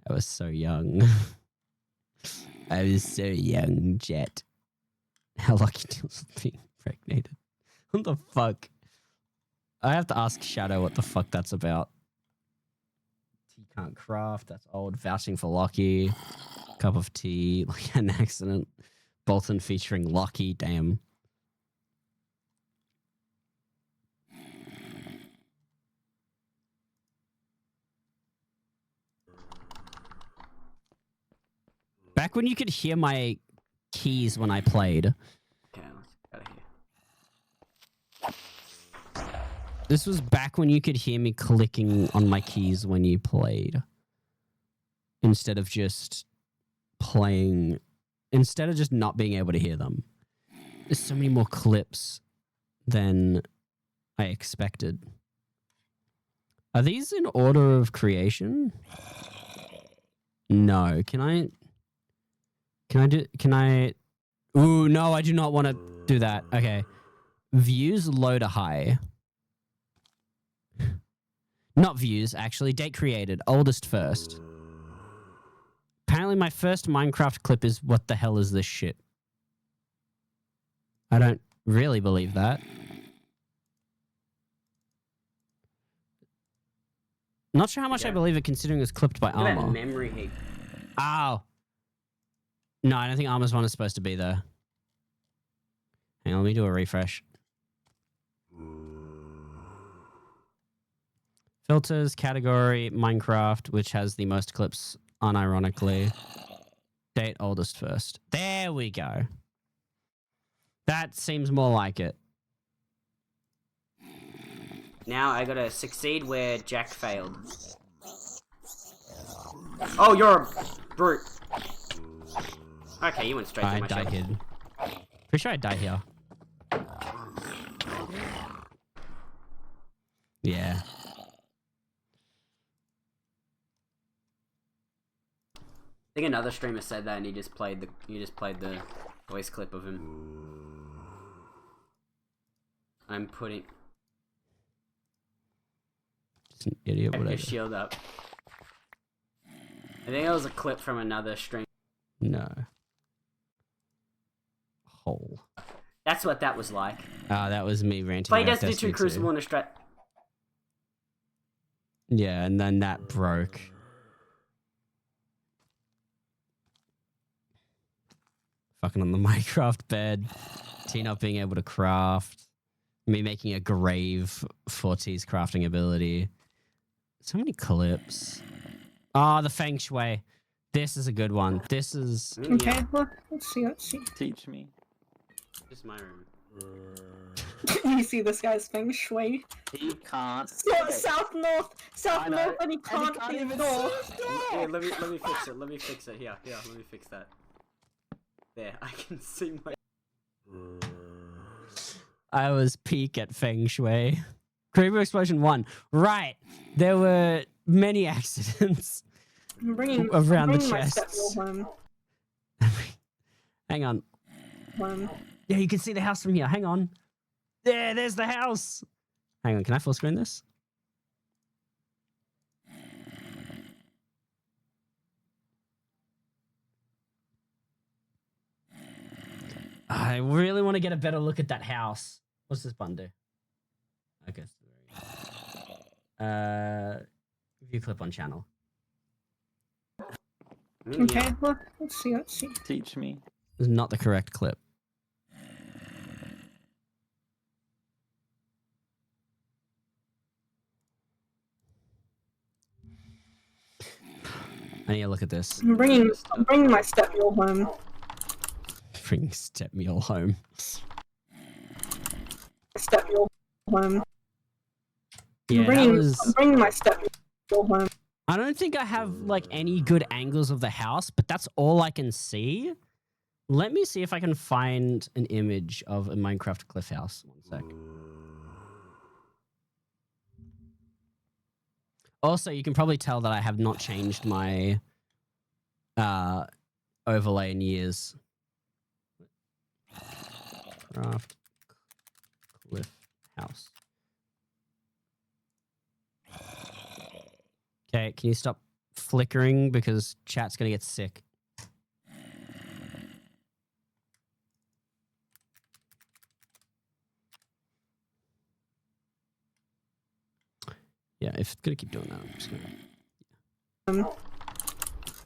I was so young. I was so young, Jet. How lucky deals with being impregnated. What the fuck? I have to ask Shadow what the fuck that's about. Tea can't craft. That's old. Vouching for Lockie. Cup of tea. Like an accident. Bolton featuring Lockie. Damn. Back when you could hear my keys when I played. Okay, let's get out of here. This was back when you could hear me clicking on my keys when you played. Instead of just playing... Instead of just not being able to hear them. There's so many more clips than I expected. Are these in order of creation? No. Can I... Ooh, no, I do not want to do that. Okay. Views low to high. Not views, actually. Date created. Oldest first. Apparently my first Minecraft clip is what the hell is this shit? I don't really believe that. Not sure how much I believe it considering it was clipped by Look at that Armor. memory heap. Ow. No, I don't think Armor's one is supposed to be there. Hang on, let me do a refresh. Filters, category, Minecraft, which has the most clips, unironically. Date oldest first. There we go. That seems more like it. Now I gotta succeed where Jack failed. Oh, you're a brute. Okay, you went straight I through my died shell. here. Pretty sure I died here. Yeah. I think another streamer said that, and you just played the voice clip of him. I'm putting Just an idiot, your whatever. shield up. I think that was a clip from another stream. No. Hole. That's what that was like. Ah, that was me ranting Play about Destiny 2 Crucible in a strat. Yeah, and then that broke. Fucking on the Minecraft bed. T not being able to craft. Me making a grave for T's crafting ability. So many clips. Ah, the Feng Shui. This is a good one. This is... Okay, look, let's see. Teach me. Just my room. You see this guy's feng shui? He can't. South north, I know. and he can't see even north. Hey, let me fix it. Let me fix it. Here, let me fix that. There, I can see my... I was peak at Feng Shui. Creeper Explosion 1. Right. There were many accidents I'm bringing around the my chests. stepmom Hang on. home. Yeah, you can see the house from here. Hang on. There's the house. Hang on, can I full screen this? really want to get a better look at that house. What's this button do? Okay. View clip on channel. Okay, look, let's see, let's see. Teach me. This is not the correct clip. I need to look at this. I'm bringing my step mule home. Bring step meal home. Step mule home. Yeah, I'm bringing that was... my step mule home. I don't think I have like any good angles of the house, but that's all I can see. Let me see if I can find an image of a Minecraft cliff house. One sec. Also, you can probably tell that I have not changed my overlay in years. Craft cliff house. Okay, can you stop flickering because chat's gonna get sick. Yeah, if it's gonna keep doing that, I'm just gonna...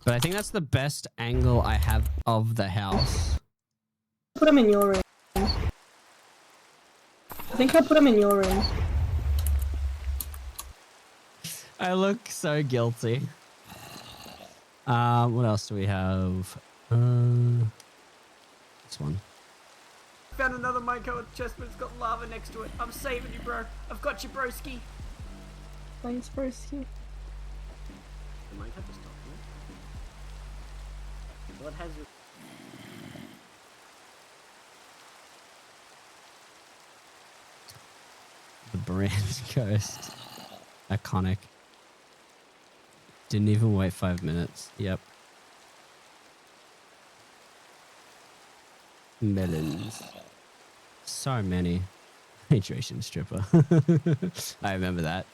But I think that's the best angle I have of the house. Put them in your room. I think I put them in your room. I look so guilty. What else do we have? This one. Found another minecart chest, but it's got lava next to it. I'm saving you, bro. I've got you, broski. Thanks, Broski. The minecart just stopped me. What has your... The brand Ghost. Iconic. Didn't even wait 5 minutes. Yep. Melons. So many. Hydration stripper. I remember that.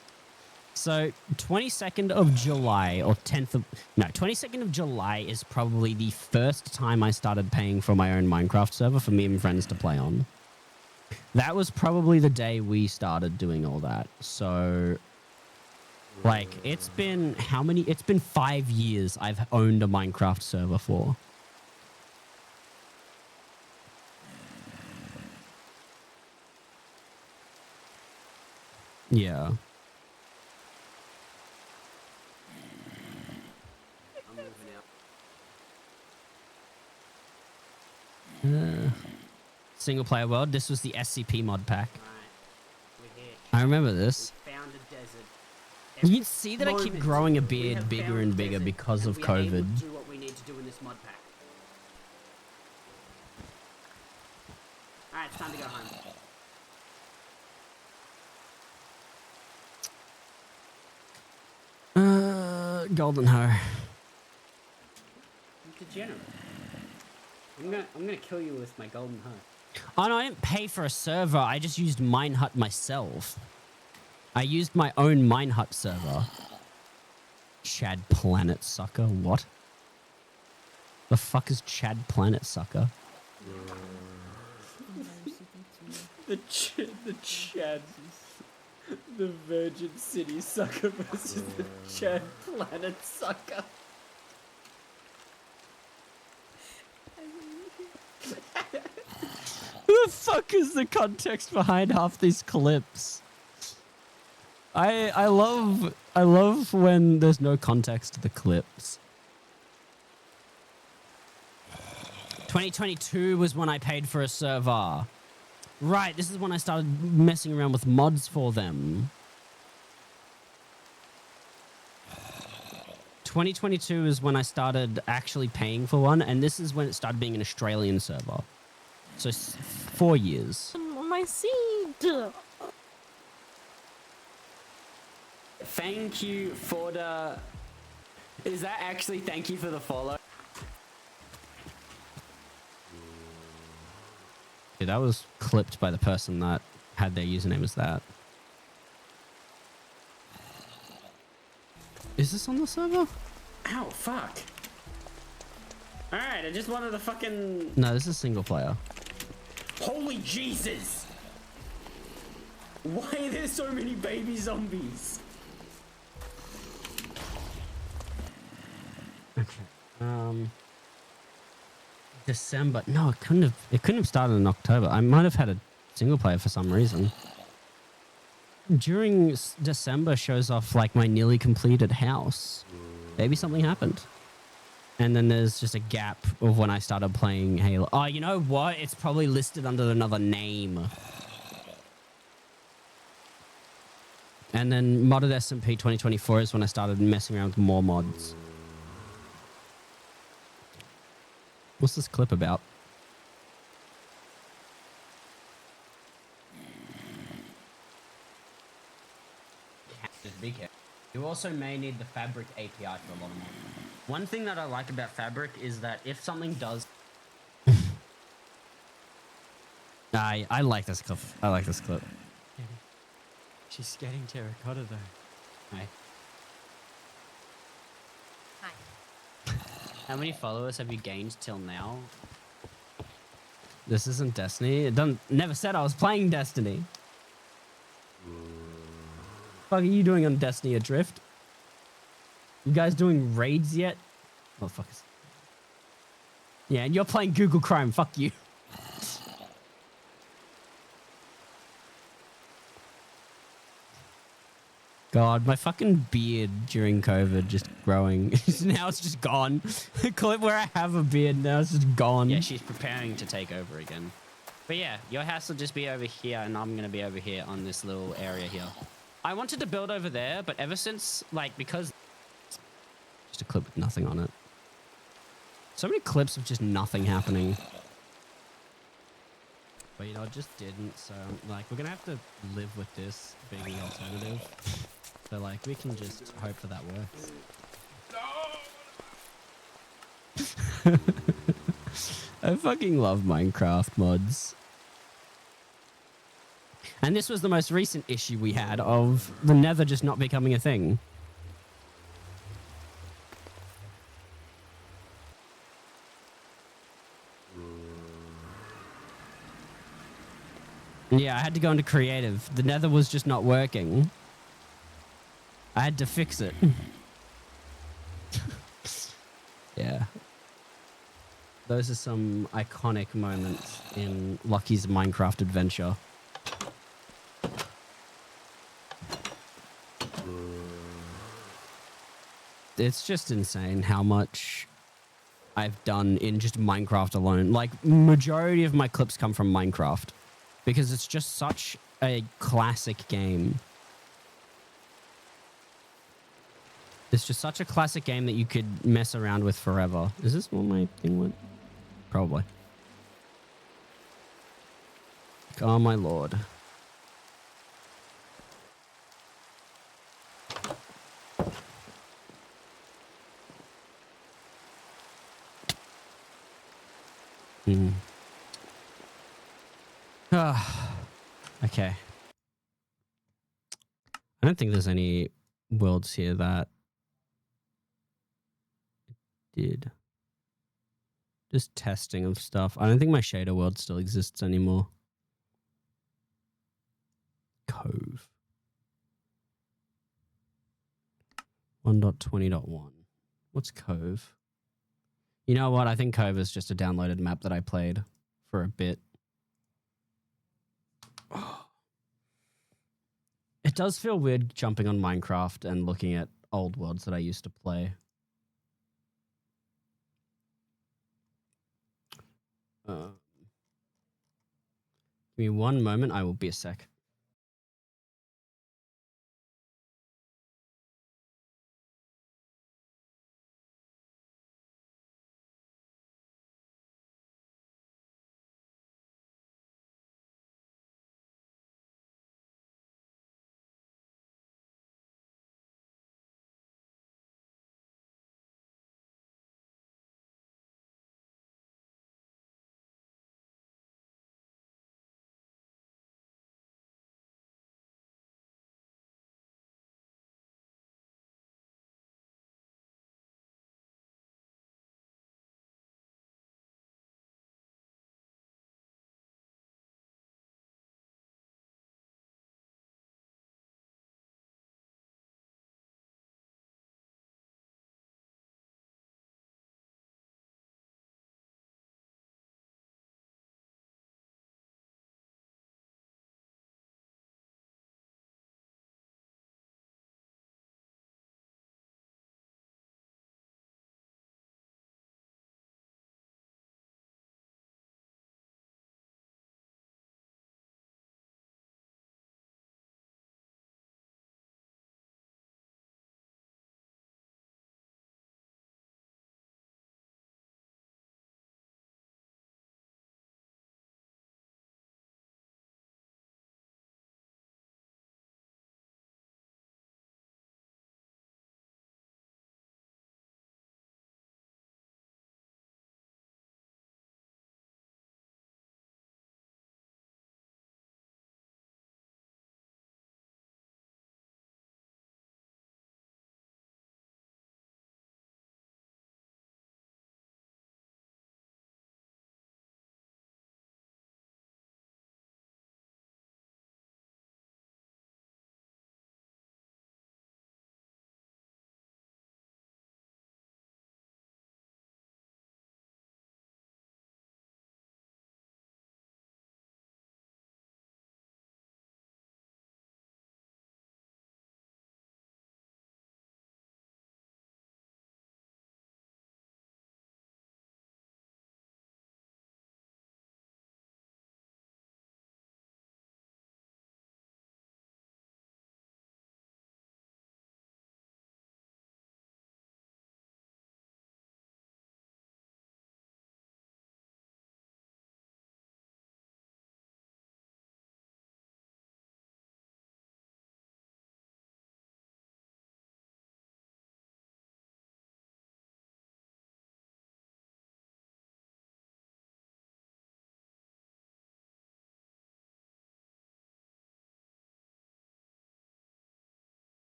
So 22nd of July or 10th of... No, 22nd of July is probably the first time I started paying for my own Minecraft server for me and friends to play on. That was probably the day we started doing all that. So... Like, it's been how many? It's been 5 years I've owned a Minecraft server for. Yeah. I'm moving out. Single player world. This was the SCP mod pack. Right. We're here. I remember this. We found a desert. You can see that I keep Moment, growing a we beard have bigger found and a bigger desert, because and of we are able COVID. to do what we need to do in this mod pack. Alright, it's time to go home. Golden hoe. You degenerate. I'm gonna kill you with my golden hoe. Oh no, I didn't pay for a server. I just used Minehut myself. I used my own Minehut server. Chad Planet Sucker. What? The fuck is Chad Planet Sucker? The Chad, the Virgin City Sucker versus the Chad Planet Sucker. Who the fuck is the context behind half these clips? I love when there's no context to the clips. 2022 was when I paid for a server. Right, this is when I started messing around with mods for them. 2022 is when I started actually paying for one, and this is when it started being an Australian server. So 4 years. My seed. Thank you for the... Is that actually thank you for the follow? Yeah, that was clipped by the person that had their username as that. Is this on the server? Ow, fuck. Alright, I just wanted to fucking... No, this is single player. Holy Jesus! Why are there so many baby zombies? Okay. December. No, it couldn't have. It couldn't have started in October. I might have had a single player for some reason. During December shows off like my nearly completed house. Maybe something happened. And then there's just a gap of when I started playing Halo. Oh, you know what? It's probably listed under another name. And then modded SMP 2024 is when I started messing around with more mods. What's this clip about? Just be careful. You also may need the Fabric API for a lot of mods. One thing that I like about Fabric is that if something does... I like this clip. I like this clip. She's getting terracotta though. Hi. Hi. How many followers have you gained till now? This isn't Destiny. It never said I was playing Destiny. What are you doing on Destiny Adrift? You guys doing raids yet? Motherfuckers. Yeah, and you're playing Google Chrome. Fuck you. God, my fucking beard during COVID just growing. Now it's just gone. The clip where I have a beard, now it's just gone. Yeah, she's preparing to take over again. But yeah, your house will just be over here, and I'm going to be over here on this little area here. I wanted to build over there, but ever since, like, because... Just a clip with nothing on it. So many clips of just nothing happening. But, you know, it just didn't, so, like, we're going to have to live with this being the alternative. So, like, we can just hope that that works. I fucking love Minecraft mods. And this was the most recent issue we had of the Nether just not becoming a thing. Yeah, I had to go into creative. The Nether was just not working. I had to fix it. Yeah. Those are some iconic moments in Lucky's Minecraft adventure. It's just insane how much I've done in just Minecraft alone. Like, majority of my clips come from Minecraft because it's just such a classic game. It's just such a classic game that you could mess around with forever. Is this what my thing went? Probably. Oh my lord. Okay. I don't think there's any worlds here that did. Just testing of stuff. I don't think my shader world still exists anymore. Cove. 1.20.1. What's Cove? You know what? I think Cove is just a downloaded map that I played for a bit. It does feel weird jumping on Minecraft and looking at old worlds that I used to play. Give me one moment. I will be a sec.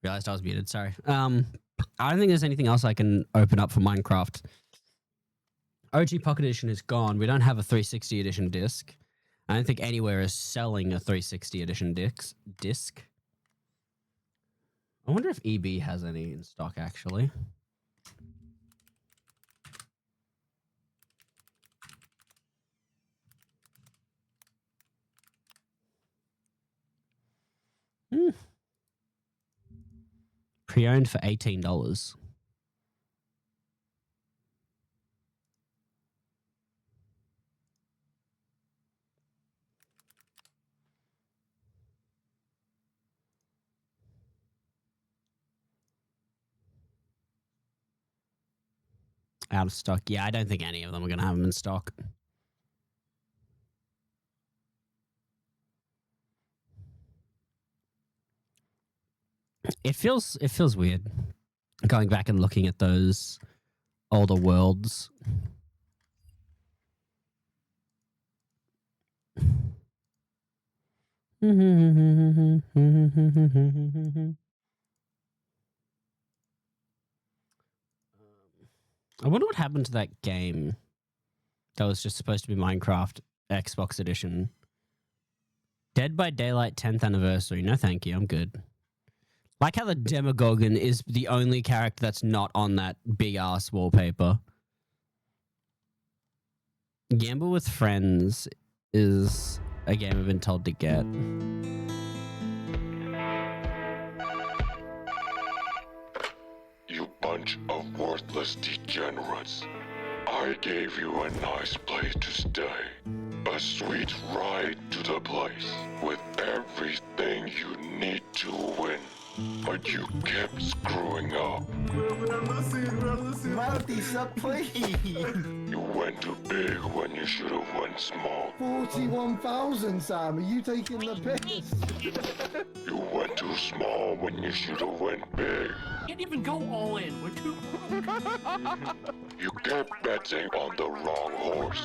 Realized I was muted. Sorry. I don't think there's anything else I can open up for Minecraft. OG Pocket Edition is gone. We don't have a 360 edition disc. I don't think anywhere is selling a 360 edition disc. I wonder if EB has any in stock, actually. Pre-owned for $18. Out of stock. Yeah, I don't think any of them are going to have them in stock. It feels weird going back and looking at those older worlds. I wonder what happened to that game that was just supposed to be Minecraft Xbox Edition. Dead by Daylight 10th anniversary. No, thank you. I'm good. Like how the Demogorgon is the only character that's not on that big ass wallpaper. Gamble with Friends is a game I've been told to get. You bunch of worthless degenerates. I gave you a nice place to stay. A sweet ride to the place with everything you need to win. But you kept screwing up. Martisa, please. You went too big when you should have went small. 41,000, Sam. Are you taking the piss? You went too small when you should have went big. Can't even go all in. We're too. You kept betting on the wrong horse.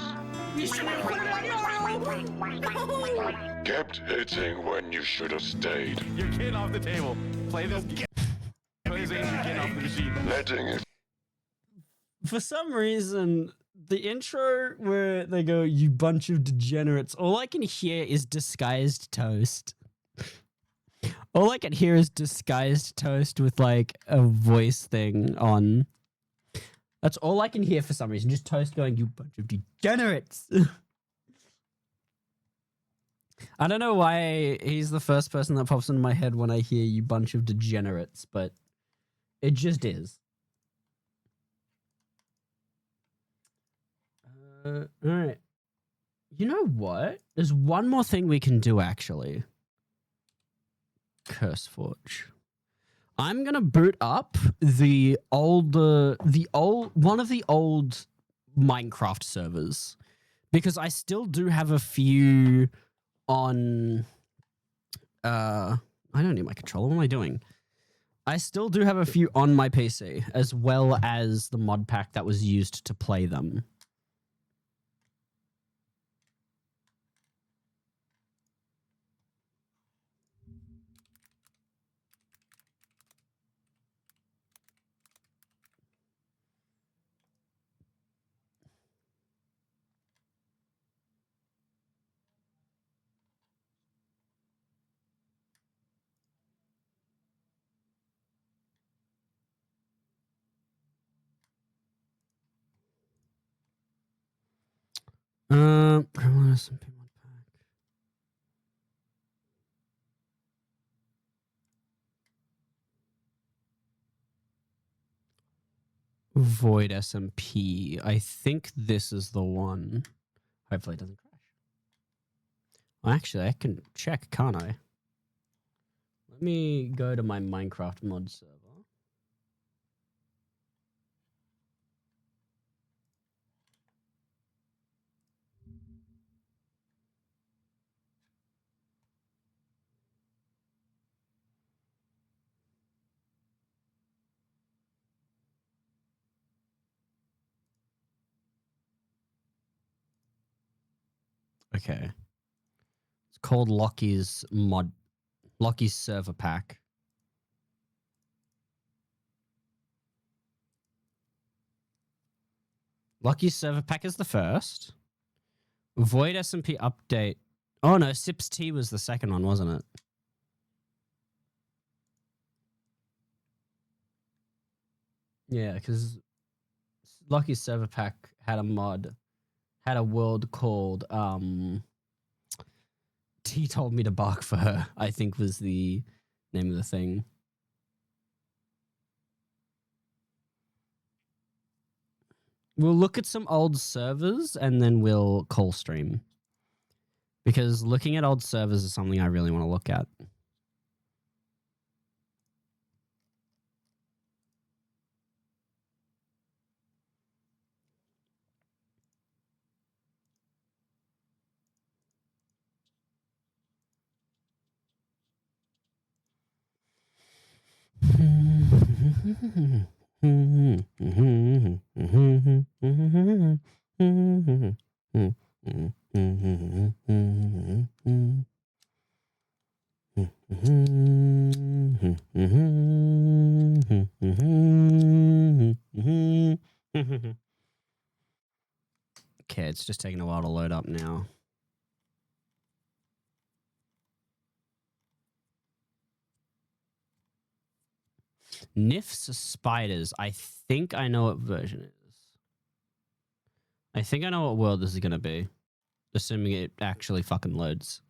Kept hitting when you should have stayed. You're getting off the table. Play this game. Play this game. You're getting off the machine. Letting it. For some reason, the intro where they go, "You bunch of degenerates," all I can hear is disguised toast. All I can hear is disguised toast with like a voice thing on. That's all I can hear for some reason. Just toast going, "You bunch of degenerates." I don't know why he's the first person that pops into my head when I hear "you bunch of degenerates," but it just is. All right. You know what? There's one more thing we can do actually. CurseForge. I'm gonna boot up one of the old Minecraft servers because I still do have a few on. I don't need my controller. What am I doing? I still do have a few on my PC as well as the mod pack that was used to play them. SMP mod pack. Void SMP. I think this is the one. Hopefully it doesn't crash. Well, actually, I can check, can't I? Let me go to my Minecraft mod server. Okay. It's called Lockie's server pack. Lucky Server Pack is the first. Void SMP update. Oh no, Sips T was the second one, wasn't it? Yeah, because Lucky Server Pack had a mod, had a world called T told me to bark for her, I think was the name of the thing. We'll look at some old servers and then we'll call stream. Because looking at old servers is something I really want to look at. Okay, it's just taking a while to load up now. Nif's Spiders. I think I know what version it is. I think I know what world this is going to be. Assuming it actually fucking loads.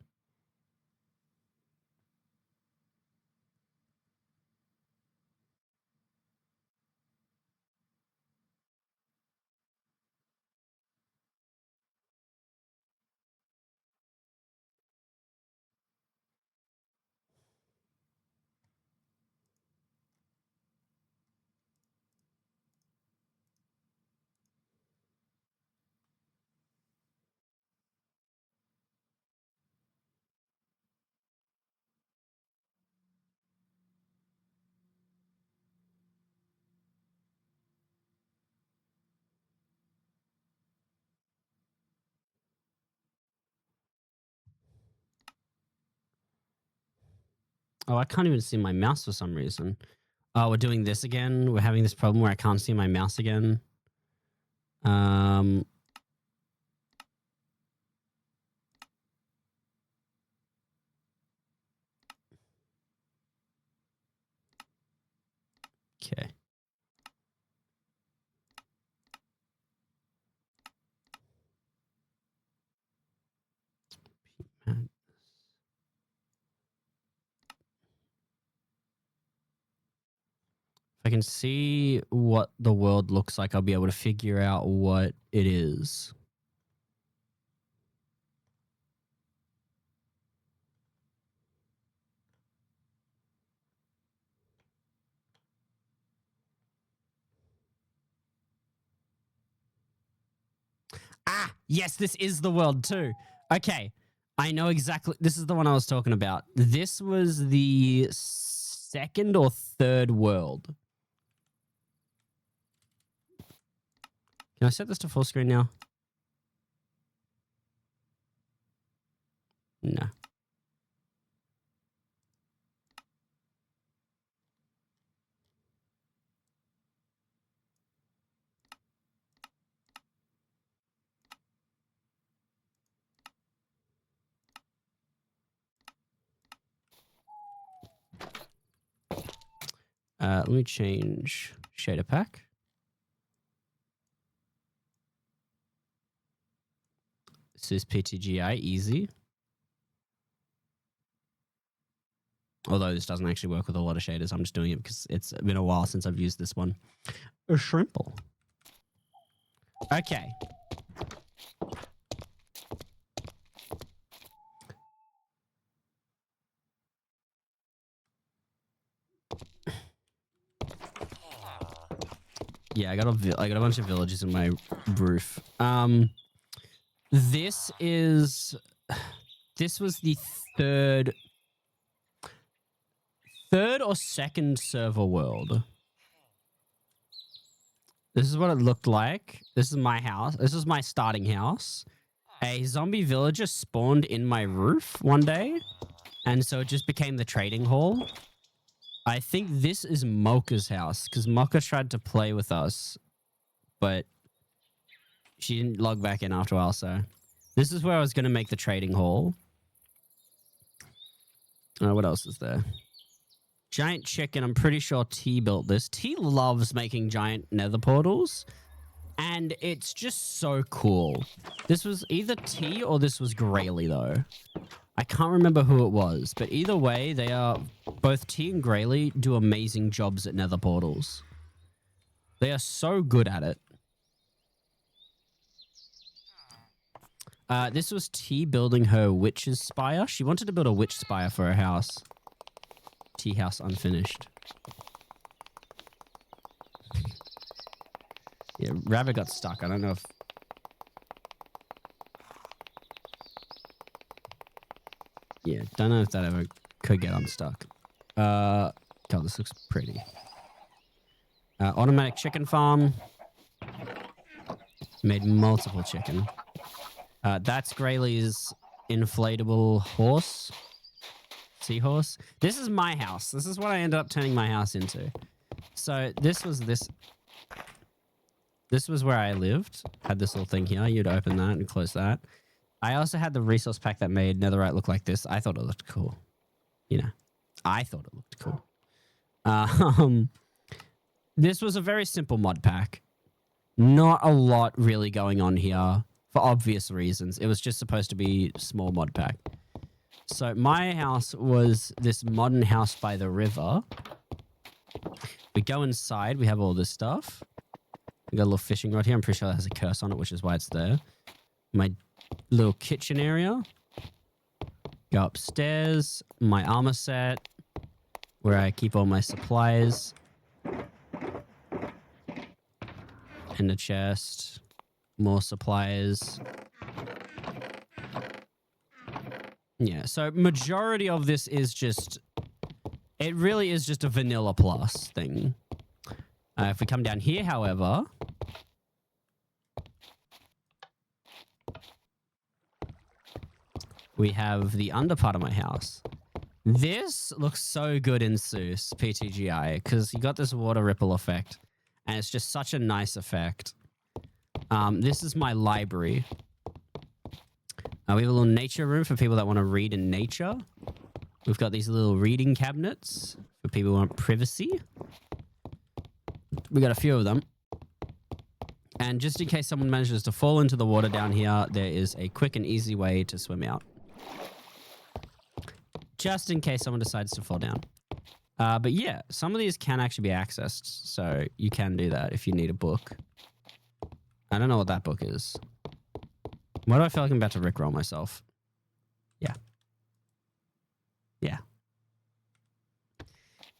Oh, I can't even see my mouse for some reason. Oh, we're doing this again. We're having this problem where I can't see my mouse again. Okay. If I can see what the world looks like, I'll be able to figure out what it is. Ah, yes, this is the world too. Okay, I know exactly. This is the one I was talking about. This was the second or third world. Can I set this to full screen now? No. Let me change shader pack. This is PTGI easy. Although this doesn't actually work with a lot of shaders. I'm just doing it because it's been a while since I've used this one. A shrimple. Okay. Yeah, I got a bunch of villages in my roof. This was the third or second server world. This is what it looked like. This is my house. This is my starting house. A zombie villager spawned in my roof one day, and so it just became the trading hall. I think this is Mocha's house because Mocha tried to play with us, but she didn't log back in after a while, so this is where I was going to make the trading hall. What else is there? Giant chicken. I'm pretty sure T built this. T loves making giant nether portals, and it's just so cool. This was either T or this was Grayley, though. I can't remember who it was, but either way, they are both T and Grayley do amazing jobs at nether portals. They are so good at it. This was T building her witch's spire. She wanted to build a witch spire for her house. Tea house unfinished. Yeah, Rabbit got stuck. I don't know if... Yeah, don't know if that ever could get unstuck. God, this looks pretty. Automatic chicken farm. Made multiple chicken. That's Grayley's inflatable horse. Seahorse. This is my house. This is what I ended up turning my house into. So this was where I lived. Had this little thing here. You'd open that and close that. I also had the resource pack that made netherite look like this. I thought it looked cool. You know, I thought it looked cool. This was a very simple mod pack. Not a lot really going on here for obvious reasons. It was just supposed to be small mod pack. So my house was this modern house by the river. We go inside. We have all this stuff. We got a little fishing rod here. I'm pretty sure that has a curse on it, which is why it's there. My little kitchen area. Go upstairs. My armor set, where I keep all my supplies. In the chest. More supplies. Yeah, so majority of this is just... It really is just a vanilla plus thing. If we come down here, however... We have the under part of my house. This looks so good in Seuss, PTGI, because you got this water ripple effect. And it's just such a nice effect. This is my library. We have a little nature room for people that want to read in nature. We've got these little reading cabinets for people who want privacy. We got a few of them. And just in case someone manages to fall into the water down here, there is a quick and easy way to swim out. Just in case someone decides to fall down. But yeah, some of these can actually be accessed. So you can do that if you need a book. I don't know what that book is. Why do I feel like I'm about to rickroll myself? Yeah. Yeah.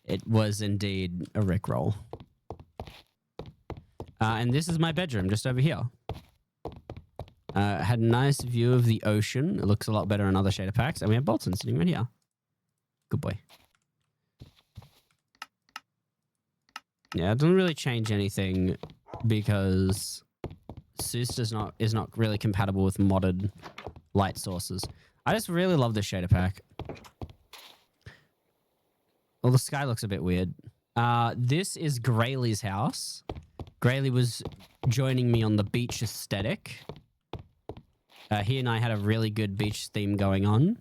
It was indeed a rickroll. And this is my bedroom, just over here. Had a nice view of the ocean. It looks a lot better in other shader packs. And we have Bolton sitting right here. Good boy. Yeah, it doesn't really change anything because Seuss is not really compatible with modded light sources. I just really love this shader pack. Well, the sky looks a bit weird. This is Grayley's house. Grayley was joining me on the beach aesthetic. He and I had a really good beach theme going on.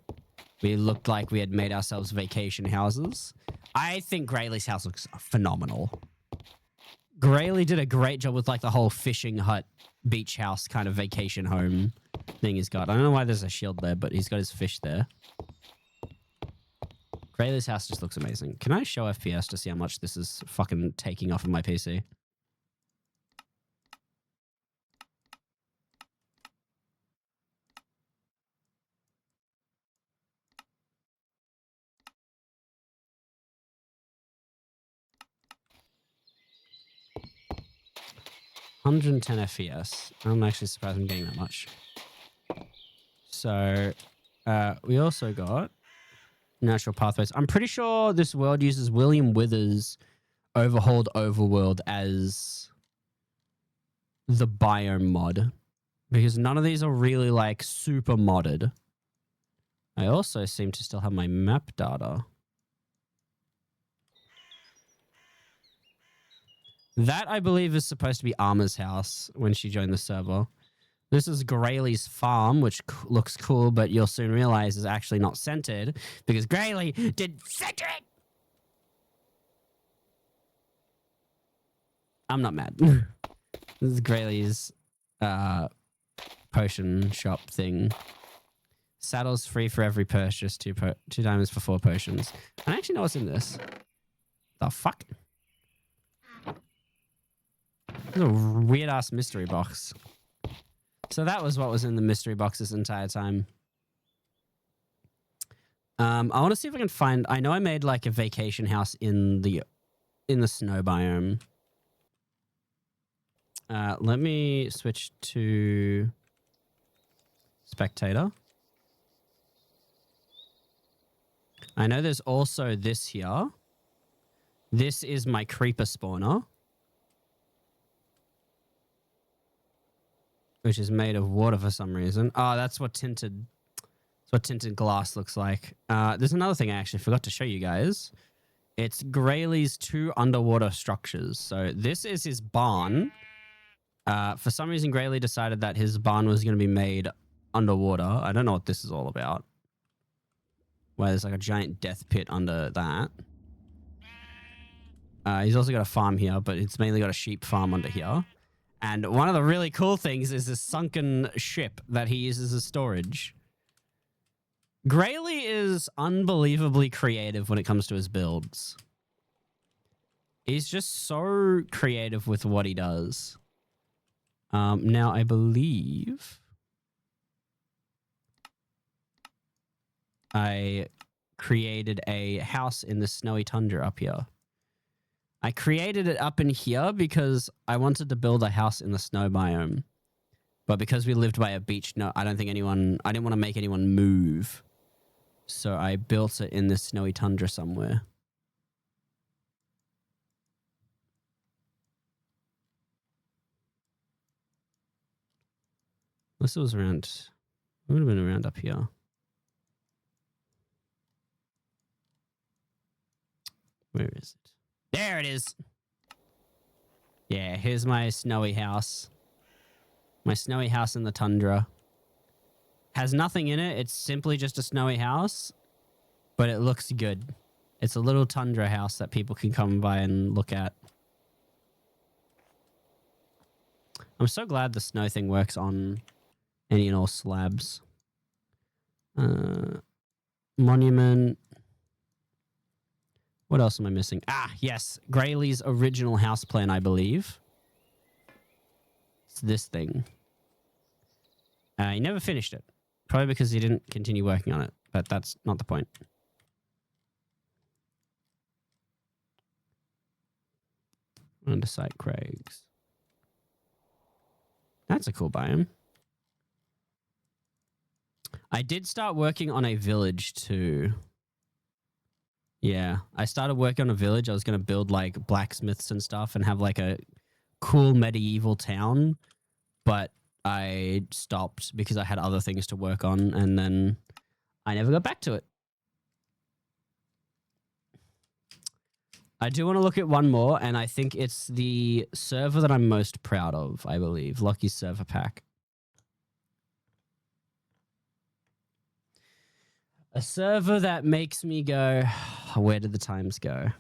We looked like we had made ourselves vacation houses. I think Grayley's house looks phenomenal. Grayley did a great job with like the whole fishing hut, beach house kind of vacation home thing he's got. I don't know why there's a shield there, but he's got his fish there. Grayley's house just looks amazing. Can I show FPS to see how much this is fucking taking off of my PC? $110 FPS. I'm actually surprised I'm getting that much. So, we also got natural pathways. I'm pretty sure this world uses William Withers' Overhauled Overworld as the biome mod. Because none of these are really like super modded. I also seem to still have my map data. That, I believe, is supposed to be Arma's house when she joined the server. This is Grayley's farm, which looks cool, but you'll soon realize is actually not centered because Grayley did center it. I'm not mad. This is Grayley's potion shop thing. Saddles free for every purchase. Two diamonds for 4 potions. I don't actually know what's in this. The fuck? This is a weird ass mystery box. So that was what was in the mystery box this entire time. I want to see if I can find. I know I made like a vacation house in the snow biome. Let me switch to spectator. I know there's also this here. This is my creeper spawner, which is made of water for some reason. Oh, that's what tinted glass looks like. There's another thing I actually forgot to show you guys. It's Grayley's 2 underwater structures. So this is his barn. For some reason, Grayley decided that his barn was going to be made underwater. I don't know what this is all about. Why there's like a giant death pit under that. He's also got a farm here, but it's mainly got a sheep farm under here. And one of the really cool things is this sunken ship that he uses as storage. Grayley is unbelievably creative when it comes to his builds. He's just so creative with what he does. Now, I believe I created a house in the snowy tundra up here. I created it up in here because I wanted to build a house in the snow biome. But because we lived by a beach, no, I didn't want to make anyone move. So I built it in the snowy tundra somewhere. This was around, it would have been around up here. Where is it? There it is. Yeah, here's my snowy house. My snowy house in the tundra. Has nothing in it. It's simply just a snowy house, but it looks good. It's a little tundra house that people can come by and look at. I'm so glad the snow thing works on any and all slabs. Monument. What else am I missing? Ah, yes. Grayley's original house plan, I believe. It's this thing. He never finished it. Probably because he didn't continue working on it. But that's not the point. Underside Craigs. That's a cool biome. I did start working on a village too. Yeah, I started working on a village. I was going to build like blacksmiths and stuff and have like a cool medieval town. But I stopped because I had other things to work on and then I never got back to it. I do want to look at one more, and I think it's the server that I'm most proud of, I believe. Lucky Server Pack. A server that makes me go, where did the times go?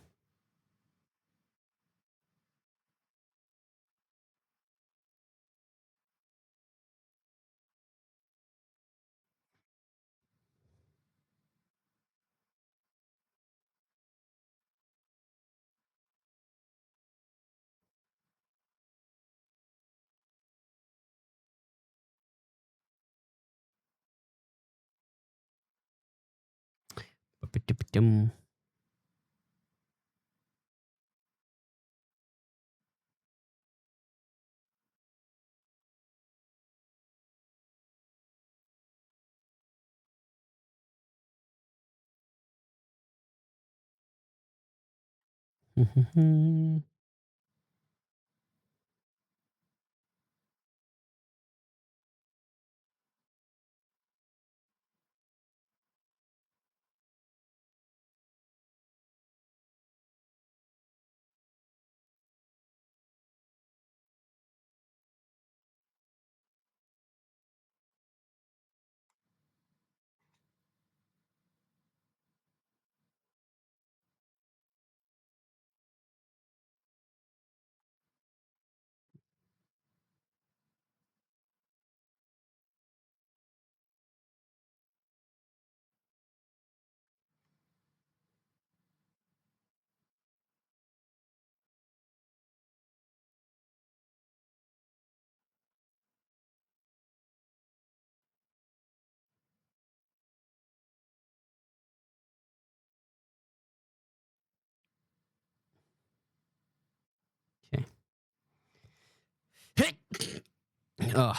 Ugh.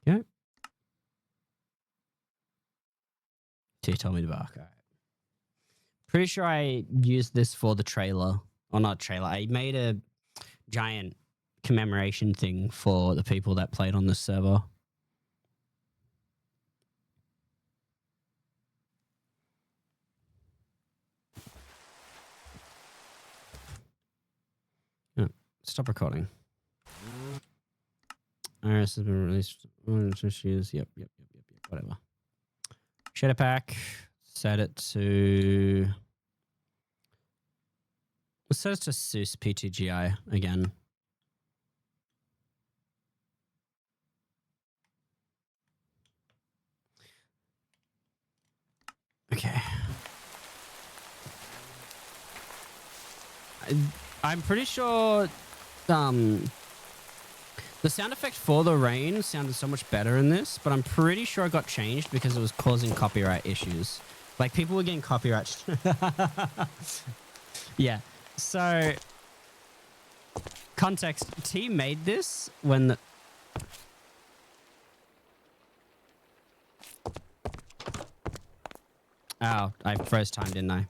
Yeah. T told me to bark. All right. Pretty sure I used this for the trailer. Or not trailer. I made a giant commemoration thing for the people that played on this server. Oh, stop recording. Iris has been released. Yep. Whatever. Shader pack. Set it to. Let's set it to Seuss PTGI again. Okay. I'm pretty sure the sound effect for the rain sounded so much better in this, but I'm pretty sure it got changed because it was causing copyright issues. Like, people were getting copyright. Yeah. So, context. T made this when the... Oh, I froze time, didn't I?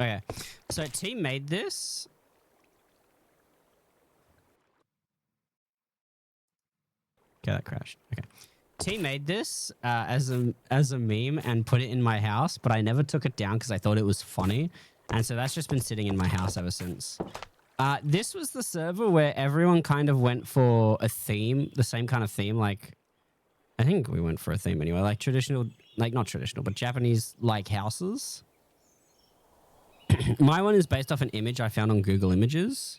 Okay, so T made this. Okay, that crashed. Okay, T made this as a meme and put it in my house, but I never took it down because I thought it was funny, and so that's just been sitting in my house ever since. This was the server where everyone kind of went for a theme, the same kind of theme. Like, I think we went for a theme anyway, like traditional, like not traditional, but Japanese like houses. My one is based off an image I found on Google Images,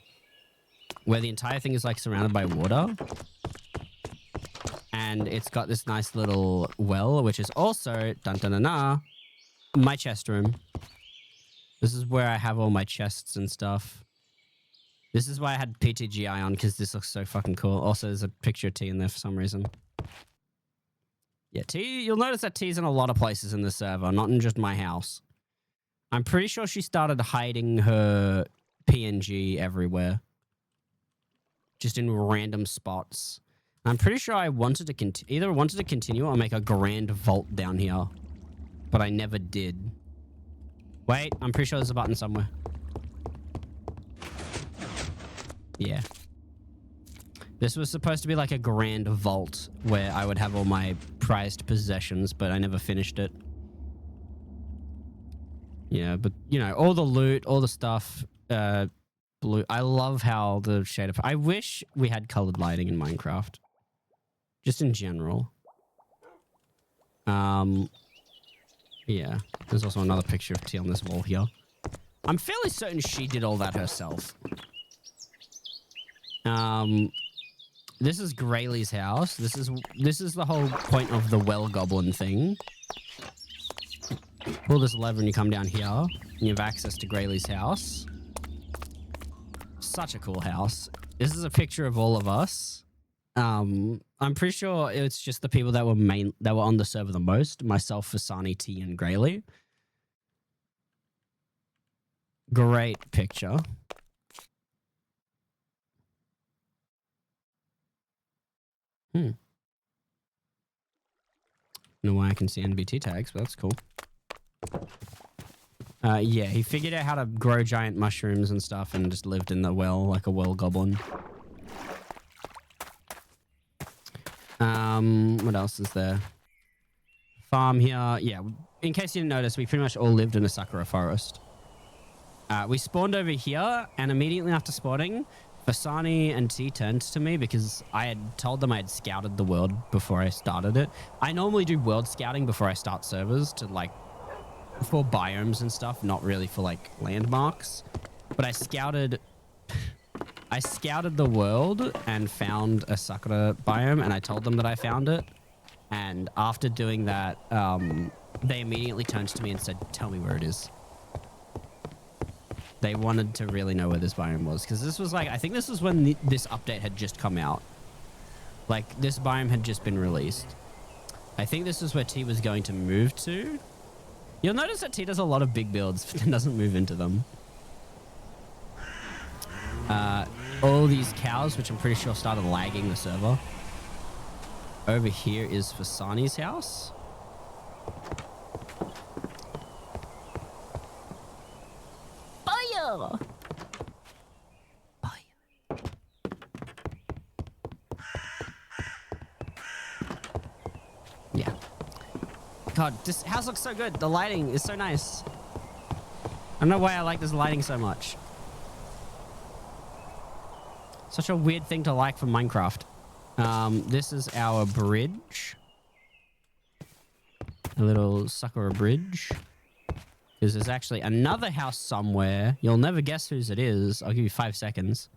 where the entire thing is like surrounded by water. And it's got this nice little well, which is also, dun dun dun dun, my chest room. This is where I have all my chests and stuff. This is why I had PTGI on, because this looks so fucking cool. Also, there's a picture of T in there for some reason. Yeah, T, you'll notice that T's in a lot of places in the server, not in just my house. I'm pretty sure she started hiding her PNG everywhere. Just in random spots. I'm pretty sure I wanted to either wanted to continue or make a grand vault down here. But I never did. Wait, I'm pretty sure there's a button somewhere. Yeah. This was supposed to be like a grand vault where I would have all my prized possessions, but I never finished it. Yeah, but, you know, all the loot, all the stuff, blue. I love how the shader... I wish we had colored lighting in Minecraft. Just in general. Yeah. There's also another picture of T on this wall here. I'm fairly certain she did all that herself. This is Graylee's house. This is the whole point of the well goblin thing. Pull this lever and you come down here and you have access to Graylee's house. Such a cool house. This is a picture of all of us. I'm pretty sure it's just the people that were on the server the most. Myself, Fasani, T, and Graylee. Great picture. Don't know why I can see NBT tags, but that's cool. Yeah, he figured out how to grow giant mushrooms and stuff and just lived in the well like a well goblin. What else is there? Farm here. Yeah, in case you didn't notice, we pretty much all lived in a sakura forest. We spawned over here, and immediately after spawning, Fasani and T turned to me because I had told them I had scouted the world before I started it. I normally do world scouting before I start servers to like for biomes and stuff, not really for like landmarks. But I scouted the world and found a sakura biome, and I told them that I found it. And after doing that, they immediately turned to me and said, "Tell me where it is." They wanted to really know where this biome was, because this was like, I think this was when this update had just come out. Like, this biome had just been released. I think this is where T was going to move to. You'll notice that T does a lot of big builds, but doesn't move into them. All these cows, which I'm pretty sure started lagging the server. Over here is Fasani's house. Fire! Yeah. God, this house looks so good. The lighting is so nice. I don't know why I like this lighting so much. Such a weird thing to like from Minecraft. This is our bridge. A little sucker bridge. Because there's actually another house somewhere. You'll never guess whose it is. I'll give you 5 seconds.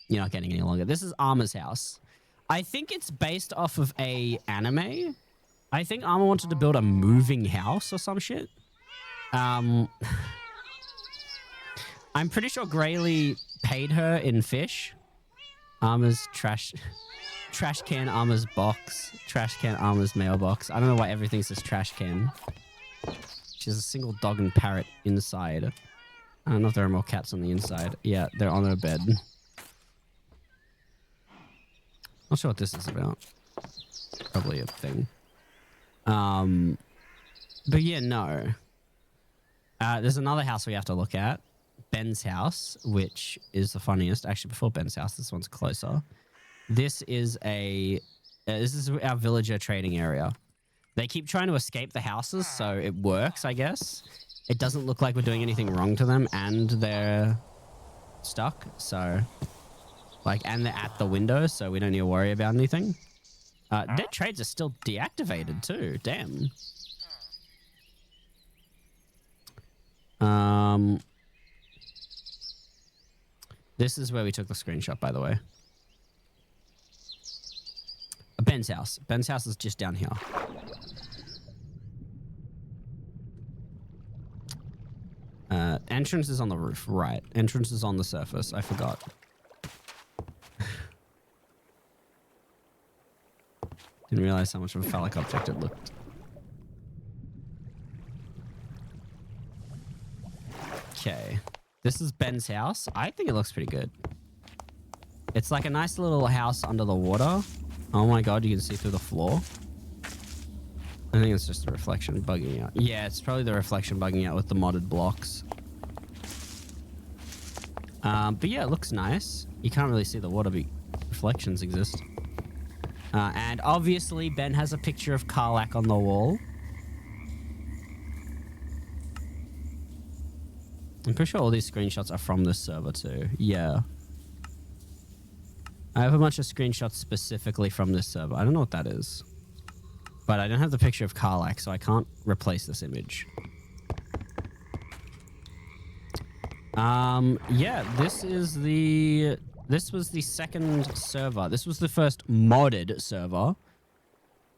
You're not getting any longer. This is Arma's house. I think it's based off of a anime. I think Arma wanted to build a moving house or some shit. I'm pretty sure Grayley paid her in fish. Arma's trash can, Arma's box. Trash can, Arma's mailbox. I don't know why everything says trash can. She has a single dog and parrot inside. I don't know if there are more cats on the inside. Yeah, they're on her bed. Not sure what this is about. Probably a thing. But yeah, no. There's another house we have to look at. Ben's house, which is the funniest. Actually, before Ben's house, this one's closer. This is our villager trading area. They keep trying to escape the houses, so it works, I guess. It doesn't look like we're doing anything wrong to them, and they're stuck, so... Like, and they're at the window, so we don't need to worry about anything. Their trades are still deactivated, too. Damn. This is where we took the screenshot, by the way. Ben's house. Ben's house is just down here. Entrance is on the roof, right. Entrance is on the surface. I forgot. Didn't realize how much of a phallic object it looked. Okay. This is Ben's house. I think it looks pretty good. It's like a nice little house under the water. Oh my god, you can see through the floor. I think it's just the reflection bugging out. Yeah, it's probably the reflection bugging out with the modded blocks. But yeah, it looks nice. You can't really see the water, but reflections exist. And obviously, Ben has a picture of Karlak on the wall. I'm pretty sure all these screenshots are from this server too. Yeah. I have a bunch of screenshots specifically from this server. I don't know what that is. But I don't have the picture of Karlak, so I can't replace this image. Yeah, this was the second server. This was the first modded server.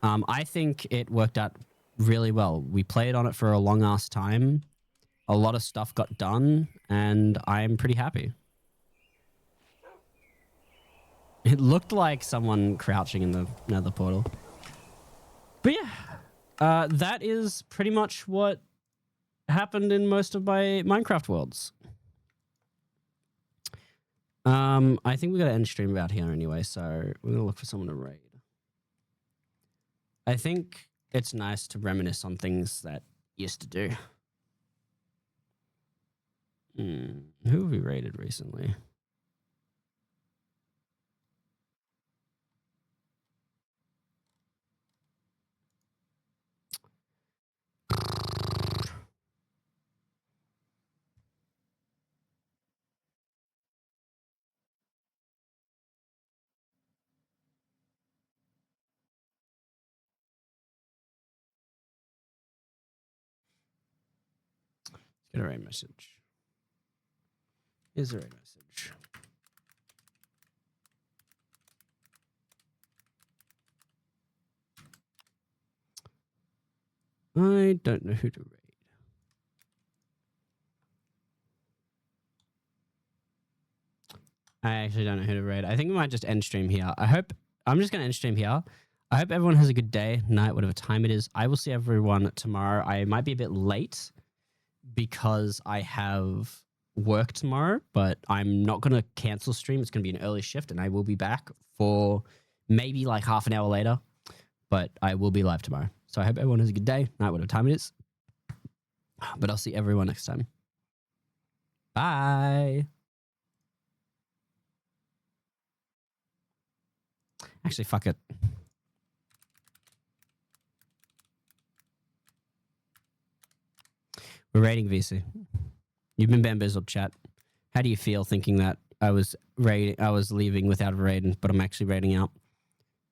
I think it worked out really well. We played on it for a long ass time. A lot of stuff got done, and I'm pretty happy. It looked like someone crouching in the nether portal. But yeah, that is pretty much what happened in most of my Minecraft worlds. I think we got to end stream about here anyway, so we're gonna look for someone to raid. I think it's nice to reminisce on things that used to do. Who have we raided recently? Get a raid message. Is there a message? I don't know who to raid. I actually don't know who to raid. I think we might just end stream here. I'm just going to end stream here. I hope everyone has a good day, night, whatever time it is. I will see everyone tomorrow. I might be a bit late because I have work tomorrow, but I'm not going to cancel stream. It's going to be an early shift and I will be back for maybe like half an hour later, but I will be live tomorrow. So I hope everyone has a good day, night, whatever time it is. But I'll see everyone next time. Bye. Actually, fuck it. We're raiding VC. You've been bamboozled, chat. How do you feel thinking that I was leaving without a raid, but I'm actually raiding out?